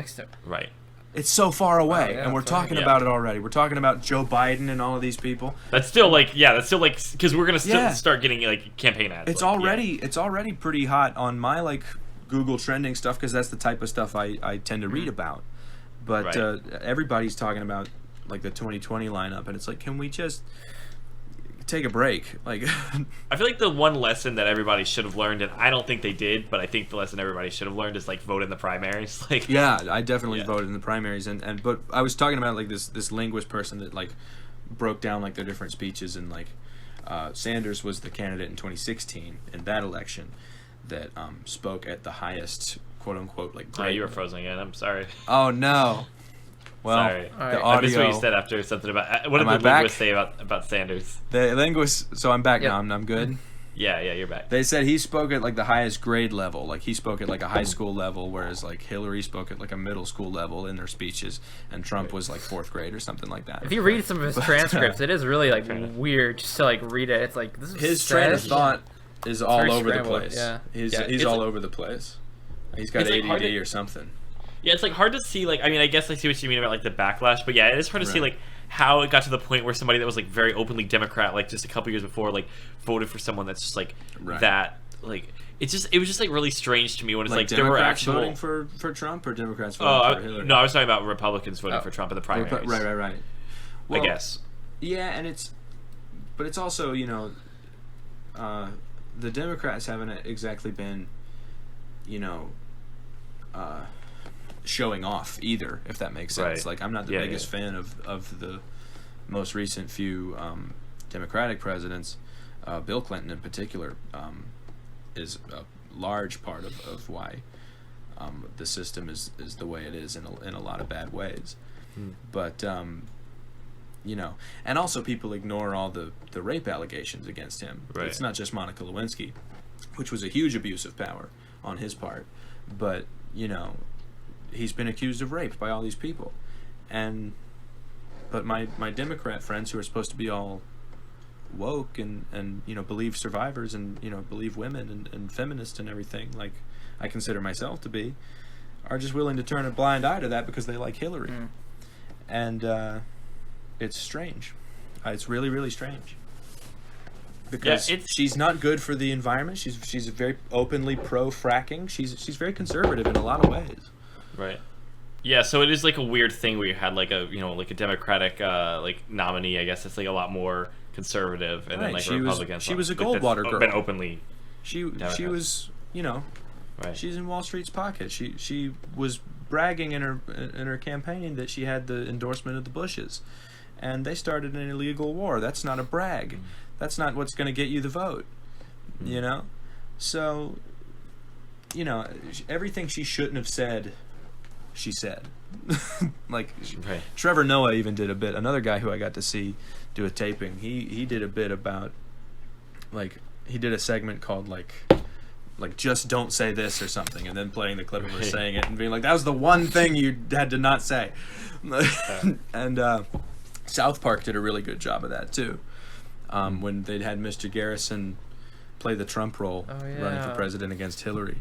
Speaker 2: Right.
Speaker 4: It's so far away,
Speaker 3: yeah,
Speaker 4: and we're
Speaker 3: that's
Speaker 4: talking
Speaker 2: right.
Speaker 4: about it already. We're talking about Joe Biden and all of these people.
Speaker 2: That's still like because we're gonna still start getting like campaign ads.
Speaker 4: It's
Speaker 2: like,
Speaker 4: already pretty hot on my like Google trending stuff because that's the type of stuff I tend to read about. But everybody's talking about like the 2020 lineup, and it's like, can we just take a break? Like,
Speaker 2: I feel like the one lesson that everybody should have learned, and I don't think they did, but I think the lesson everybody should have learned is like vote in the primaries. Like,
Speaker 4: yeah, I definitely voted in the primaries, and but I was talking about like this linguist person that like broke down like their different speeches, and like Sanders was the candidate in 2016 in that election that spoke at the highest quote unquote like.
Speaker 2: you were frozen again. I'm sorry.
Speaker 4: Oh no. Well,
Speaker 2: Sorry.
Speaker 4: the
Speaker 2: I missed what
Speaker 4: audio.
Speaker 2: you said after something about what did
Speaker 4: Am I
Speaker 2: the
Speaker 4: back?
Speaker 2: linguist say about Sanders?
Speaker 4: The linguist. So I'm back now. I'm good.
Speaker 2: Yeah, you're back.
Speaker 4: They said he spoke at like the highest grade level, like he spoke at like a high school level, whereas like Hillary spoke at like a middle school level in their speeches, and Trump was like 4th grade or something like that.
Speaker 3: If you read some of his transcripts, it is really like weird just to like read it. It's like this is
Speaker 4: His train of thought is all
Speaker 3: very
Speaker 4: over the
Speaker 3: scrambled,
Speaker 4: place.
Speaker 3: yeah.
Speaker 4: He's all over the place. He's got
Speaker 2: It's, like, hard
Speaker 4: ADD
Speaker 2: to-
Speaker 4: or something.
Speaker 2: Yeah, it's like hard to see. Like, I mean, I guess I see what you mean about like the backlash, but yeah, it is hard to see like how it got to the point where somebody that was like very openly Democrat, like just a couple years before, like voted for someone that's just like that. Like, it was just like really strange to me when it's like there were
Speaker 4: Democrats
Speaker 2: actual
Speaker 4: voting for Trump or Democrats voting for Hillary.
Speaker 2: no, I was talking about Republicans voting for Trump in the primaries.
Speaker 4: Right. Well,
Speaker 2: I guess.
Speaker 4: Yeah, and but it's also the Democrats haven't exactly been, showing off either, if that makes sense.
Speaker 2: Right.
Speaker 4: Like, I'm not the biggest fan of the most recent few Democratic presidents. Bill Clinton in particular is a large part of why the system is the way it is in a lot of bad ways. But and also people ignore all the rape allegations against him.
Speaker 2: Right.
Speaker 4: It's not just Monica Lewinsky, which was a huge abuse of power on his part, but he's been accused of rape by all these people, but my Democrat friends who are supposed to be all woke and believe survivors and believe women and feminists and everything, like I consider myself to be, are just willing to turn a blind eye to that because they like Hillary. And it's strange. It's really, really strange. Because she's not good for the environment. She's very openly pro fracking. She's very conservative in a lot of ways.
Speaker 2: Right. Yeah, so it is like a weird thing where you had like a like a Democratic like nominee, I guess it's like a lot more conservative, and then like Republicans.
Speaker 4: She was a
Speaker 2: like,
Speaker 4: Goldwater
Speaker 2: that's
Speaker 4: girl.
Speaker 2: Been openly.
Speaker 4: She was
Speaker 2: Right.
Speaker 4: She's in Wall Street's pocket. She was bragging in her campaign that she had the endorsement of the Bushes, and they started an illegal war. That's not a brag. That's not what's going to get you the vote. So everything she shouldn't have said, she said. Trevor Noah even did a bit. Another guy who I got to see do a taping. He did a bit about he did a segment called like just don't say this or something, and then playing the clip of her saying it and being like, that was the one thing you had to not say. And South Park did a really good job of that too. When they'd had Mr. Garrison play the Trump role running for president against Hillary.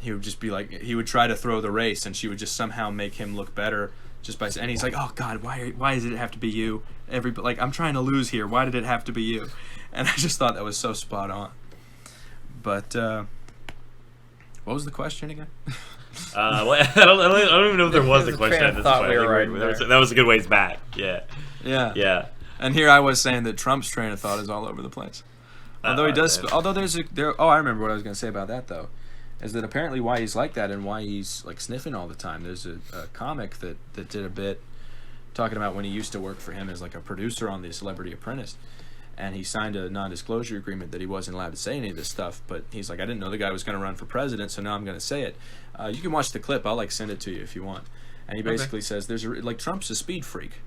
Speaker 4: He would just be like, he would try to throw the race, and she would just somehow make him look better just by saying, and he's like, oh God, why does it have to be you? Like, I'm trying to lose here. Why did it have to be you? And I just thought that was so spot on. But what was the question again?
Speaker 2: Well, I don't even know if there was a question at this point. That was a good ways back. Yeah.
Speaker 4: And here I was saying that Trump's train of thought is all over the place. Although he does, although I remember what I was going to say about that though, is that apparently why he's like that and why he's like sniffing all the time. There's a comic that did a bit talking about when he used to work for him as like a producer on The Celebrity Apprentice, and he signed a non-disclosure agreement that he wasn't allowed to say any of this stuff. But he's like, I didn't know the guy was going to run for president, so now I'm going to say it. You can watch the clip. I'll like send it to you if you want. And he basically says there's Trump's a speed freak.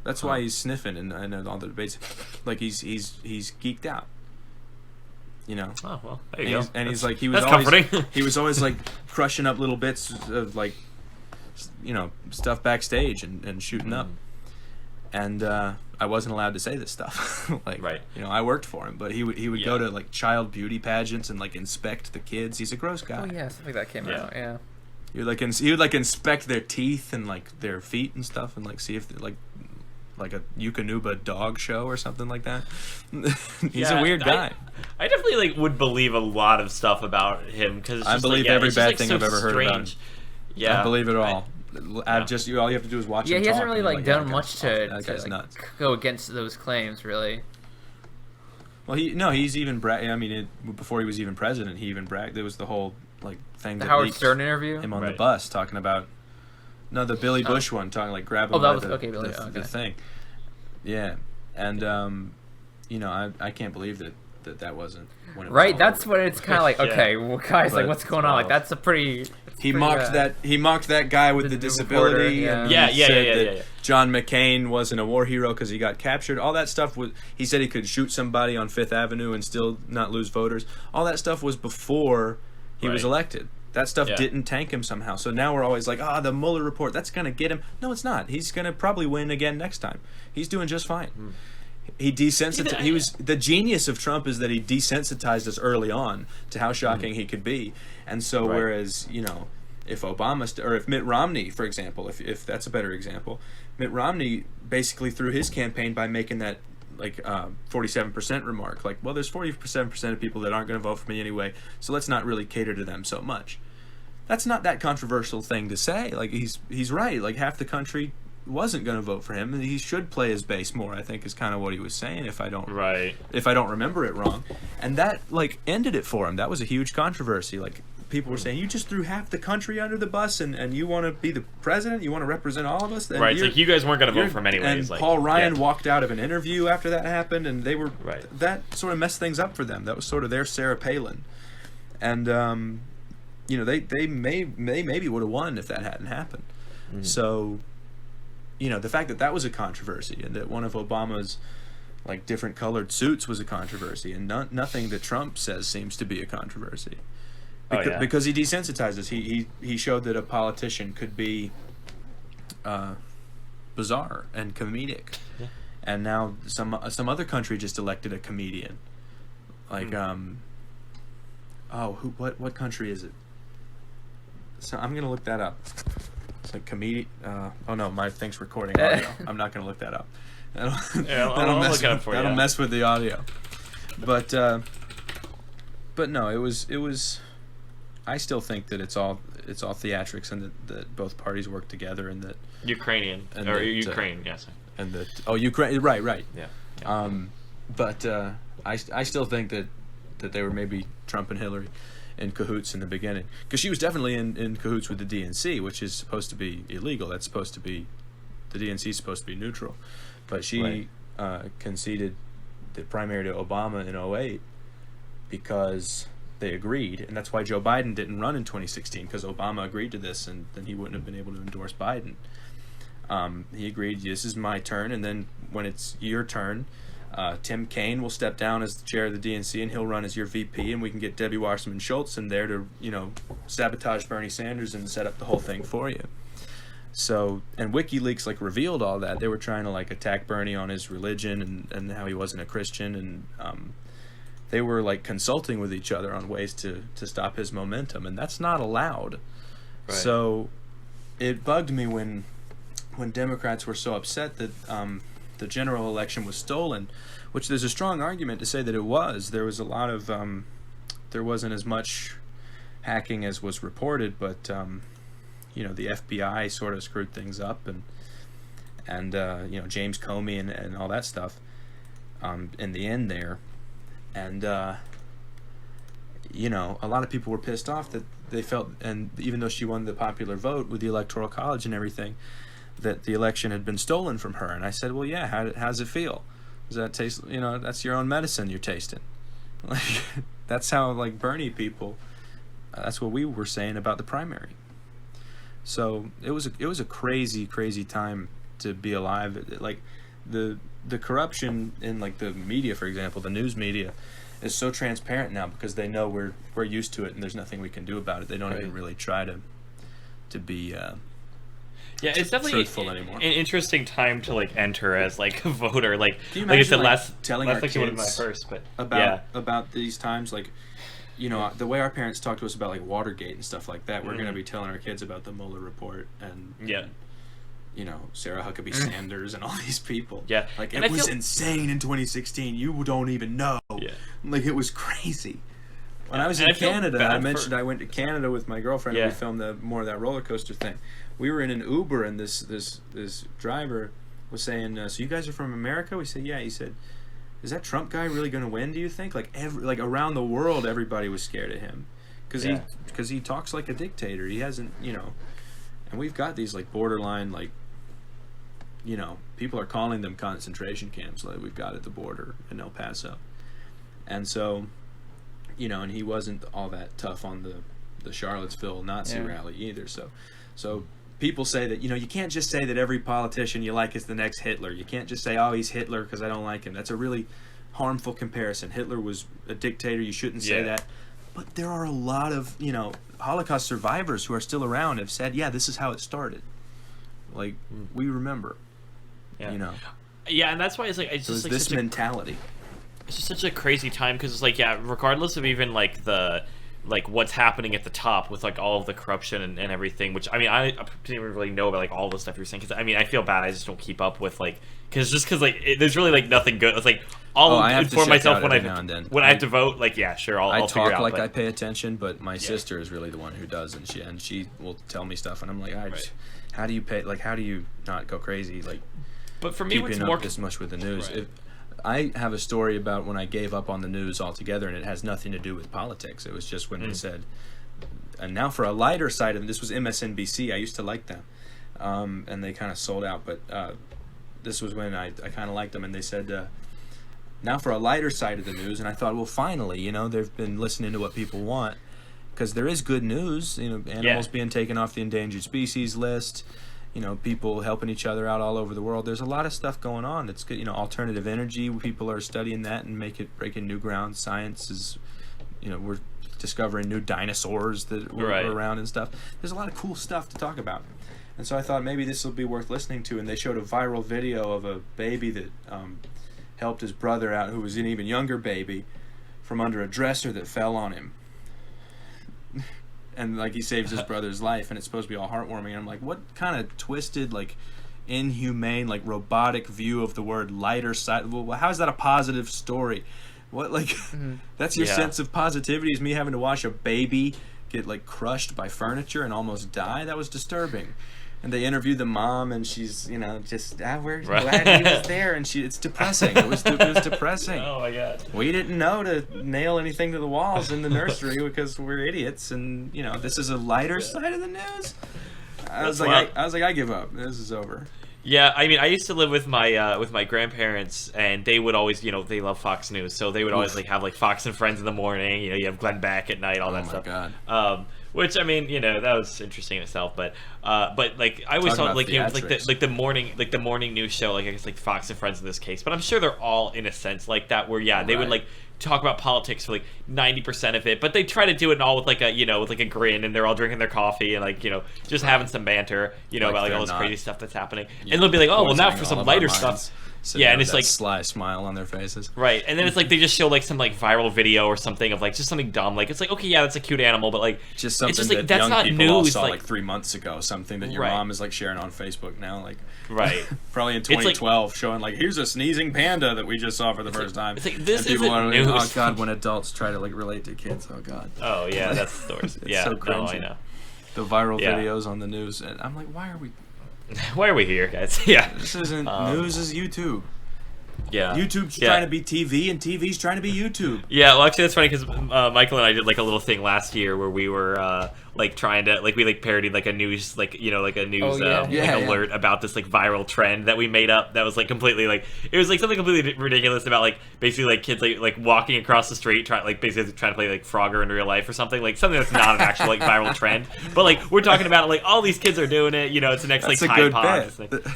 Speaker 4: That's why he's sniffing and all the debates. Like he's geeked out. You know. Oh well, there you go. And he's like, he was always like crushing up little bits of like, you know, stuff backstage and shooting up. And I wasn't allowed to say this stuff. Like, right. You know, I worked for him, but he would go to like child beauty pageants and like inspect the kids. He's a gross guy.
Speaker 3: Oh yeah, something like that came out. Yeah.
Speaker 4: He would like inspect their teeth and like their feet and stuff and like see if they're like a Yukonuba dog show or something like that. He's a weird guy.
Speaker 2: I definitely like would believe a lot of stuff about him because
Speaker 4: I believe every bad thing I've ever heard about him.
Speaker 2: Yeah,
Speaker 4: I believe it all. All you have to do is watch him talk.
Speaker 3: He hasn't really like done much to
Speaker 4: nuts.
Speaker 3: Go against those claims, really.
Speaker 4: Well, he's even I mean, before he was even president, he even bragged. There was the whole like thing
Speaker 3: the
Speaker 4: that
Speaker 3: Howard Stern interview.
Speaker 4: Him on the bus talking about. No, the Billy Bush one, talking like grab him by the thing. Yeah, and you know, I can't believe that wasn't when it was
Speaker 3: right. That's what it's kind of like. Okay, well, guys, like, what's going on? Like, that's a pretty.
Speaker 4: He mocked that guy with the disability.
Speaker 2: Yeah.
Speaker 4: John McCain wasn't a war hero because he got captured. All that stuff was. He said he could shoot somebody on Fifth Avenue and still not lose voters. All that stuff was before he was elected. That stuff didn't tank him somehow. So now we're always like, the Mueller report, that's going to get him. No, it's not. He's going to probably win again next time. He's doing just fine. He desensitized. He was the genius of Trump is that he desensitized us early on to how shocking he could be. And so whereas, you know, if if Mitt Romney, for example, if that's a better example, Mitt Romney basically threw his campaign by making that like 47% remark, like, well, there's 47% of people that aren't going to vote for me anyway, so let's not really cater to them so much. That's not that controversial thing to say. Like, he's right. Like, half the country wasn't going to vote for him, and he should play his base more, I think, is kind of what he was saying, if I don't remember it wrong. And that like ended it for him. That was a huge controversy. Like, people were saying, you just threw half the country under the bus and you want to be the president? You want to represent all of us? And
Speaker 2: right, it's like you guys weren't going to vote for him anyways.
Speaker 4: And like, Paul Ryan walked out of an interview after that happened, and they were that sort of messed things up for them. That was sort of their Sarah Palin. And you know, they maybe would have won if that hadn't happened. So, you know, the fact that was a controversy and that one of Obama's like different colored suits was a controversy, and nothing that Trump says seems to be a controversy. Because he desensitizes. He showed that a politician could be bizarre and comedic. Yeah. And now some other country just elected a comedian. Like what country is it? So I'm gonna look that up. It's like comedian. Oh no, my thing's recording audio. I'm not gonna look that up.
Speaker 2: I'll look it up for you.
Speaker 4: That'll mess with the audio. But no, it was. I still think that it's all theatrics, and that both parties work together, and that
Speaker 2: Ukraine. Yes.
Speaker 4: And that Ukraine, right.
Speaker 2: Yeah.
Speaker 4: But I still think that they were maybe Trump and Hillary in cahoots in the beginning, because she was definitely in cahoots with the DNC, which is supposed to be illegal. That's supposed to be, the DNC is supposed to be neutral, but she conceded the primary to Obama in 2008 because they agreed, and that's why Joe Biden didn't run in 2016, because Obama agreed to this, and then he wouldn't have been able to endorse Biden. He agreed, this is my turn, and then when it's your turn, Tim Kaine will step down as the chair of the DNC, and he'll run as your VP, and we can get Debbie Wasserman Schultz in there to, you know, sabotage Bernie Sanders and set up the whole thing for you. So, and WikiLeaks like revealed all that. They were trying to like attack Bernie on his religion and how he wasn't a Christian, and they were like consulting with each other on ways to stop his momentum, and that's not allowed. Right. So it bugged me when when Democrats were so upset that the general election was stolen, which there's a strong argument to say that it was. There was a lot of there wasn't as much hacking as was reported, but the FBI sort of screwed things up, and James Comey and all that stuff in the end there, and a lot of people were pissed off that they felt, and even though she won the popular vote with the Electoral College and everything, that the election had been stolen from her. And I said, well, yeah, how does it feel? Does that taste, that's your own medicine you're tasting. Like, that's how, like, Bernie people, that's what we were saying about the primary. So it was a crazy, crazy time to be alive. Like, the corruption in, like, the media, for example, the news media, is so transparent now because they know we're used to it and there's nothing we can do about it. They don't even really try to be
Speaker 2: it's definitely
Speaker 4: truthful anymore.
Speaker 2: An interesting time to like enter as like a voter. Like,
Speaker 4: can you
Speaker 2: like I
Speaker 4: imagine,
Speaker 2: said,
Speaker 4: telling our kids
Speaker 2: my first, but
Speaker 4: about these times, like, the way our parents talk to us about like Watergate and stuff like that, we're going to be telling our kids about the Mueller report and Sarah Huckabee Sanders and all these people.
Speaker 2: Yeah,
Speaker 4: like, it was insane in 2016. You don't even know. Yeah, like, it was crazy. When I was in Canada, I mentioned I went to Canada with my girlfriend and we filmed more of that roller coaster thing. We were in an Uber and this driver was saying, "So you guys are from America?" We said, "Yeah." He said, "Is that Trump guy really going to win? Do you think?" Like, around the world, everybody was scared of him because he talks like a dictator. He hasn't, and we've got these like borderline, like, people are calling them concentration camps, like we've got at the border in El Paso, and so. And he wasn't all that tough on the Charlottesville Nazi rally either. So people say that, you can't just say that every politician you like is the next Hitler. You can't just say, oh, he's Hitler because I don't like him. That's a really harmful comparison. Hitler was a dictator. You shouldn't say that. But there are a lot of, Holocaust survivors who are still around have said, yeah, this is how it started. Like, we remember,
Speaker 2: Yeah, and that's why it's like, it's just like
Speaker 4: this mentality.
Speaker 2: It's just such a crazy time because it's like, regardless of even like what's happening at the top with like all of the corruption and everything, which I didn't even really know about like all the stuff you're saying, because I feel bad, I just don't keep up with like because there's really like nothing good. It's like I'll inform myself when I have to vote. Like, yeah, sure, I'll
Speaker 4: talk
Speaker 2: figure out,
Speaker 4: like I pay attention, but my sister is really the one who does, and she will tell me stuff, and I'm like, how do you not go crazy, like,
Speaker 2: but for me,
Speaker 4: keeping up this much with the news? I have a story about when I gave up on the news altogether, and it has nothing to do with politics. It was just when they said, and now for a lighter side of it, this was MSNBC. I used to like them, and they kind of sold out, but this was when I kind of liked them, and they said, now for a lighter side of the news, and I thought, well, finally, they've been listening to what people want, because there is good news, animals being taken off the endangered species list, people helping each other out all over the world. There's a lot of stuff going on. It's good. Alternative energy, people are studying that and breaking new ground. Science is, we're discovering new dinosaurs that were around and stuff. There's a lot of cool stuff to talk about. And so I thought maybe this will be worth listening to. And they showed a viral video of a baby that helped his brother out, who was an even younger baby, from under a dresser that fell on him. And like he saves his brother's life, and it's supposed to be all heartwarming. And I'm like, what kind of twisted, like, inhumane, like, robotic view of the word lighter side? Well, how is that a positive story? What, like, that's your sense of positivity, is me having to watch a baby get, like, crushed by furniture and almost die? That was disturbing. And they interviewed the mom, and she's, we're glad he was there, and it's depressing. It was depressing.
Speaker 2: Oh my God.
Speaker 4: We didn't know to nail anything to the walls in the nursery because we're idiots, and this is a lighter side of the news. I was like, I give up. This is over.
Speaker 2: Yeah, I used to live with my grandparents, and they would always, they love Fox News, so they would always like have like Fox and Friends in the morning. You have Glenn Beck at night, all that stuff. Oh my God. Which that was interesting in itself, but like I always thought like the morning news show, like I guess like Fox and Friends in this case, but I'm sure they're all in a sense like that, where they would like talk about politics for like 90% of it, but they try to do it all with like a with like a grin, and they're all drinking their coffee and like just having some banter, about like all this crazy stuff that's happening, and they'll be like, oh well, now for some lighter stuff. Yeah, and it's
Speaker 4: that
Speaker 2: like
Speaker 4: sly smile on their faces.
Speaker 2: Right, and then it's like they just show like some like viral video or something of like just something dumb. Like it's like, okay, yeah, that's a cute animal, but like
Speaker 4: just something
Speaker 2: it's just, like,
Speaker 4: that
Speaker 2: that's
Speaker 4: young
Speaker 2: not
Speaker 4: people all
Speaker 2: news,
Speaker 4: saw
Speaker 2: like,
Speaker 4: like 3 months ago. Something that your
Speaker 2: Right.
Speaker 4: mom is like sharing on Facebook now, like
Speaker 2: right.
Speaker 4: probably in
Speaker 2: It's like-
Speaker 4: 2012, showing like here's a sneezing panda that we just saw for the first time.
Speaker 2: It's like, this
Speaker 4: and people
Speaker 2: isn't
Speaker 4: are like,
Speaker 2: news.
Speaker 4: oh god, when adults try to like relate to kids, oh god.
Speaker 2: Oh yeah, that's the worst.
Speaker 4: It's
Speaker 2: Yeah,
Speaker 4: so
Speaker 2: no, I
Speaker 4: cringy.
Speaker 2: know.
Speaker 4: The viral
Speaker 2: Yeah.
Speaker 4: videos on the news, and I'm like, why are we?
Speaker 2: Why are we here, guys? Yeah,
Speaker 4: This isn't news. Is YouTube.
Speaker 2: yeah.
Speaker 4: YouTube's
Speaker 2: Yeah.
Speaker 4: trying to be TV, and TV's trying to be YouTube.
Speaker 2: Yeah, well, actually, that's funny because Michael and I did like a little thing last year where we were like trying to like we like parodied like a news like like a news
Speaker 3: yeah.
Speaker 4: Yeah.
Speaker 2: alert about this like viral trend that we made up that was like completely like it was like something completely ridiculous about like basically like kids like walking across the street trying basically trying to play like Frogger in real life or something that's not an actual like viral trend, but like we're talking about it, like all these kids are doing it, it's the next
Speaker 4: That's
Speaker 2: like
Speaker 4: a
Speaker 2: Tide
Speaker 4: good
Speaker 2: Pod
Speaker 4: bit.
Speaker 2: thing.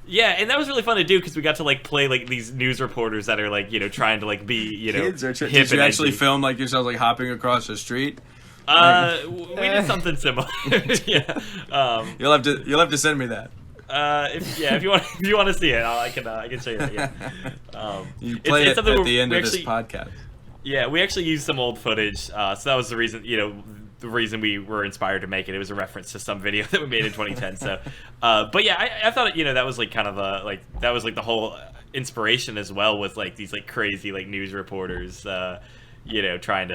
Speaker 2: Yeah, and that was really fun to do because we got to like play like these news reporters that are like trying to like be
Speaker 4: Kids are
Speaker 2: hip
Speaker 4: did you
Speaker 2: and
Speaker 4: actually
Speaker 2: edgy.
Speaker 4: film like yourself like hopping across the street?
Speaker 2: We did something similar. Yeah.
Speaker 4: You'll have to send me that.
Speaker 2: If you want to see it, I can show you that. Yeah.
Speaker 4: You play
Speaker 2: it's
Speaker 4: it
Speaker 2: something
Speaker 4: at the end
Speaker 2: we
Speaker 4: of this
Speaker 2: actually-
Speaker 4: podcast.
Speaker 2: Yeah, we actually used some old footage, so that was the reason. The reason we were inspired to make it. It was a reference to some video that we made in 2010. So, but yeah, I thought that was like kind of that was like the whole inspiration as well, with like these like crazy like news reporters, trying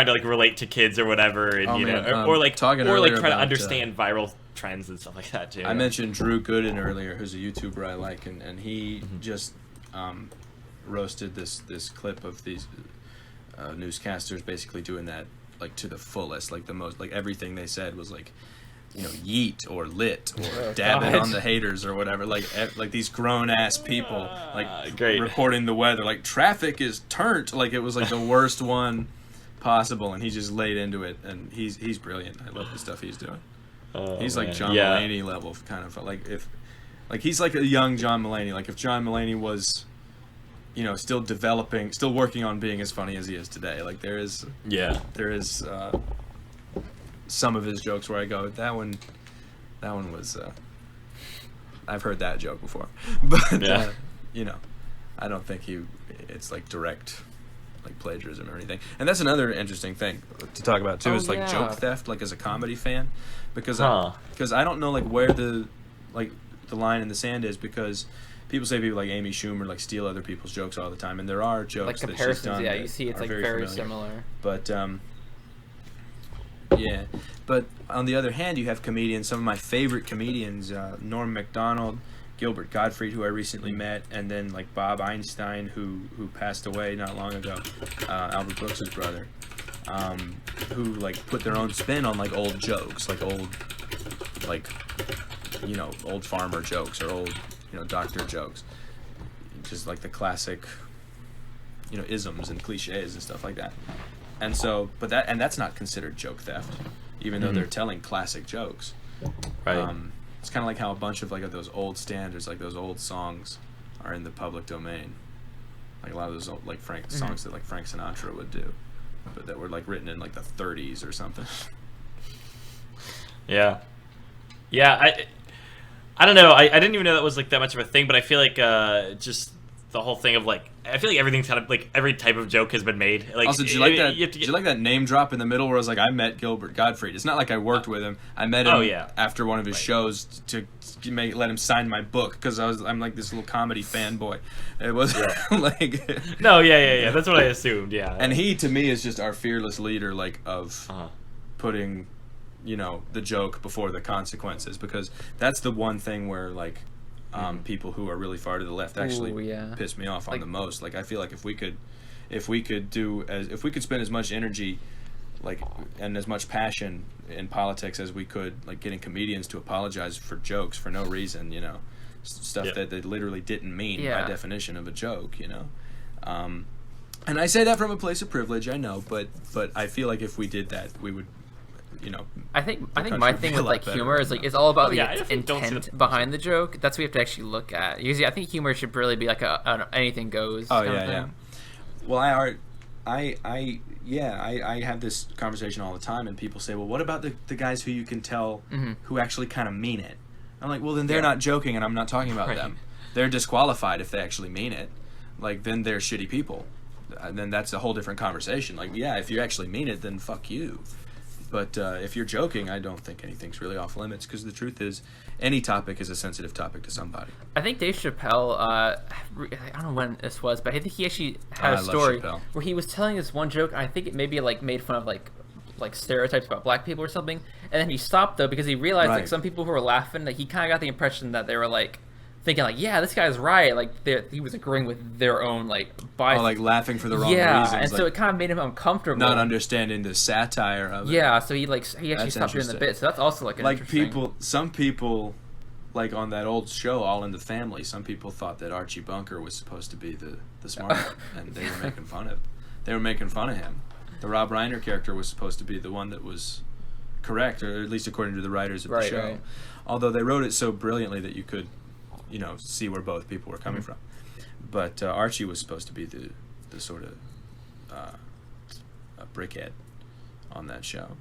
Speaker 2: to like relate to kids or whatever, and
Speaker 4: Oh, man,
Speaker 2: or like
Speaker 4: talking
Speaker 2: or like
Speaker 4: earlier
Speaker 2: try to
Speaker 4: about,
Speaker 2: understand viral trends and stuff like that too.
Speaker 4: I mentioned Drew Gooden earlier, who's a YouTuber I like, and he just roasted this clip of these newscasters basically doing that like to the fullest, like the most, like everything they said was like, yeet or lit or dab it
Speaker 3: God.
Speaker 4: on the haters or whatever, like these grown ass people like
Speaker 2: Great.
Speaker 4: reporting the weather, like traffic is turned, like it was like the worst one possible, and he just laid into it, and he's brilliant. I love the stuff he's doing. He's like
Speaker 2: man.
Speaker 4: John
Speaker 2: Yeah.
Speaker 4: Mulaney level, kind of like he's like a young John Mulaney. Like if John Mulaney was, still developing, still working on being as funny as he is today. Like there is some of his jokes where I go, that one was, I've heard that joke before, but
Speaker 2: Yeah.
Speaker 4: I don't think it's like direct like plagiarism or anything. And that's another interesting thing to talk about too,
Speaker 3: Oh,
Speaker 4: is like
Speaker 3: yeah.
Speaker 4: joke theft, like as a comedy fan, because
Speaker 2: Huh.
Speaker 4: I don't know like where the line in the sand is, because people like Amy Schumer like steal other people's jokes all the time, and there are jokes
Speaker 3: Like
Speaker 4: that she's
Speaker 3: comparisons,
Speaker 4: done
Speaker 3: yeah,
Speaker 4: that
Speaker 3: you see it's
Speaker 4: are
Speaker 3: like very
Speaker 4: familiar.
Speaker 3: similar.
Speaker 4: But yeah, but on the other hand, you have comedians. Some of my favorite comedians: Norm Macdonald, Gilbert Gottfried, who I recently met, and then like Bob Einstein, who passed away not long ago, Albert Brooks's brother, who like put their own spin on like old jokes, like old farmer jokes or old doctor jokes, just like the classic isms and cliches and stuff like that. And so, that's not considered joke theft, even though they're telling classic jokes.
Speaker 2: Right.
Speaker 4: It's kind of like how a bunch of like those old standards, like those old songs, are in the public domain. Like a lot of those old, like songs that like Frank Sinatra would do, but that were like written in like the 30s or something.
Speaker 2: Yeah. I don't know. I didn't even know that was like that much of a thing, but I feel like just the whole thing of like, I feel like everything's kind of like every type of joke has been made. Like,
Speaker 4: Also, did you like that? Did you like that name drop in the middle where I was like, I met Gilbert Gottfried? It's not like I worked with him. I met him after one of his shows to let him sign my book, because I'm like this little comedy fanboy. It was like
Speaker 2: No, yeah. That's what I assumed. Yeah.
Speaker 4: And he, to me, is just our fearless leader, like of putting, the joke before the consequences, because that's the one thing where like people who are really far to the left actually piss me off on the most. Like I feel like if we could spend as much energy like and as much passion in politics as we could like getting comedians to apologize for jokes for no reason, stuff that they literally didn't mean by definition of a joke, and I say that from a place of privilege, I know, but I feel like if we did that, we would,
Speaker 3: I think my thing with like humor is like it's all about the intent behind the joke. That's what we have to actually look at. Usually, I think humor should really be like an anything goes.
Speaker 4: Oh
Speaker 3: kind of
Speaker 4: yeah.
Speaker 3: thing.
Speaker 4: Well, I have this conversation all the time, and people say, well, what about the guys who you can tell who actually kind of mean it? I'm like, well, then they're not joking, and I'm not talking about them. they're disqualified if they actually mean it. Like, then they're shitty people. And then that's a whole different conversation. Like, yeah, if you actually mean it, then fuck you. But if you're joking, I don't think anything's really off limits, because the truth is, any topic is a sensitive topic to somebody.
Speaker 3: I think Dave Chappelle, I don't know when this was, but I think he actually had a story where he was telling this one joke, and I think it maybe like made fun of like stereotypes about black people or something, and then he stopped though because he realized like some people who were laughing, like he kind of got the impression that they were like thinking like, yeah, this guy's right, like he was agreeing with their own like bias.
Speaker 4: Oh, like laughing for the wrong reasons.
Speaker 3: Yeah, and
Speaker 4: like,
Speaker 3: so it kind of made him uncomfortable.
Speaker 4: Not understanding the satire of it.
Speaker 3: Yeah, so he actually stopped doing the bit. So that's also like an interesting...
Speaker 4: some people, like on that old show, All in the Family, some people thought that Archie Bunker was supposed to be the smart one, and they were making fun of him. The Rob Reiner character was supposed to be the one that was correct, or at least according to the writers of the show. Right. Although they wrote it so brilliantly that you could, see where both people were coming from. But Archie was supposed to be the sort of a brickhead on that show.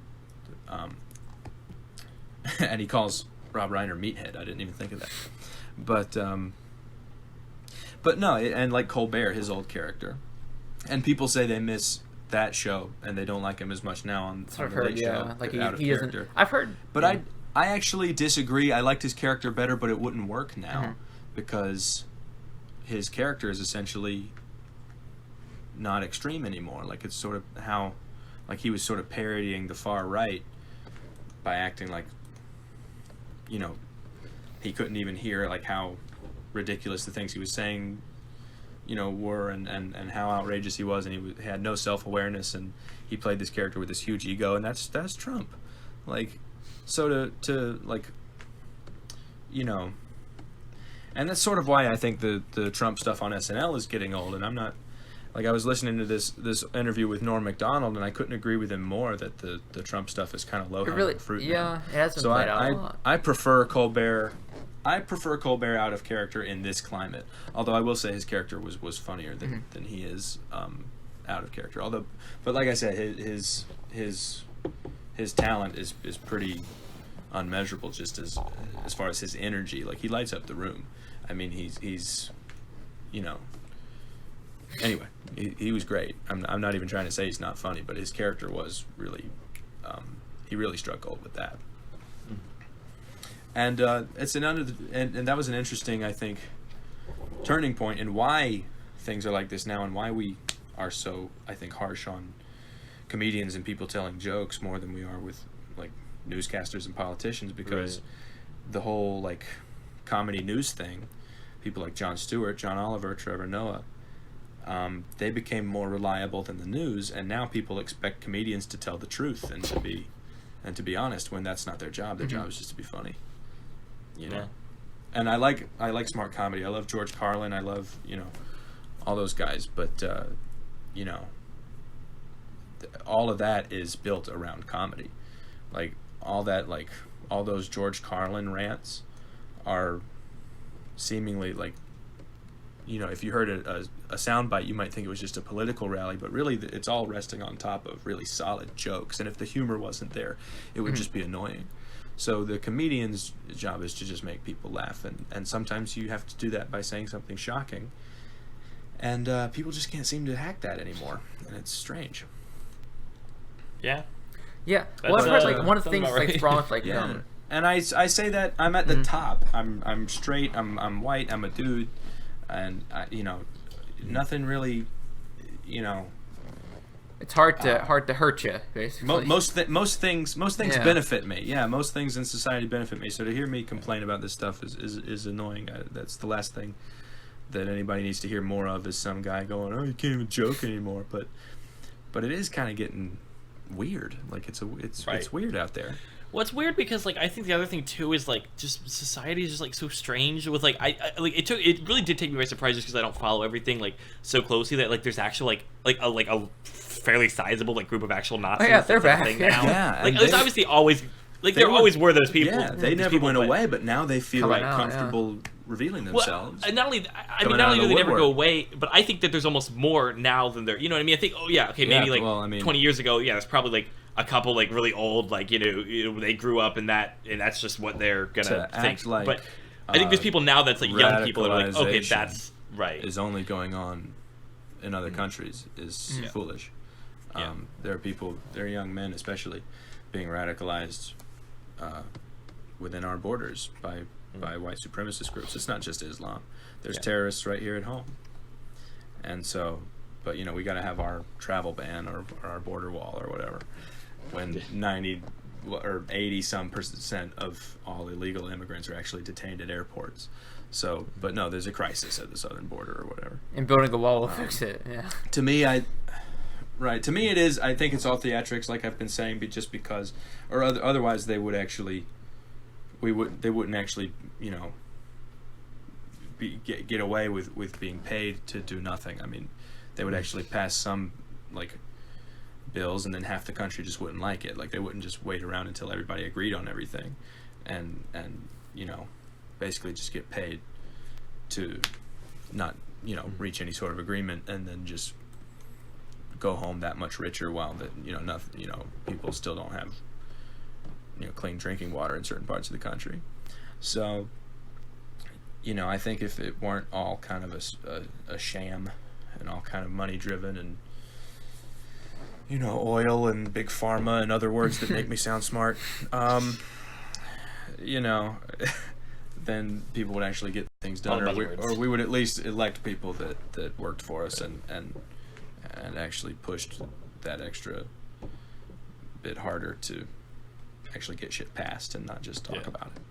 Speaker 4: And he calls Rob Reiner meathead. I didn't even think of that. But no, and like Colbert, his old character. And people say they miss that show and they don't like him as much now on the Late Show.
Speaker 3: Like
Speaker 4: out of
Speaker 3: he
Speaker 4: character.
Speaker 3: Isn't, I've heard.
Speaker 4: But I actually disagree. I liked his character better, but it wouldn't work now because his character is essentially not extreme anymore. Like, it's sort of how, like, he was sort of parodying the far right by acting like, he couldn't even hear like how ridiculous the things he was saying, were, and how outrageous he was, and he had no self-awareness, and he played this character with this huge ego, and that's Trump. Like, so to like, and that's sort of why I think the Trump stuff on SNL is getting old. And I'm not, like, I was listening to this interview with Norm Macdonald, and I couldn't agree with him more that the Trump stuff is kind of low-hanging fruit.
Speaker 3: Yeah, it has been played out a lot.
Speaker 4: I prefer Colbert. I prefer Colbert out of character in this climate. Although I will say his character was funnier than he is out of character. But like I said, his talent is pretty unmeasurable, just as far as his energy. Like, he lights up the room. I mean, he's anyway, he was great. I'm not even trying to say he's not funny, but his character was really he really struck gold with that. And and that was an interesting, I think, turning point in why things are like this now, and why we are so, I think, harsh on comedians and people telling jokes more than we are with like newscasters and politicians, because the whole like comedy news thing, people like Jon Stewart, John Oliver, Trevor Noah, they became more reliable than the news, and now people expect comedians to tell the truth and to be honest, when that's not their job. Their job is just to be funny. And I like smart comedy. I love George Carlin. I love all those guys. But all of that is built around comedy. Like all those George Carlin rants are seemingly like, if you heard a soundbite, you might think it was just a political rally, but really it's all resting on top of really solid jokes. And if the humor wasn't there, it would just be annoying. So the comedian's job is to just make people laugh, and sometimes you have to do that by saying something shocking. And people just can't seem to hack that anymore, and it's strange.
Speaker 3: Yeah. Well, I've heard like one of the things like wrong with like
Speaker 4: and I say that I'm at the top. I'm straight. I'm white. I'm a dude, and nothing really,
Speaker 3: It's hard to hurt you, basically.
Speaker 4: Most things benefit me. Yeah, most things in society benefit me. So to hear me complain about this stuff is annoying. That's the last thing that anybody needs to hear more of, is some guy going, "Oh, you can't even joke anymore." But it is kind of getting weird. Like it's weird out there.
Speaker 2: Well, it's weird because like I think the other thing too is like just society is just like so strange with like I like it really did take me by surprise just because I don't follow everything like so closely that like there's actual like a fairly sizable like group of actual Nazis.
Speaker 3: Oh yeah, they're back.
Speaker 4: Now. Yeah,
Speaker 2: like there's obviously always like there always were those people.
Speaker 4: Yeah, they never went away, but now they feel like comfortable revealing themselves.
Speaker 2: Well, not only do they never go away, but I think that there's almost more now than there. You know what I mean? I think maybe like 20 years ago, there's probably like a couple like really old, like they grew up in that, and that's just what they're gonna think. I think there's people now that's like young people that are like, okay,
Speaker 4: radicalization
Speaker 2: that's right.
Speaker 4: is only going on in other countries is foolish. There are young men especially, being radicalized within our borders by white supremacist groups. It's not just Islam. There's terrorists right here at home. And so, but we got to have our travel ban or our border wall or whatever, when 90 or 80 some % of all illegal immigrants are actually detained at airports. So, but no, there's a crisis at the southern border or whatever.
Speaker 3: And building a wall will fix it. Yeah.
Speaker 4: To me, to me it is. I think it's all theatrics, like I've been saying, but just because, or otherwise they would actually, they wouldn't actually, get away with being paid to do nothing. I mean, they would actually pass some like bills, and then half the country just wouldn't like it. Like, they wouldn't just wait around until everybody agreed on everything, and basically just get paid to not reach any sort of agreement, and then just go home that much richer, while nothing, people still don't have clean drinking water in certain parts of the country. So I think if it weren't all kind of a sham and all kind of money driven and oil and big pharma and other words that make me sound smart, then people would actually get things done, or we would at least elect people that worked for us and actually pushed that extra bit harder to actually get shit passed and not just talk about it.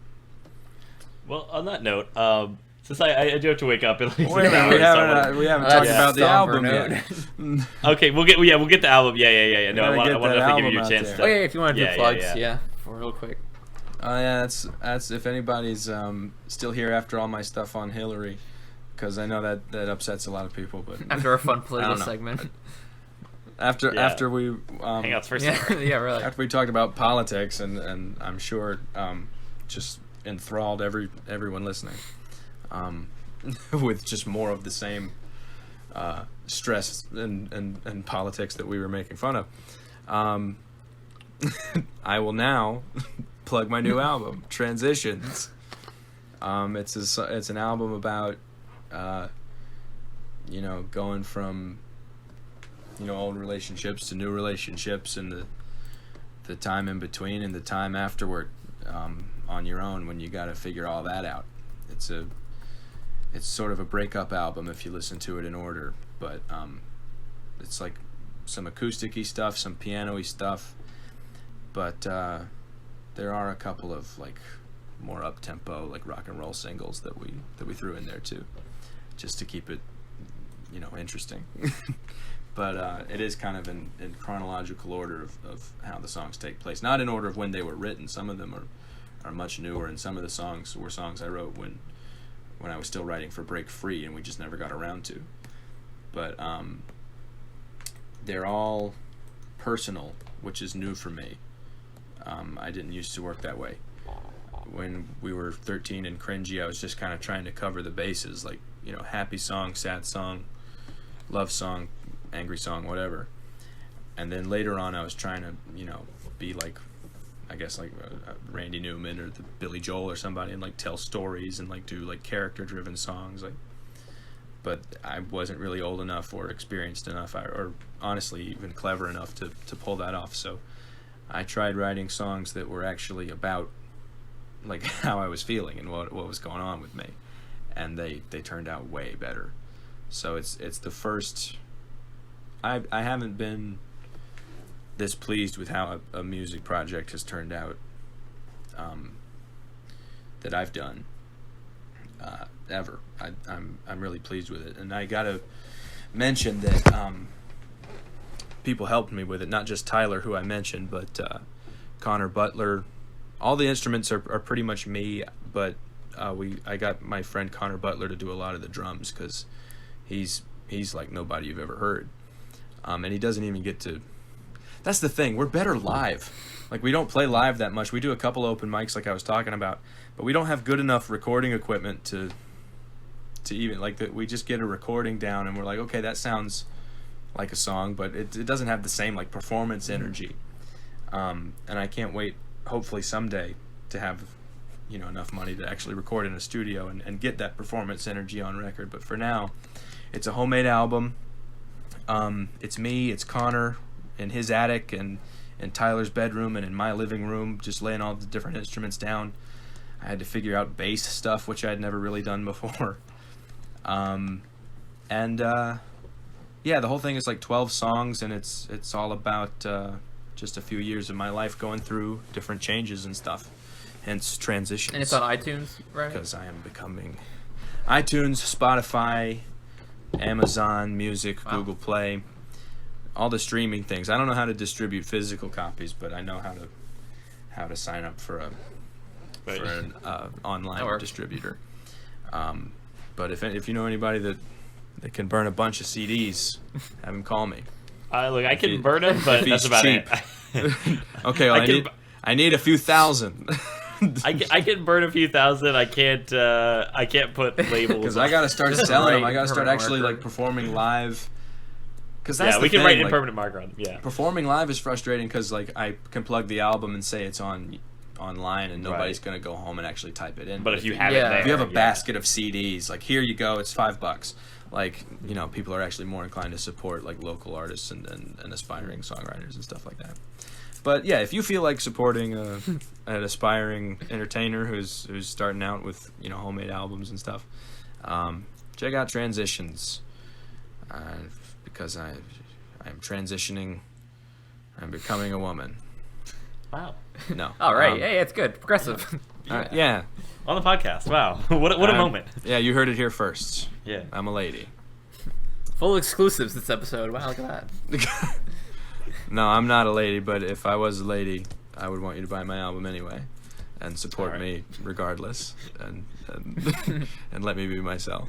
Speaker 2: Well, on that note, since I do have to wake up in like 6
Speaker 4: Wait a minute,
Speaker 2: hours,
Speaker 4: we haven't talked about the album
Speaker 3: note.
Speaker 4: yet.
Speaker 2: Okay, we'll get the album. Yeah. No, I want to give you a chance.
Speaker 3: Oh yeah, if you want to do plugs,
Speaker 2: for
Speaker 3: real quick.
Speaker 4: That's if anybody's still here after all my stuff on Hillary, because I know that upsets a lot of people. But
Speaker 3: after our fun political segment,
Speaker 4: after we
Speaker 2: hangouts first,
Speaker 3: yeah, really.
Speaker 4: After we talked about politics, and I'm sure just enthralled everyone listening, with just more of the same stress and politics that we were making fun of. I will now plug my new album, Transitions. It's an album about going from old relationships to new relationships, and the time in between and the time afterward, on your own, when you got to figure all that out. It's sort of a breakup album if you listen to it in order, but it's like some acoustic-y stuff, some piano-y stuff, but there are a couple of like more up-tempo, like rock and roll singles that we threw in there too, just to keep it interesting. But it is kind of in chronological order of how the songs take place, not in order of when they were written. Some of them are much newer, and some of the songs were songs I wrote when I was still writing for Break Free, and we just never got around to. But they're all personal, which is new for me. I didn't used to work that way. When we were 13 and cringy, I was just kind of trying to cover the bases, like happy song, sad song, love song, angry song, whatever. And then later on, I was trying to be like, I guess like Randy Newman or the Billy Joel or somebody, and like tell stories and like do like character driven songs, like. But I wasn't really old enough or experienced enough, or honestly even clever enough to pull that off. So I tried writing songs that were actually about like how I was feeling and what was going on with me, and they turned out way better. So it's the first. I haven't been this pleased with how a music project has turned out that I've done ever. I'm really pleased with it, and I gotta mention that people helped me with it, not just Tyler, who I mentioned, but Connor Butler. All the instruments are pretty much me, but I got my friend Connor Butler to do a lot of the drums, because he's like nobody you've ever heard, and he doesn't even get to. That's the thing, we're better live. Like, we don't play live that much. We do a couple open mics like I was talking about, but we don't have good enough recording equipment to even like that. We just get a recording down and we're like, okay, that sounds like a song, but it doesn't have the same like performance energy. And I can't wait, hopefully someday, to have enough money to actually record in a studio and get that performance energy on record. But for now, it's a homemade album. It's me, it's Connor in his attic and in Tyler's bedroom and in my living room, just laying all the different instruments down. I had to figure out bass stuff, which I had never really done before. Yeah, the whole thing is like 12 songs, and it's all about just a few years of my life going through different changes and stuff, hence transitions.
Speaker 3: And it's on iTunes, right?
Speaker 4: Because I am becoming iTunes, Spotify, Amazon Music,
Speaker 3: Wow.
Speaker 4: Google Play, all the streaming things. I don't know how to distribute physical copies, but I know how to sign up for an online distributor. But if you know anybody that can burn a bunch of CDs, have them call me.
Speaker 2: Look, I can burn them, but that's about
Speaker 4: cheap.
Speaker 2: it.
Speaker 4: Okay, well, I need a few thousand.
Speaker 2: I can burn a few thousand. I can't put labels.
Speaker 4: Because I gotta start selling them. I gotta start
Speaker 3: permanent
Speaker 4: actually
Speaker 3: marker.
Speaker 4: like performing live. Because that's
Speaker 2: Yeah,
Speaker 4: the
Speaker 2: we can
Speaker 4: thing,
Speaker 2: write in
Speaker 4: like,
Speaker 2: permanent marker on them. Yeah.
Speaker 4: performing live is frustrating because like I can plug the album and say it's online and nobody's gonna go home and actually type it in.
Speaker 2: But if you have it
Speaker 3: Yeah.
Speaker 2: there,
Speaker 4: if you have a
Speaker 2: yeah.
Speaker 4: basket of CDs, like here you go, it's $5. Like, people are actually more inclined to support like local artists and aspiring songwriters and stuff like that. But yeah, if you feel like supporting an aspiring entertainer who's starting out with homemade albums and stuff, check out Transitions, because I'm transitioning. I'm becoming a woman.
Speaker 2: Wow.
Speaker 4: No.
Speaker 3: All right. Hey, it's good. Progressive.
Speaker 4: Yeah.
Speaker 2: On the podcast. Wow. What a moment.
Speaker 4: Yeah, you heard it here first.
Speaker 2: Yeah.
Speaker 4: I'm a lady.
Speaker 3: Full exclusives this episode. Wow, look at that.
Speaker 4: No, I'm not a lady, but if I was a lady, I would want you to buy my album anyway, and support
Speaker 2: All right.
Speaker 4: me regardless, and and let me be myself.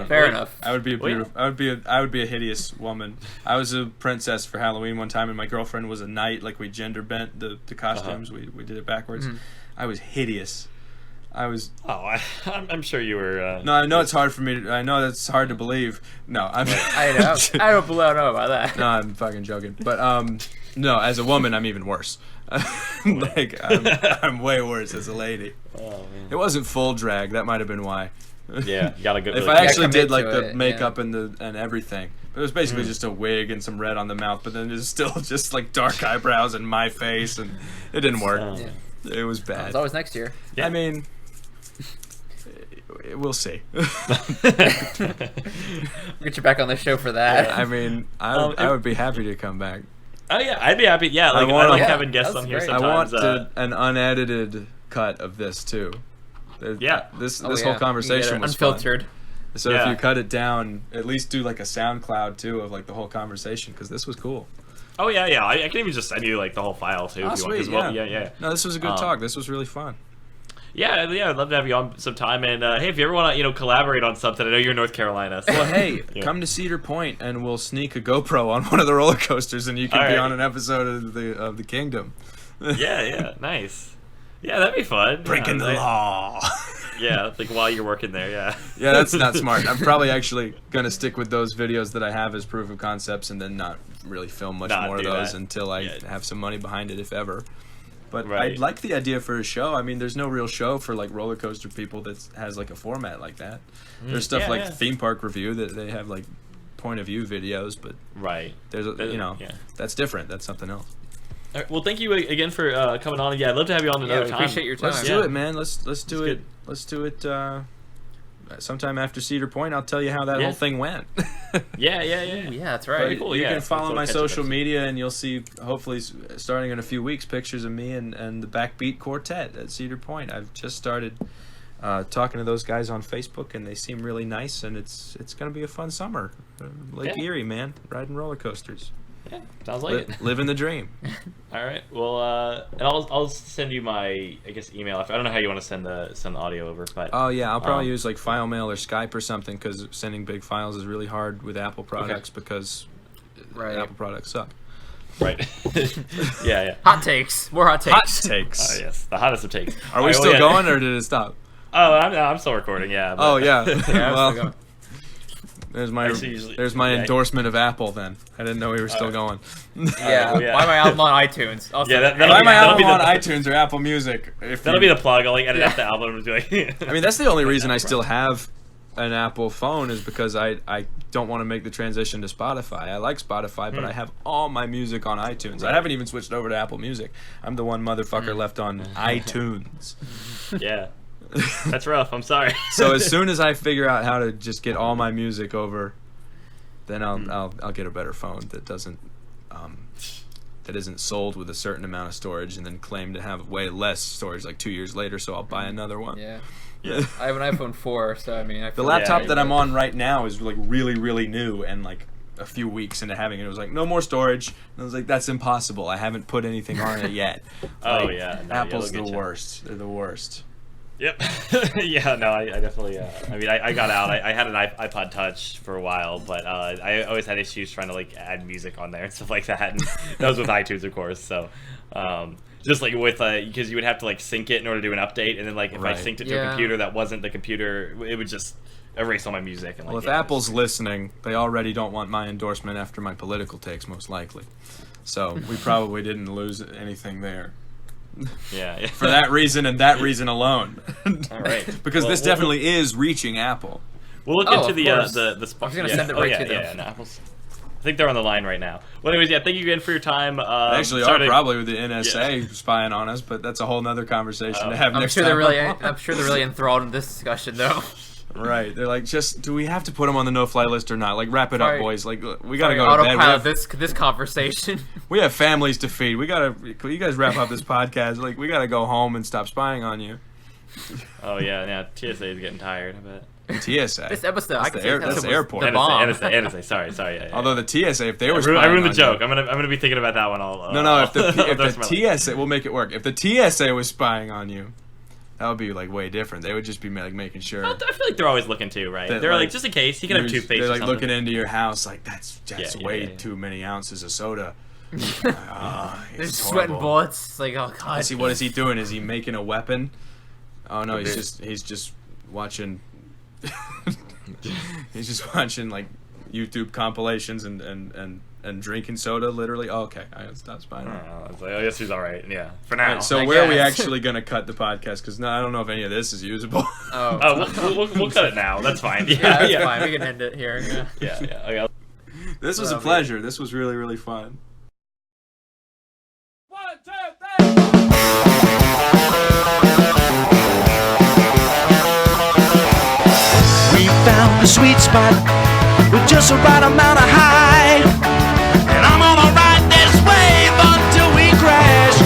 Speaker 3: Fair enough.
Speaker 4: I would be a
Speaker 2: Well, yeah.
Speaker 4: beautiful. I would be a hideous woman. I was a princess for Halloween one time, and my girlfriend was a knight. Like we gender bent the costumes. We did it backwards. I was hideous. I was.
Speaker 2: Oh, I'm sure you were.
Speaker 4: No, I know it's hard for me. I know that's hard to believe. No, I'm.
Speaker 3: I don't know about that.
Speaker 4: No, I'm fucking joking. But no, as a woman, I'm even worse. Like I'm way worse as a lady.
Speaker 2: Oh man.
Speaker 4: It wasn't full drag. That might have been why.
Speaker 2: Yeah, you gotta go.
Speaker 4: If
Speaker 2: really
Speaker 4: I actually
Speaker 3: commit
Speaker 4: did like
Speaker 3: to
Speaker 4: the
Speaker 3: it,
Speaker 4: makeup and everything, but it was basically just a wig and some red on the mouth. But then there's still just like dark eyebrows and my face, and it didn't work.
Speaker 2: Oh.
Speaker 3: Yeah.
Speaker 4: It was bad.
Speaker 3: It's always next year.
Speaker 2: Yeah.
Speaker 4: I mean, we'll see.
Speaker 3: We'll get you back on the show for that.
Speaker 4: I mean, I would be happy to come back.
Speaker 2: Oh yeah, I'd be happy. Yeah, like I like having guests
Speaker 3: that's
Speaker 2: on here
Speaker 3: great.
Speaker 2: sometimes.
Speaker 4: I want an unedited cut of this too.
Speaker 2: Yeah.
Speaker 4: This
Speaker 3: Oh,
Speaker 4: whole
Speaker 3: yeah. You get
Speaker 4: conversation
Speaker 3: it
Speaker 4: was fun.
Speaker 3: unfiltered.
Speaker 4: So if
Speaker 2: Yeah.
Speaker 4: you cut it down, at least do like a SoundCloud too of like the whole conversation, because this was cool.
Speaker 2: Oh yeah. I can even just send you like the whole file too
Speaker 4: Oh,
Speaker 2: if you want.
Speaker 4: sweet,
Speaker 2: 'cause, well,
Speaker 4: yeah.
Speaker 2: yeah.
Speaker 4: No, this was a good talk. This was really fun.
Speaker 2: Yeah, I'd love to have you on sometime. And hey, if you ever want to, collaborate on something, I know you're in North Carolina. So.
Speaker 4: Well, hey,
Speaker 2: Yeah.
Speaker 4: come to Cedar Point and we'll sneak a GoPro on one of the roller coasters, and you can
Speaker 2: All
Speaker 4: be
Speaker 2: right.
Speaker 4: on an episode of the Kingdom.
Speaker 2: Yeah, nice. Yeah, that'd be fun.
Speaker 4: Breaking
Speaker 2: yeah,
Speaker 4: the law.
Speaker 2: Yeah, like while you're working there. Yeah.
Speaker 4: Yeah, that's not smart. I'm probably actually gonna stick with those videos that I have as proof of concepts, and then not really film much
Speaker 2: Not
Speaker 4: more of
Speaker 2: do
Speaker 4: those
Speaker 2: that.
Speaker 4: until I
Speaker 2: Yeah.
Speaker 4: have some money behind it, if ever. But
Speaker 2: Right.
Speaker 4: I'd like the idea for a show. I mean, there's no real show for like roller coaster people that has like a format like that. There's stuff
Speaker 2: yeah,
Speaker 4: like
Speaker 2: yeah.
Speaker 4: Theme Park Review that they have like point of view videos, but
Speaker 2: Right.
Speaker 4: there's a,
Speaker 2: Yeah.
Speaker 4: that's different. That's something else.
Speaker 2: All right, well, thank you again for coming on. Yeah, I'd love to have you on another
Speaker 3: we
Speaker 2: time.
Speaker 3: appreciate your time.
Speaker 4: Let's
Speaker 2: Yeah.
Speaker 4: do it, man. Let's do
Speaker 2: It's
Speaker 4: it.
Speaker 2: good.
Speaker 4: Let's do it. Sometime after Cedar Point, I'll tell you how that
Speaker 2: Yeah.
Speaker 4: whole thing went.
Speaker 2: Yeah.
Speaker 3: Ooh, yeah, that's
Speaker 4: But
Speaker 3: right.
Speaker 2: cool,
Speaker 4: you
Speaker 2: yeah.
Speaker 4: can follow
Speaker 2: Let's
Speaker 4: my
Speaker 2: catch up
Speaker 4: social
Speaker 2: next
Speaker 4: media, and you'll see, hopefully, starting in a few weeks, pictures of me and the Backbeat Quartet at Cedar Point. I've just started talking to those guys on Facebook, and they seem really nice, and it's going to be a fun summer. Lake
Speaker 2: Yeah.
Speaker 4: Erie, man, riding roller coasters,
Speaker 2: Yeah, sounds like it.
Speaker 4: living the dream.
Speaker 2: All right. Well, and I'll send you my email. I don't know how you want to send the audio over, but
Speaker 4: Oh yeah, I'll probably
Speaker 2: Um,
Speaker 4: use like file mail or Skype or something, because sending big files is really hard with Apple products because
Speaker 3: Right.
Speaker 4: Apple products suck.
Speaker 2: right. Yeah.
Speaker 3: Hot takes. More hot takes.
Speaker 4: Hot takes.
Speaker 2: Oh yes, the hottest of takes.
Speaker 4: Are we still going, or did it stop?
Speaker 2: Oh, I'm still recording. Yeah.
Speaker 4: Oh
Speaker 2: but-
Speaker 4: yeah.
Speaker 3: Yeah,
Speaker 4: Well,
Speaker 3: still going.
Speaker 4: There's my endorsement of Apple. Then I didn't know we were still going.
Speaker 3: Yeah, buy my album on iTunes. Also,
Speaker 2: Yeah,
Speaker 4: buy my album on iTunes or Apple Music.
Speaker 2: That'll be the plug. I'll like edit out the album and be like.
Speaker 4: I mean, that's the only reason I still have an Apple phone is because I don't want to make the transition to Spotify. I like Spotify, but I have all my music on iTunes. I haven't even switched over to Apple Music. I'm the one motherfucker left on iTunes.
Speaker 2: Yeah. That's rough. I'm sorry.
Speaker 4: So as soon as I figure out how to just get all my music over, then I'll get a better phone that doesn't that isn't sold with a certain amount of storage and then claim to have way less storage like 2 years later. So I'll buy another one.
Speaker 3: Yeah. I have an iPhone 4, so I mean,
Speaker 4: the laptop that I'm on right now is like really, really new and like a few weeks into having it, it was like no more storage. And I was like, that's impossible. I haven't put anything on it yet.
Speaker 2: Oh
Speaker 4: like,
Speaker 2: yeah, no,
Speaker 4: Apple's the worst. They're the worst.
Speaker 2: Yep. Yeah, no, I definitely. I mean, I got out. I had an iPod Touch for a while, but I always had issues trying to like add music on there and stuff like that. And that was with iTunes, of course. So, just like with because you would have to like sync it in order to do an update, and then like if I synced it to a computer that wasn't the computer, it would just erase all my music. And, like,
Speaker 4: well, if Apple's listening, they already don't want my endorsement after my political takes, most likely. So we probably didn't lose anything there.
Speaker 2: Yeah.
Speaker 4: For that reason and that reason alone.
Speaker 2: All right.
Speaker 4: Because this definitely is reaching Apple.
Speaker 2: We'll look into the
Speaker 3: I was gonna send it right to them.
Speaker 2: Yeah, no, Apple's. I think they're on the line right now. Well, anyways, thank you again for your time.
Speaker 4: They actually are probably with the NSA spying on us, but that's a whole nother conversation to have next time.
Speaker 3: I'm sure they're really enthralled in this discussion, though.
Speaker 4: Right. They're like, do we have to put them on the no-fly list or not? Like, wrap it up, boys. Like, we gotta go to bed.
Speaker 3: Autopilot this conversation.
Speaker 4: We have families to feed. You guys wrap up this podcast. Like, we gotta go home and stop spying on you.
Speaker 2: Oh yeah, TSA is getting tired. I bet.
Speaker 4: TSA.
Speaker 3: This episode,
Speaker 4: that's the airport.
Speaker 2: NSA, sorry. Yeah.
Speaker 4: Although the TSA, if they were,
Speaker 2: I ruined the joke. I'm gonna be thinking about that one all.
Speaker 4: No. If the TSA, we'll make it work. If the TSA was spying on you, that would be like way different. They would just be like making sure.
Speaker 2: Well, I feel like they're always looking too, right? They're like just in case you can have toothpaste.
Speaker 4: They're like
Speaker 2: or something.
Speaker 4: looking into your house, like that's way too many ounces of soda.
Speaker 3: They're sweating bullets. It's like, oh god.
Speaker 4: See, what is he doing? Is he making a weapon? Oh no, he's just watching. He's just watching like YouTube compilations and drinking soda, literally. Oh, okay, I gotta stop spying.
Speaker 2: I guess he's all right. Yeah, for now.
Speaker 4: Right, so where are we actually gonna cut the podcast? Because I don't know if any of this is usable.
Speaker 2: We'll cut it now. That's fine.
Speaker 3: Yeah, that's fine. We can end it here.
Speaker 2: Yeah. Okay.
Speaker 4: This was a pleasure. This was really, really fun.
Speaker 1: 1, 2, 3. We found the sweet spot with just the right amount of high, and I'm gonna ride this wave until we crash.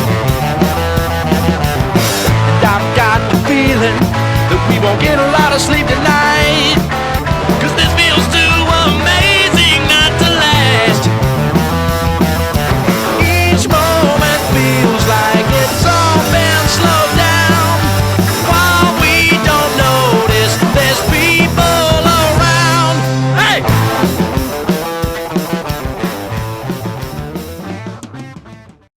Speaker 1: And I've got the feeling that we won't get a lot of sleep tonight.